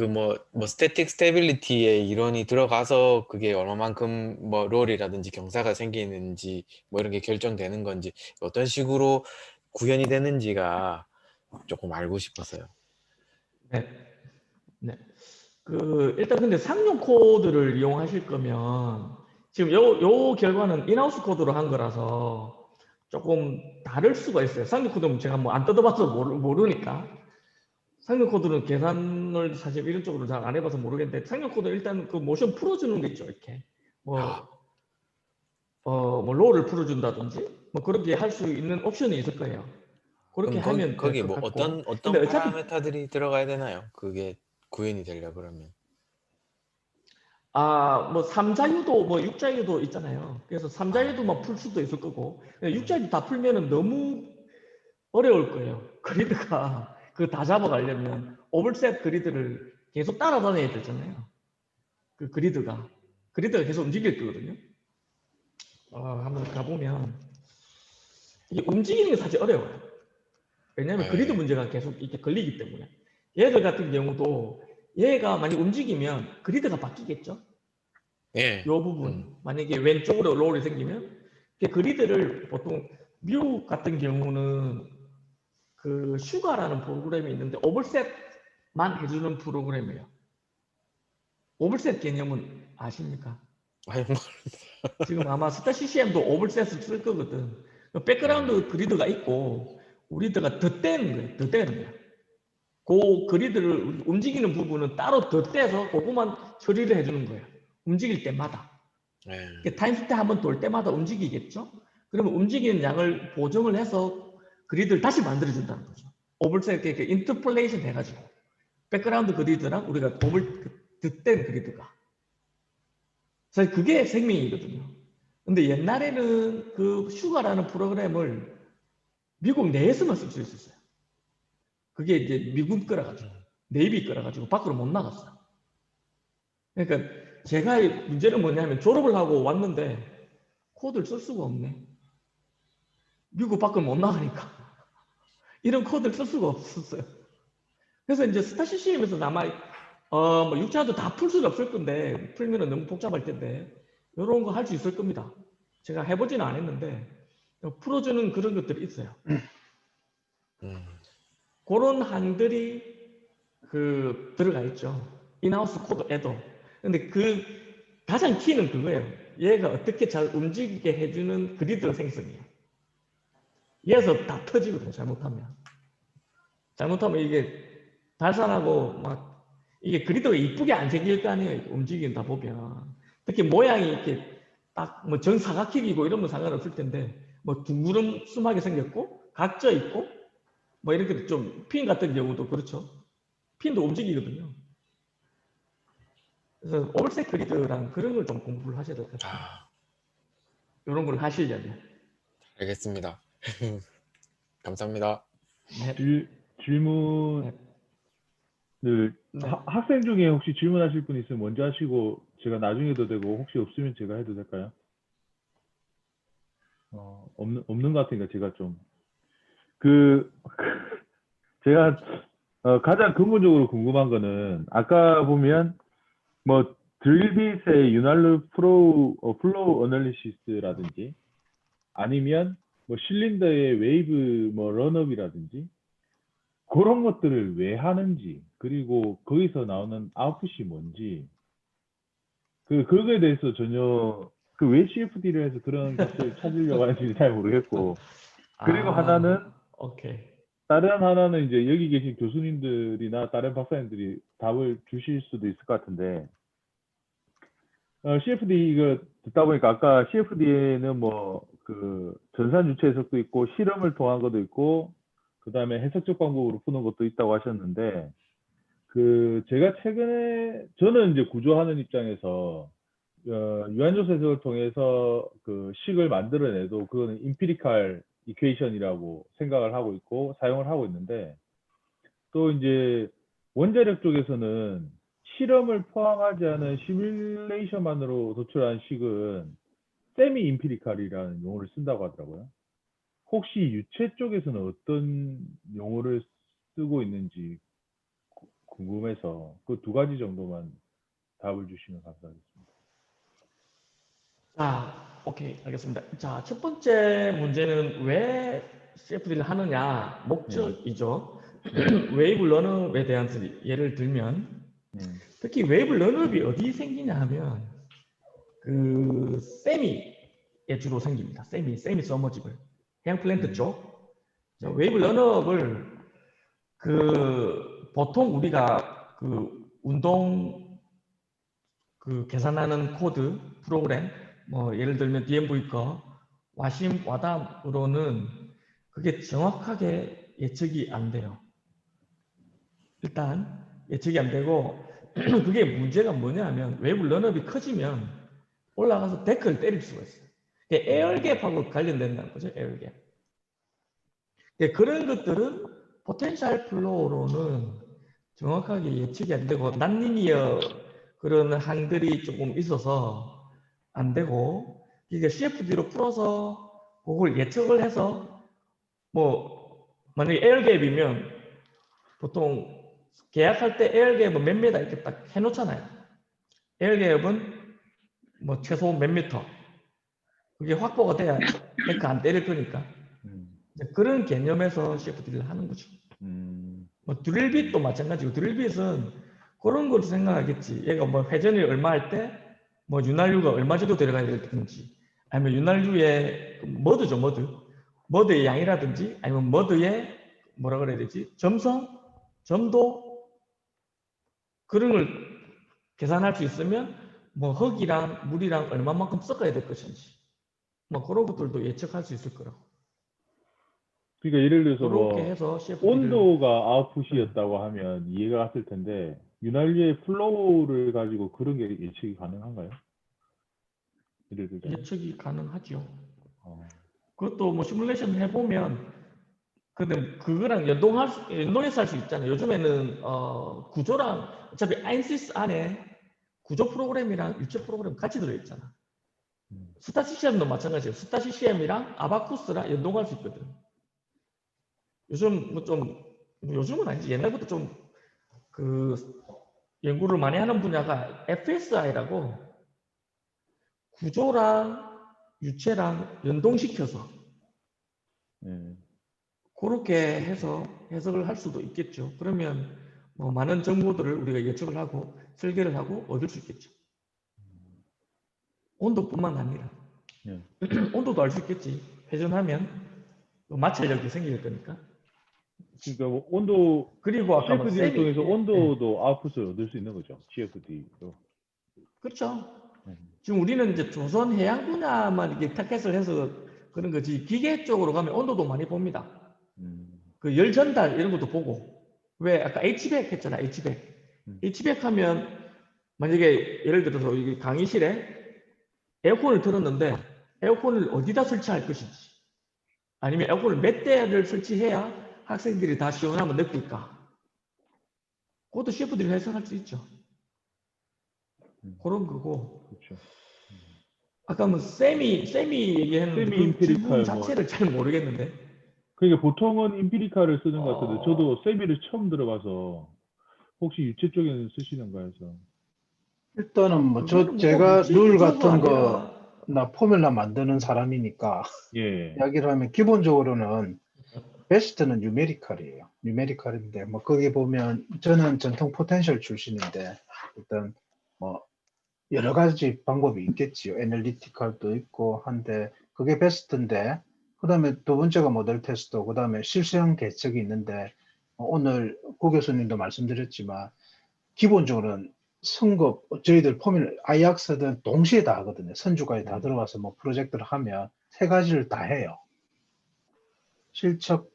Speaker 5: 뭐 스태틱 스테빌리티의 이론이 들어가서 그게 얼마만큼 뭐 롤이라든지 경사가 생기는지 뭐 이런 게 결정되는 건지 어떤 식으로 구현이 되는지가 조금 알고 싶어서요.
Speaker 1: 네. 네. 일단 근데 상용 코드를 이용하실 거면 지금 요 결과는 인하우스 코드로 한 거라서 조금 다를 수가 있어요. 상용 코드는 제가 뭐 안 뜯어봐서 모르니까. 상용 코드는 계산을 사실 이런 쪽으로 잘 안 해봐서 모르겠는데 상용 코드 일단 그 모션 풀어주는 게 있죠. 이렇게 뭐 롤을 풀어준다든지 뭐 그렇게 할 수 있는 옵션이 있을 거예요. 그렇게
Speaker 5: 그럼
Speaker 1: 하면
Speaker 5: 거기
Speaker 1: 될 것
Speaker 5: 뭐
Speaker 1: 같고.
Speaker 5: 어떤
Speaker 1: 근데 어차피
Speaker 5: 파라메타들이 들어가야 되나요? 그게 구현이 되려 그러면.
Speaker 1: 뭐 3자유도 뭐 6자유도 있잖아요. 그래서 3자유도만 풀 수도 있을 거고 6자유도 다 풀면은 너무 어려울 거예요. 그리드가 그 다 잡아가려면 오버셋 그리드를 계속 따라다녀야 되잖아요. 그 그리드가 계속 움직일 거거든요. 한번 가보면 이게 움직이는 게 사실 어려워요. 왜냐하면
Speaker 5: 네.
Speaker 1: 그리드 문제가 계속 이렇게 걸리기 때문에. 얘들 같은 경우도 얘가 많이 움직이면 그리드가 바뀌겠죠.
Speaker 5: 예.
Speaker 1: 이 부분 만약에 왼쪽으로 롤이 생기면 그 그리드를 보통 미국 같은 경우는 그 슈가라는 프로그램이 있는데 오버셋만 해주는 프로그램이에요. 오버셋 개념은 아십니까?
Speaker 5: 아니 뭐
Speaker 1: 지금 아마 스타 CCM도 오버셋을 쓸 거거든. 백그라운드 그리드가 있고 우리들가 덧대는 거예요. 덧대는 거예요. 그 그리드를 움직이는 부분은 따로 덧대서 그것만 처리를 해주는 거예요. 움직일 때마다.
Speaker 5: 예.
Speaker 1: 타임스텝 한번 돌 때마다 움직이겠죠? 그러면 움직이는 양을 보정을 해서 그리드를 다시 만들어준다는 거죠. 오버셋 이렇게 인터폴레이션 해가지고 백그라운드 그리드랑 우리가 덧댄 그리드가. 사실 그게 생명이거든요. 근데 옛날에는 그 슈가라는 프로그램을 미국 내에서만 쓸 수 있었어요. 그게 이제 미군 거라가지고 네이비 거라가지고 밖으로 못 나갔어요. 그러니까 제가 문제는 뭐냐면 졸업을 하고 왔는데 코드를 쓸 수가 없네. 미국 밖을 못 나가니까 이런 코드를 쓸 수가 없었어요. 그래서 이제 스타 CCM에서 남아 뭐 6자도 다 풀 수는 없을 건데 풀면은 너무 복잡할 텐데 이런 거 할 수 있을 겁니다. 제가 해보지는 않았는데 풀어주는 그런 것들이 있어요. 그런 항들이 그 들어가 있죠. 인하우스 코드 에더. 근데 그 가장 키는 그거예요. 얘가 어떻게 잘 움직이게 해주는 그리드 생성이에요. 얘에서 다 터지거든요. 잘못하면 이게 발산하고 막 이게 그리드가 이쁘게 안 생길 거 아니에요. 움직인다 보면. 특히 모양이 이렇게 딱 뭐 정사각형이고 이러면 상관없을 텐데 뭐 둥그름스하게 생겼고 각져 있고 뭐 이렇게 좀 핀 같은 경우도 그렇죠. 핀도 움직이거든요. 그래서 오버셋 그리드랑 그런 걸 좀 공부를 하셔야 될 것 같아요. 이런 걸 하시려면.
Speaker 5: 알겠습니다. 감사합니다.
Speaker 1: 네.
Speaker 2: 질문을
Speaker 1: 네.
Speaker 2: 학생 중에 혹시 질문하실 분 있으면 먼저 하시고 제가 나중에 해도 되고 혹시 없으면 제가 해도 될까요? 없는 것 같으니까 제가 좀 제가 가장 근본적으로 궁금한 거는 아까 보면 뭐 드릴빗의 윤활유 플로우 어널리시스라든지 아니면 뭐 실린더의 웨이브 뭐 런업이라든지 그런 것들을 왜 하는지 그리고 거기서 나오는 아웃풋이 뭔지 그거에 대해서 전혀 왜 CFD를 해서 그런 것을 찾으려고 하는지 잘 모르겠고 그리고
Speaker 1: 오케이.
Speaker 2: 다른 하나는 이제 여기 계신 교수님들이나 다른 박사님들이 답을 주실 수도 있을 것 같은데 CFD 이거 듣다 보니까 아까 CFD에는 뭐 그 전산 유체 해석도 있고 실험을 통한 것도 있고 그 다음에 해석적 방법으로 푸는 것도 있다고 하셨는데 제가 최근에 저는 이제 구조하는 입장에서 유한조수 해석을 통해서 그 식을 만들어내도 그거는 임피리칼 이퀘이션이라고 생각을 하고 있고 사용을 하고 있는데 또 이제 원자력 쪽에서는 실험을 포함하지 않은 시뮬레이션만으로 도출한 식은 세미 임피리칼이라는 용어를 쓴다고 하더라고요. 혹시 유체 쪽에서는 어떤 용어를 쓰고 있는지 궁금해서 그 두 가지 정도만 답을 주시면 감사하겠습니다.
Speaker 1: 자, 오케이, 알겠습니다. 자, 첫 번째 문제는 왜 CFD를 하느냐, 목적이죠. 웨이브 런업에 대한 예를 들면, 특히 웨이브 런업이 어디 생기냐 하면, 그, 세미에 주로 생깁니다. 세미 서머지블. 해양 플랜트 쪽. 자, 웨이브 런업을, 보통 우리가 운동 그 계산하는 코드 프로그램 뭐 예를 들면 DMV 거 와심 와담으로는 그게 정확하게 예측이 안 돼요. 일단 예측이 안 되고 그게 문제가 뭐냐면 외부 런업이 커지면 올라가서 데크를 때릴 수가 있어요. 에어갭하고 관련된다는 거죠. 에어갭. 그런 것들은 포텐셜 플로우로는 정확하게 예측이 안 되고 난리니어 그런 항들이 조금 있어서 안 되고 이게 CFD로 풀어서 그걸 예측을 해서 뭐 만약에 에어갭이면 보통 계약할 때 에어갭은 몇 미터 이렇게 딱 해놓잖아요. 에어갭은 뭐 최소 몇 미터 그게 확보가 돼야 데크 안 때릴 거니까 그런 개념에서 CFD를 하는 거죠. 뭐 드릴빗도 마찬가지고 드릴빗은 그런 걸 생각하겠지. 얘가 뭐 회전이 얼마 할 때 뭐 윤활유가 얼마 정도 들어가야 될지 아니면 윤활유의 머드죠 머드의 양이라든지 아니면 머드의 뭐라 그래야 되지 점성 점도 그런 걸 계산할 수 있으면 뭐 흙이랑 물이랑 얼마만큼 섞어야 될 것인지 뭐 그런 것들도 예측할 수 있을 거라고.
Speaker 2: 그러니까 예를 들어서
Speaker 1: 그렇게
Speaker 2: 뭐
Speaker 1: 해서 CFD를
Speaker 2: 온도가 아웃풋이었다고 하면 이해가 갔을 텐데 윤활유의 플로우를 가지고 그런 게 예측이 가능한가요? 예를 들자면.
Speaker 1: 예측이 가능하죠.
Speaker 2: 어.
Speaker 1: 그것도 뭐 시뮬레이션 해보면 근데 그거랑 연동해서 할 수 있잖아요. 요즘에는 구조랑 어차피 ANSYS 안에 구조 프로그램이랑 유체 프로그램 같이 들어있잖아. 스타 CCM도 마찬가지예요. 스타 CCM이랑 아바쿠스랑 연동할 수 있거든. 요즘 뭐 좀 요즘은 아니지 옛날부터 좀 그 연구를 많이 하는 분야가 FSI라고 구조랑 유체랑 연동시켜서 그렇게 해서 해석을 할 수도 있겠죠. 그러면 뭐 많은 정보들을 우리가 예측을 하고 설계를 하고 얻을 수 있겠죠. 온도뿐만 아니라 온도도 알 수 있겠지. 회전하면 마찰력이 생길 거니까.
Speaker 2: 그러니까 뭐 온도
Speaker 1: 그리고 아까 뭐
Speaker 2: CFD를
Speaker 1: 쌤이
Speaker 2: 통해서 온도도 아웃풋을 얻을 수 있는 거죠. CFD로.
Speaker 1: 그렇죠. 지금 우리는 이제 조선 해양 분야만 이렇게 타겟을 해서 그런 거지 기계 쪽으로 가면 온도도 많이 봅니다. 그 열 전달 이런 것도 보고 왜 아까 HVAC 했잖아 HVAC. HVAC 하면 만약에 예를 들어서 여기 강의실에 에어컨을 틀었는데 에어컨을 어디다 설치할 것인지 아니면 에어컨을 몇 대를 설치해야 학생들이 다 시원함을 느낄까? 그것도 CFD를 해석할 수 있죠. 그런 거고.
Speaker 2: 그렇죠.
Speaker 1: 아까 뭐 쌤이 얘기했는데
Speaker 2: 세미
Speaker 1: 그
Speaker 2: 임피리칼
Speaker 1: 질문 자체를 잘 모르겠는데.
Speaker 2: 그러니까 보통은 임피리칼을 쓰는 것 같은데 저도 세미를 처음 들어봐서 혹시 유체 쪽에는 쓰시는가 해서.
Speaker 3: 일단은 뭐
Speaker 1: 그거는 뭐
Speaker 3: 제가
Speaker 1: 유체
Speaker 3: 룰
Speaker 1: 구조가
Speaker 3: 같은
Speaker 1: 아니라
Speaker 3: 거나 포뮬라 만드는 사람이니까
Speaker 2: 예.
Speaker 3: 이야기를 하면 기본적으로는 베스트는 뉴메리컬이에요. 뉴메리컬인데 뭐 거기 보면 저는 전통 포텐셜 출신인데 일단 뭐 여러 가지 방법이 있겠지요. 애널리티컬도 있고 한데 그게 베스트인데 그 다음에 두 번째가 모델 테스트 그 다음에 실수형 계측이 있는데 오늘 고 교수님도 말씀드렸지만 기본적으로는 선거 저희들 포뮬 아이악스든 동시에 다 하거든요. 선주까지 다 들어가서 뭐 프로젝트를 하면 세 가지를 다 해요. 실측,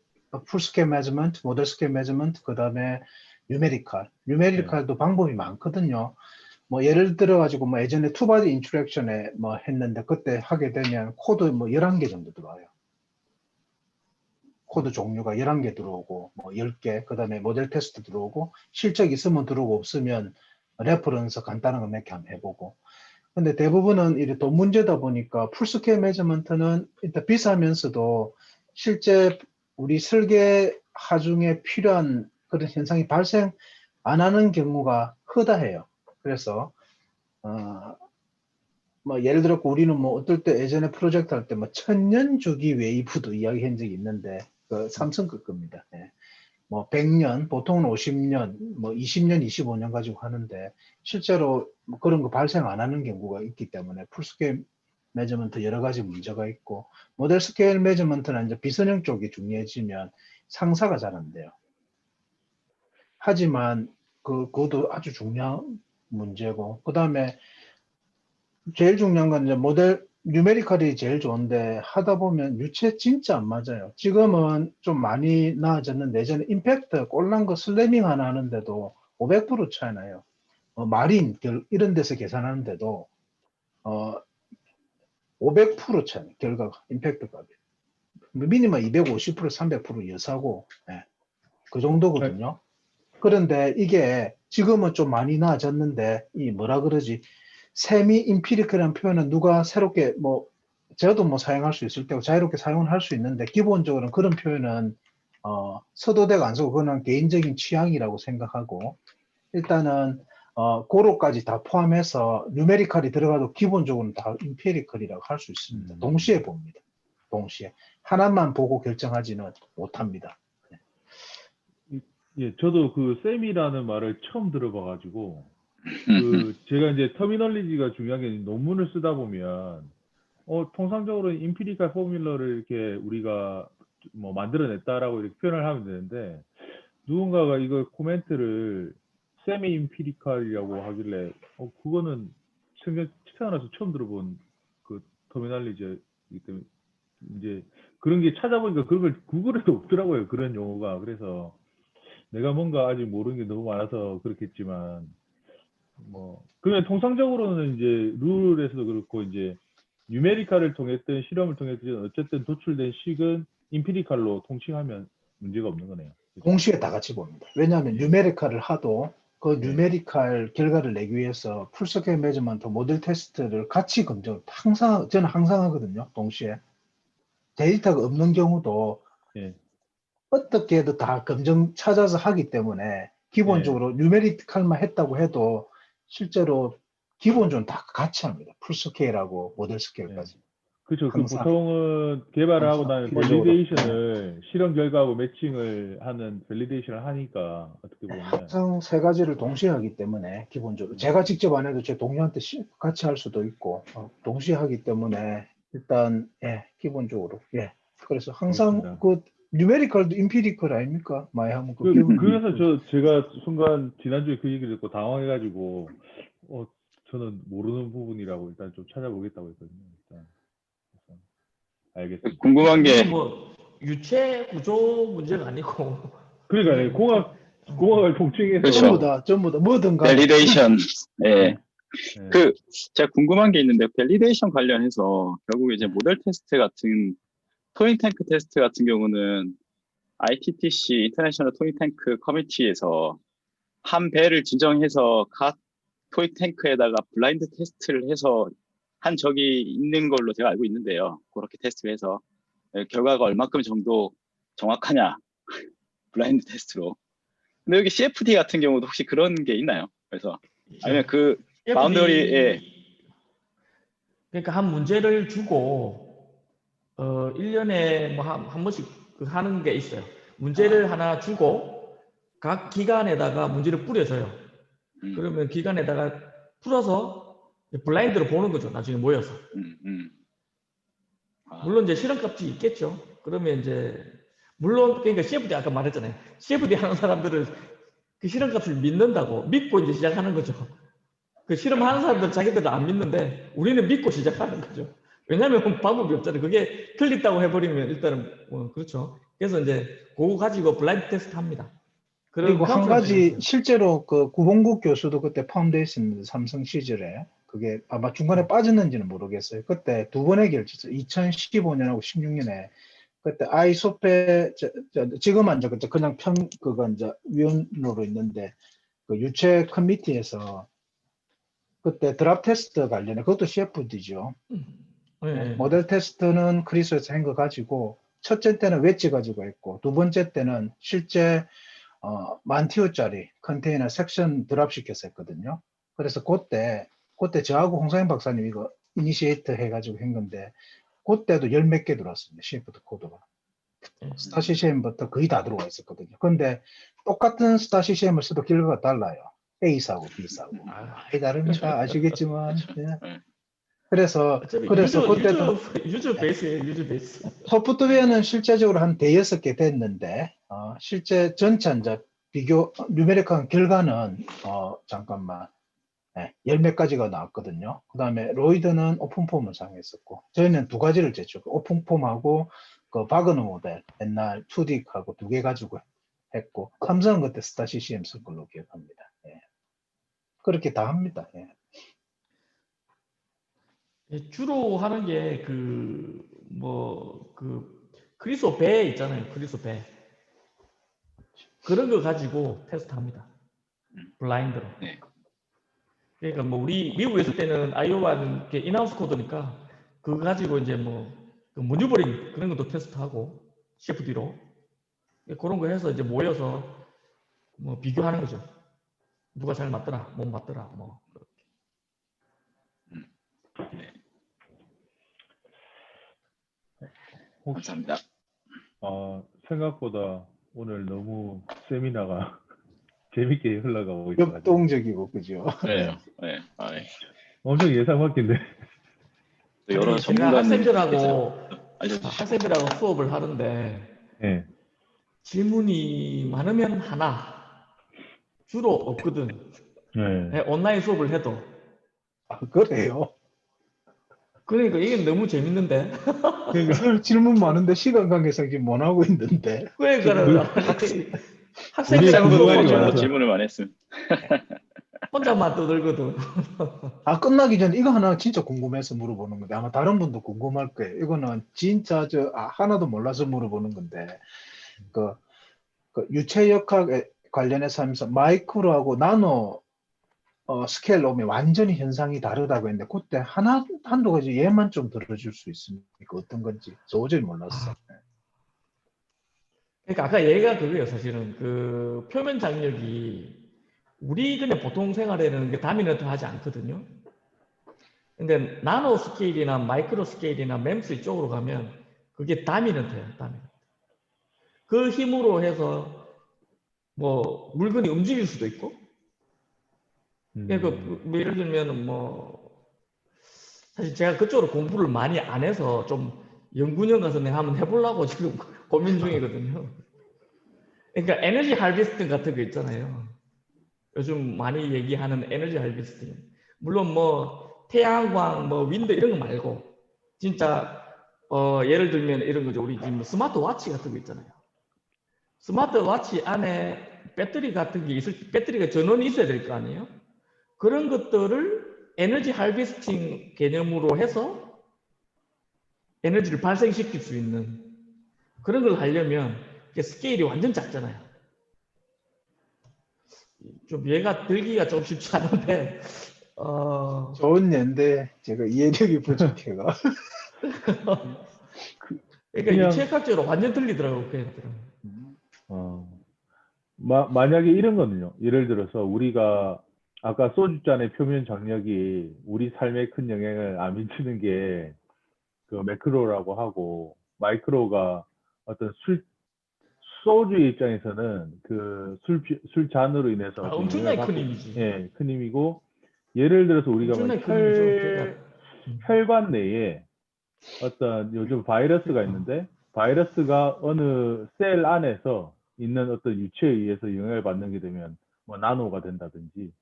Speaker 3: 풀스케일 매저먼트, 모델 스케일 매저먼트, 그 다음에 뉴메리컬. 뉴메리컬도 방법이 많거든요. 뭐 예를 들어 가지고 뭐 예전에 투바디 인트랙션에 뭐 했는데 그때 하게 되면 코드 뭐 11개 정도 들어와요. 코드 종류가 11개 들어오고 뭐 10개, 그 다음에 모델 테스트 들어오고 실적 있으면 들어오고 없으면 레퍼런스 간단한 거 몇 개 한번 해보고. 근데 대부분은 이게 또 문제다 보니까 풀스케일 매저먼트는 일단 비싸면서도 실제 우리 설계 하중에 필요한 그런 현상이 발생 안 하는 경우가 허다해요. 그래서 뭐 예를 들어 우리는 뭐 어떨 때 예전에 프로젝트 할 때 뭐 1000년 주기 웨이브도 이야기한 적이 있는데 그 삼성 겁니다. 예. 뭐 100년, 보통은 50년, 뭐 20년, 25년 가지고 하는데 실제로 뭐 그런 거 발생 안 하는 경우가 있기 때문에 풀스케일 매저먼트 여러 가지 문제가 있고 모델 스케일 매저먼트는 이제 비선형 쪽이 중요해지면 상사가 잘 안 돼요. 하지만 그것도 아주 중요한 문제고 그 다음에 제일 중요한 건 이제 모델 뉴메리컬이 제일 좋은데 하다 보면 유체 진짜 안 맞아요. 지금은 좀 많이 나아졌는데 예전에 임팩트 꼴난 거 슬래밍 하나 하는데도 500% 차이 나요. 마린 이런 데서 계산하는데도 500% 차이 나요. 결과가 임팩트 값이. 미니멈 250% 300% 여사고 예, 그 정도거든요. 그런데 이게 지금은 좀 많이 나아졌는데 이 뭐라 그러지? 세미 임피리컬이라는 표현은 누가 새롭게 뭐 저도 뭐 사용할 수 있을 테고 자유롭게 사용을 할 수 있는데 기본적으로는 그런 표현은 서도대가 안 쓰고 그거는 개인적인 취향이라고 생각하고 일단은 고로까지 다 포함해서 뉴메리컬이 들어가도 기본적으로는 다 임피리컬이라고 할 수 있습니다. 동시에 봅니다. 동시에 하나만 보고 결정하지는 못합니다.
Speaker 2: 예, 저도 그 셈이라는 말을 처음 들어봐가지고 그 제가 이제 터미널리지가 중요한 게 논문을 쓰다 보면 통상적으로 임피리컬 포뮬러를 이렇게 우리가 뭐 만들어냈다라고 이렇게 표현을 하면 되는데 누군가가 이거 코멘트를 세미 임피리컬이라고 하길래 그거는 태어나서 처음 들어본 그 터미널리지이기 때문에 이제 그런 게 찾아보니까 그런 걸 구글에도 없더라고요. 그런 용어가. 그래서 내가 뭔가 아직 모르는 게 너무 많아서 그렇겠지만 뭐 그러면 통상적으로는 이제 룰에서도 그렇고 이제 뉴메리컬을 통했든 실험을 통했든 어쨌든 도출된 식은 임피리컬로 통칭하면 문제가 없는 거네요. 그죠?
Speaker 3: 동시에 다 같이 봅니다. 왜냐하면 뉴메리컬을 하도 그 뉴메리컬 결과를 내기 위해서 풀스케일 매저먼트 모델 테스트를 같이 검증 항상 저는 항상 하거든요. 동시에 데이터가 없는 경우도
Speaker 2: 예.
Speaker 3: 어떻게 해도 다 검증 찾아서 하기 때문에 기본적으로 뉴메리컬만 했다고 해도 실제로 기본적으로 다 같이 합니다. 풀스케일하고 모델 스케일까지.
Speaker 2: 그렇죠. 그
Speaker 3: 항상.
Speaker 2: 보통은 개발을 하고 나면
Speaker 3: 기본적으로.
Speaker 2: 밸리데이션을 실험 결과하고 매칭을 하는 밸리데이션을 하니까 어떻게 보면
Speaker 3: 항상 세 가지를 동시에 하기 때문에 기본적으로 제가 직접 안 해도 제 동료한테 같이 할 수도 있고 동시에 하기 때문에 일단 기본적으로 그래서 항상
Speaker 2: 알겠습니다.
Speaker 3: 그 뉴메리컬도 임피리컬 아닙니까? 많이 하면
Speaker 2: 그래서 제가 순간 지난주에 그 얘기를 듣고 당황해가지고 저는 모르는 부분이라고 일단 좀 찾아보겠다고 했거든요. 일단. 그래서 알겠습니다.
Speaker 4: 궁금한 게
Speaker 1: 뭐 유체 구조 문제가 아니고
Speaker 2: 그러니까 공학을 통칭해서
Speaker 4: 그렇죠.
Speaker 3: 전부 다 뭐든 간에
Speaker 4: 밸리데이션.
Speaker 2: 네.
Speaker 4: 제가 궁금한 게 있는데 밸리데이션 관련해서 결국 이제 모델 테스트 같은 토잉 탱크 테스트 같은 경우는 ITTC 인터내셔널 토잉 탱크 커뮤니티에서 한 배를 지정해서 각 토잉 탱크에다가 블라인드 테스트를 해서 한 적이 있는 걸로 제가 알고 있는데요. 그렇게 테스트해서 결과가 얼마큼 정도 정확하냐 블라인드 테스트로. 근데 여기 CFD 같은 경우도 혹시 그런 게 있나요? 그래서 아니면 그 바운더리에
Speaker 1: 그러니까 한 문제를 주고 1년에 뭐 한 번씩 하는 게 있어요. 문제를 하나 주고 각 기관에다가 문제를 뿌려줘요. 그러면 기관에다가 풀어서 블라인드로 보는 거죠. 나중에 모여서. 물론 이제 실험값이 있겠죠. 그러면 이제 물론 그러니까 CFD 아까 말했잖아요. CFD 하는 사람들은 그 실험값을 믿고 이제 시작하는 거죠. 그 실험하는 사람들은 자기들은 안 믿는데 우리는 믿고 시작하는 거죠. 왜냐하면 방법이 없잖아요. 그게 틀렸다고 해버리면 일단은 그렇죠. 그래서 이제 그거 가지고 블라인드 테스트 합니다.
Speaker 3: 그리고 한 가지 실제로 그 구봉국 교수도 그때 포함되어 있습니다. 삼성 시절에 그게 아마 중간에 빠졌는지는 모르겠어요. 그때 두 번의 결제죠. 2015년하고 16년에 그때 아이소페 지금은 이제 그냥 그거 이제 위원으로 있는데 그 유체 커미티에서 그때 드랍 테스트 관련해 그것도 CFD죠. 모델 테스트는 크리스에서 한 거 가지고 첫째 때는 웨지 가지고 했고 두 번째 때는 실제 만티오짜리 컨테이너 섹션 드랍 시켜서 했거든요. 그래서 그때 저하고 홍상현 박사님 이거 이니시에이터 해가지고 한 건데 그때도 열 몇 개 들어왔습니다. CFD 코드가. 스타 CCM부터 거의 다 들어와 있었거든요. 근데 똑같은 스타 CCM을 써도 결과가 달라요. A사하고 B사하고 많이 다릅니다. 아시겠지만. 그래서 그때도
Speaker 1: 유저 베이스예요. 유저 베이스.
Speaker 3: 소프트웨어는 실제적으로 한 대여섯 개 됐는데 실제 전체 이제 비교 뉴메리컬 결과는 잠깐만 열 몇 가지가 나왔거든요. 그 다음에 로이드는 오픈폼을 사용했었고, 저희는 두 가지를 쟀죠. 오픈폼하고 그 바그너 모델, 옛날 2D하고 두 개 가지고 했고, 삼성은 그때 스타 CCM 쓴 걸로 기억합니다. 예. 그렇게 다 합니다. 예.
Speaker 1: 예, 주로 하는 게 크리소 배 있잖아요. 크리소 배. 그런 거 가지고 테스트합니다. 블라인드로.
Speaker 4: 네.
Speaker 1: 그러니까 뭐 우리 미국에 있을 때는 아이오와는 이렇게 인하우스 코드니까 그거 가지고 이제 그 모듈버링 그런 것도 테스트하고 CFD로 그런 거 해서 이제 모여서 뭐 비교하는 거죠. 누가 잘 맞더라, 못 맞더라, 뭐.
Speaker 4: 네.
Speaker 2: 혹시
Speaker 4: 감사합니다.
Speaker 2: 생각보다 오늘 너무 세미나가 재밌게 흘러가고 있어가지고
Speaker 3: 역동적이고, 그죠?
Speaker 4: 네. 네. 네.
Speaker 2: 엄청 예상 밖인데.
Speaker 4: 또 여러
Speaker 1: 아니, 제가
Speaker 4: 전문가님께서 알려주시고.
Speaker 1: 학생들하고 수업을 하는데
Speaker 2: 네.
Speaker 1: 질문이 많으면 하나, 주로 없거든.
Speaker 2: 네.
Speaker 1: 온라인 수업을 해도.
Speaker 3: 그래요?
Speaker 1: 그러니까 이게 너무 재밌는데.
Speaker 2: 그러니까
Speaker 3: 질문 많은데 시간 관계상 지금 못 하고 있는데.
Speaker 1: 그러니까는
Speaker 2: 우리
Speaker 1: 학생들하고
Speaker 2: 궁금한 게
Speaker 1: 수업을
Speaker 2: 많아서.
Speaker 1: 해도
Speaker 4: 질문을 많이 했습니다.
Speaker 1: 혼자만 떠들거든.
Speaker 3: 끝나기 전에 이거 하나 진짜 궁금해서 물어보는 건데, 아마 다른 분도 궁금할 거예요. 이거는 진짜 하나도 몰라서 물어보는 건데, 그 유체역학에 관련해서 하면서 마이크로하고 나노 스케일 오면 완전히 현상이 다르다고 했는데, 그때 한두 가지 예만 좀 들어줄 수 있습니까? 어떤 건지 도저히 몰랐어.
Speaker 1: 그러니까 아까 얘기가 그거예요, 사실은. 그 표면 장력이 우리 그냥 보통 생활에는 그 다미넌트 하지 않거든요. 근데 나노 스케일이나 마이크로 스케일이나 mem스 이쪽으로 가면 그게 다미넌트예요, 다미넌트. 그 힘으로 해서 뭐 물건이 움직일 수도 있고. 그러니까 뭐 예를 들면 사실 제가 그쪽으로 공부를 많이 안 해서 좀 연구원 가서 내가 한번 해보려고 지금 고민 중이거든요. 그러니까 에너지 하비스팅 같은 거 있잖아요. 요즘 많이 얘기하는 에너지 하비스팅. 물론 태양광, 윈드 이런 거 말고 진짜 예를 들면 이런 거죠. 우리 지금 스마트워치 같은 거 있잖아요. 스마트워치 안에 배터리 같은 게 배터리가 전원이 있어야 될 거 아니에요? 그런 것들을 에너지 하비스팅 개념으로 해서 에너지를 발생시킬 수 있는 그런 걸 하려면 스케일이 완전 작잖아요. 좀 얘가 들기가 좀 쉽지 않은데
Speaker 3: 좋은 예인데 제가 이해력이 부족해가.
Speaker 1: 그러니까 유체학적으로 완전 틀리더라고요.
Speaker 2: 만약에 이런 거는요. 예를 들어서 우리가 아까 소주잔의 표면 장력이 우리 삶에 큰 영향을 안 미치는 게 그 매크로라고 하고, 마이크로가 어떤 소주의 입장에서는 그 술잔으로 인해서
Speaker 1: 엄청나게 큰 힘이지.
Speaker 2: 예, 큰 힘이고, 예를 들어서 우리가
Speaker 1: 엄청나게 큰 힘이죠.
Speaker 2: 혈관 내에 어떤 요즘 바이러스가 있는데, 바이러스가 어느 셀 안에서 있는 어떤 유체에 의해서 영향을 받는 게 되면 나노가 된다든지,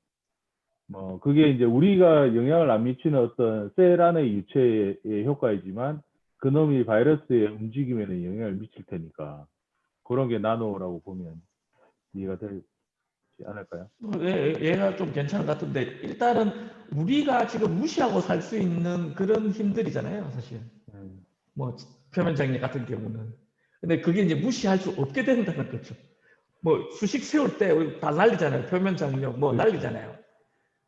Speaker 2: 그게 이제 우리가 영향을 안 미치는 어떤 셀 안의 유체의 효과이지만 그놈이 바이러스의 움직임에는 영향을 미칠 테니까 그런 게 나노라고 보면 이해가 되지 않을까요?
Speaker 1: 얘가 좀 괜찮은 것 같은데 일단은 우리가 지금 무시하고 살 수 있는 그런 힘들이잖아요, 사실. 표면 장력 같은 경우는. 근데 그게 이제 무시할 수 없게 된다는 거죠. 수식 세울 때 우리 다 날리잖아요. 표면 장력 날리잖아요.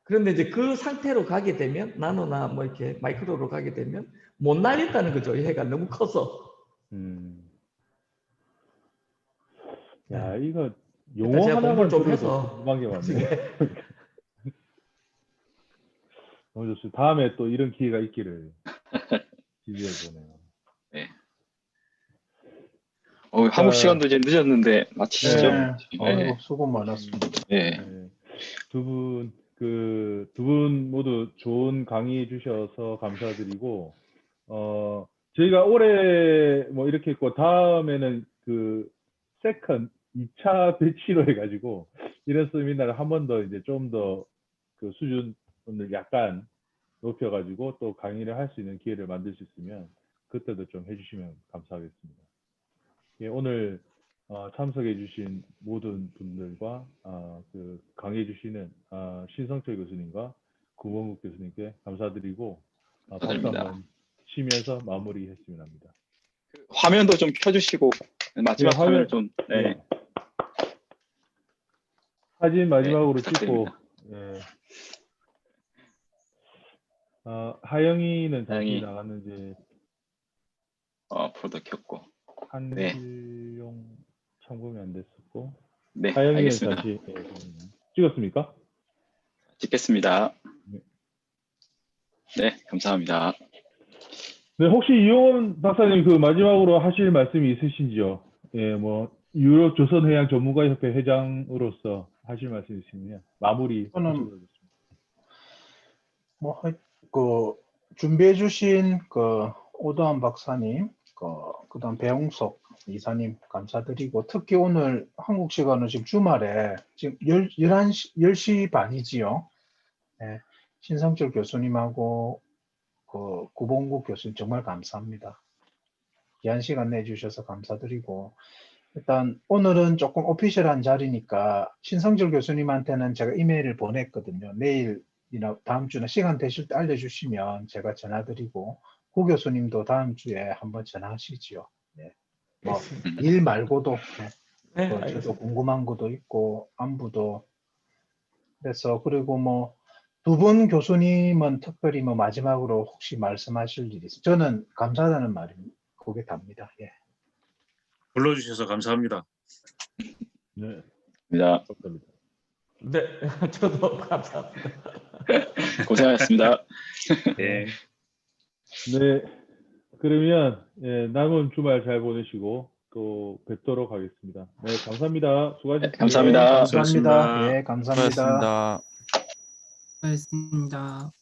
Speaker 1: 그런데 이제 그 상태로 가게 되면 나노나 이렇게 마이크로로 가게 되면 못 날린다는 거죠. 얘가 너무 커서.
Speaker 2: 야, 이거 용어
Speaker 1: 제가
Speaker 2: 하나만
Speaker 1: 공부를 좀
Speaker 2: 들어도
Speaker 1: 해서
Speaker 2: 궁금한 게 많네요. 너무 좋습니다. 다음에 또 이런 기회가 있기를 기대해 보네요.
Speaker 4: 네. 한국 시간도 이제 늦었는데 마치시죠.
Speaker 3: 네. 수고 많았습니다.
Speaker 4: 네.
Speaker 2: 두 분 모두 좋은 강의 주셔서 감사드리고, 저희가 올해 이렇게 했고, 다음에는 세컨 2차 배치로 해가지고, 이런 세미나를 한 번 더 이제 좀 더 그 수준 오늘 약간 높여가지고 또 강의를 할 수 있는 기회를 만들 수 있으면 그때도 좀 해주시면 감사하겠습니다. 예, 오늘 참석해주신 모든 분들과 그 강의해주시는 신성철 교수님과 구봉국 교수님께 감사드리고 박수
Speaker 4: 감사드립니다.
Speaker 2: 한번 치면서 마무리했으면 합니다.
Speaker 4: 화면도 좀 켜주시고 마지막
Speaker 2: 네,
Speaker 4: 화면을 좀 네.
Speaker 2: 네. 사진 마지막으로 찍고
Speaker 4: 부탁드립니다.
Speaker 2: 예. 하영이는 잠시
Speaker 4: 하영이.
Speaker 2: 나갔는지
Speaker 4: 프로도 켰고
Speaker 2: 한길용 참고이 안 됐었고
Speaker 4: 네
Speaker 2: 하영이는
Speaker 4: 알겠습니다.
Speaker 2: 다시 찍었습니까?
Speaker 4: 찍겠습니다. 네 감사합니다.
Speaker 2: 네, 혹시 이용원 박사님 그 마지막으로 하실 말씀이 있으신지요? 예, 뭐 유럽 조선해양 전문가협회 회장으로서 하실 말씀이 있으면 마무리.
Speaker 3: 저는 그 준비해 주신 그 오도환 박사님, 그다음 배용석 이사님 감사드리고, 특히 오늘 한국 시간은 지금 주말에 지금 10시 반이지요. 네, 신성철 교수님하고 그 구봉국 교수님 정말 감사합니다. 귀한 시간 내주셔서 감사드리고, 일단 오늘은 조금 오피셜한 자리니까 신성철 교수님한테는 제가 이메일을 보냈거든요. 내일이나 다음 주나 시간 되실 때 알려주시면 제가 전화드리고, 구 교수님도 다음 주에 한번 전화하시지요. 네. 뭐 일 말고도
Speaker 1: 네,
Speaker 3: 저도
Speaker 1: 알겠습니다.
Speaker 3: 궁금한 것도 있고 안부도. 그래서 그리고 뭐 두 분 교수님은 특별히 뭐 마지막으로 혹시 말씀하실 일이 있어요? 저는 감사하다는 말이 그게 답니다. 예.
Speaker 6: 불러주셔서 감사합니다.
Speaker 2: 네,
Speaker 4: 감사합니다.
Speaker 2: 감사합니다.
Speaker 1: 네, 저도 감사합니다.
Speaker 4: 고생하셨습니다.
Speaker 6: 네.
Speaker 2: 네, 그러면 예, 남은 주말 잘 보내시고 또 뵙도록 하겠습니다. 네, 감사합니다. 수고하셨습니다.
Speaker 4: 네, 감사합니다.
Speaker 3: 감사합니다.
Speaker 6: 수고하셨습니다.
Speaker 3: 예, 감사합니다.
Speaker 5: 수고하셨습니다.
Speaker 7: 수고하셨습니다.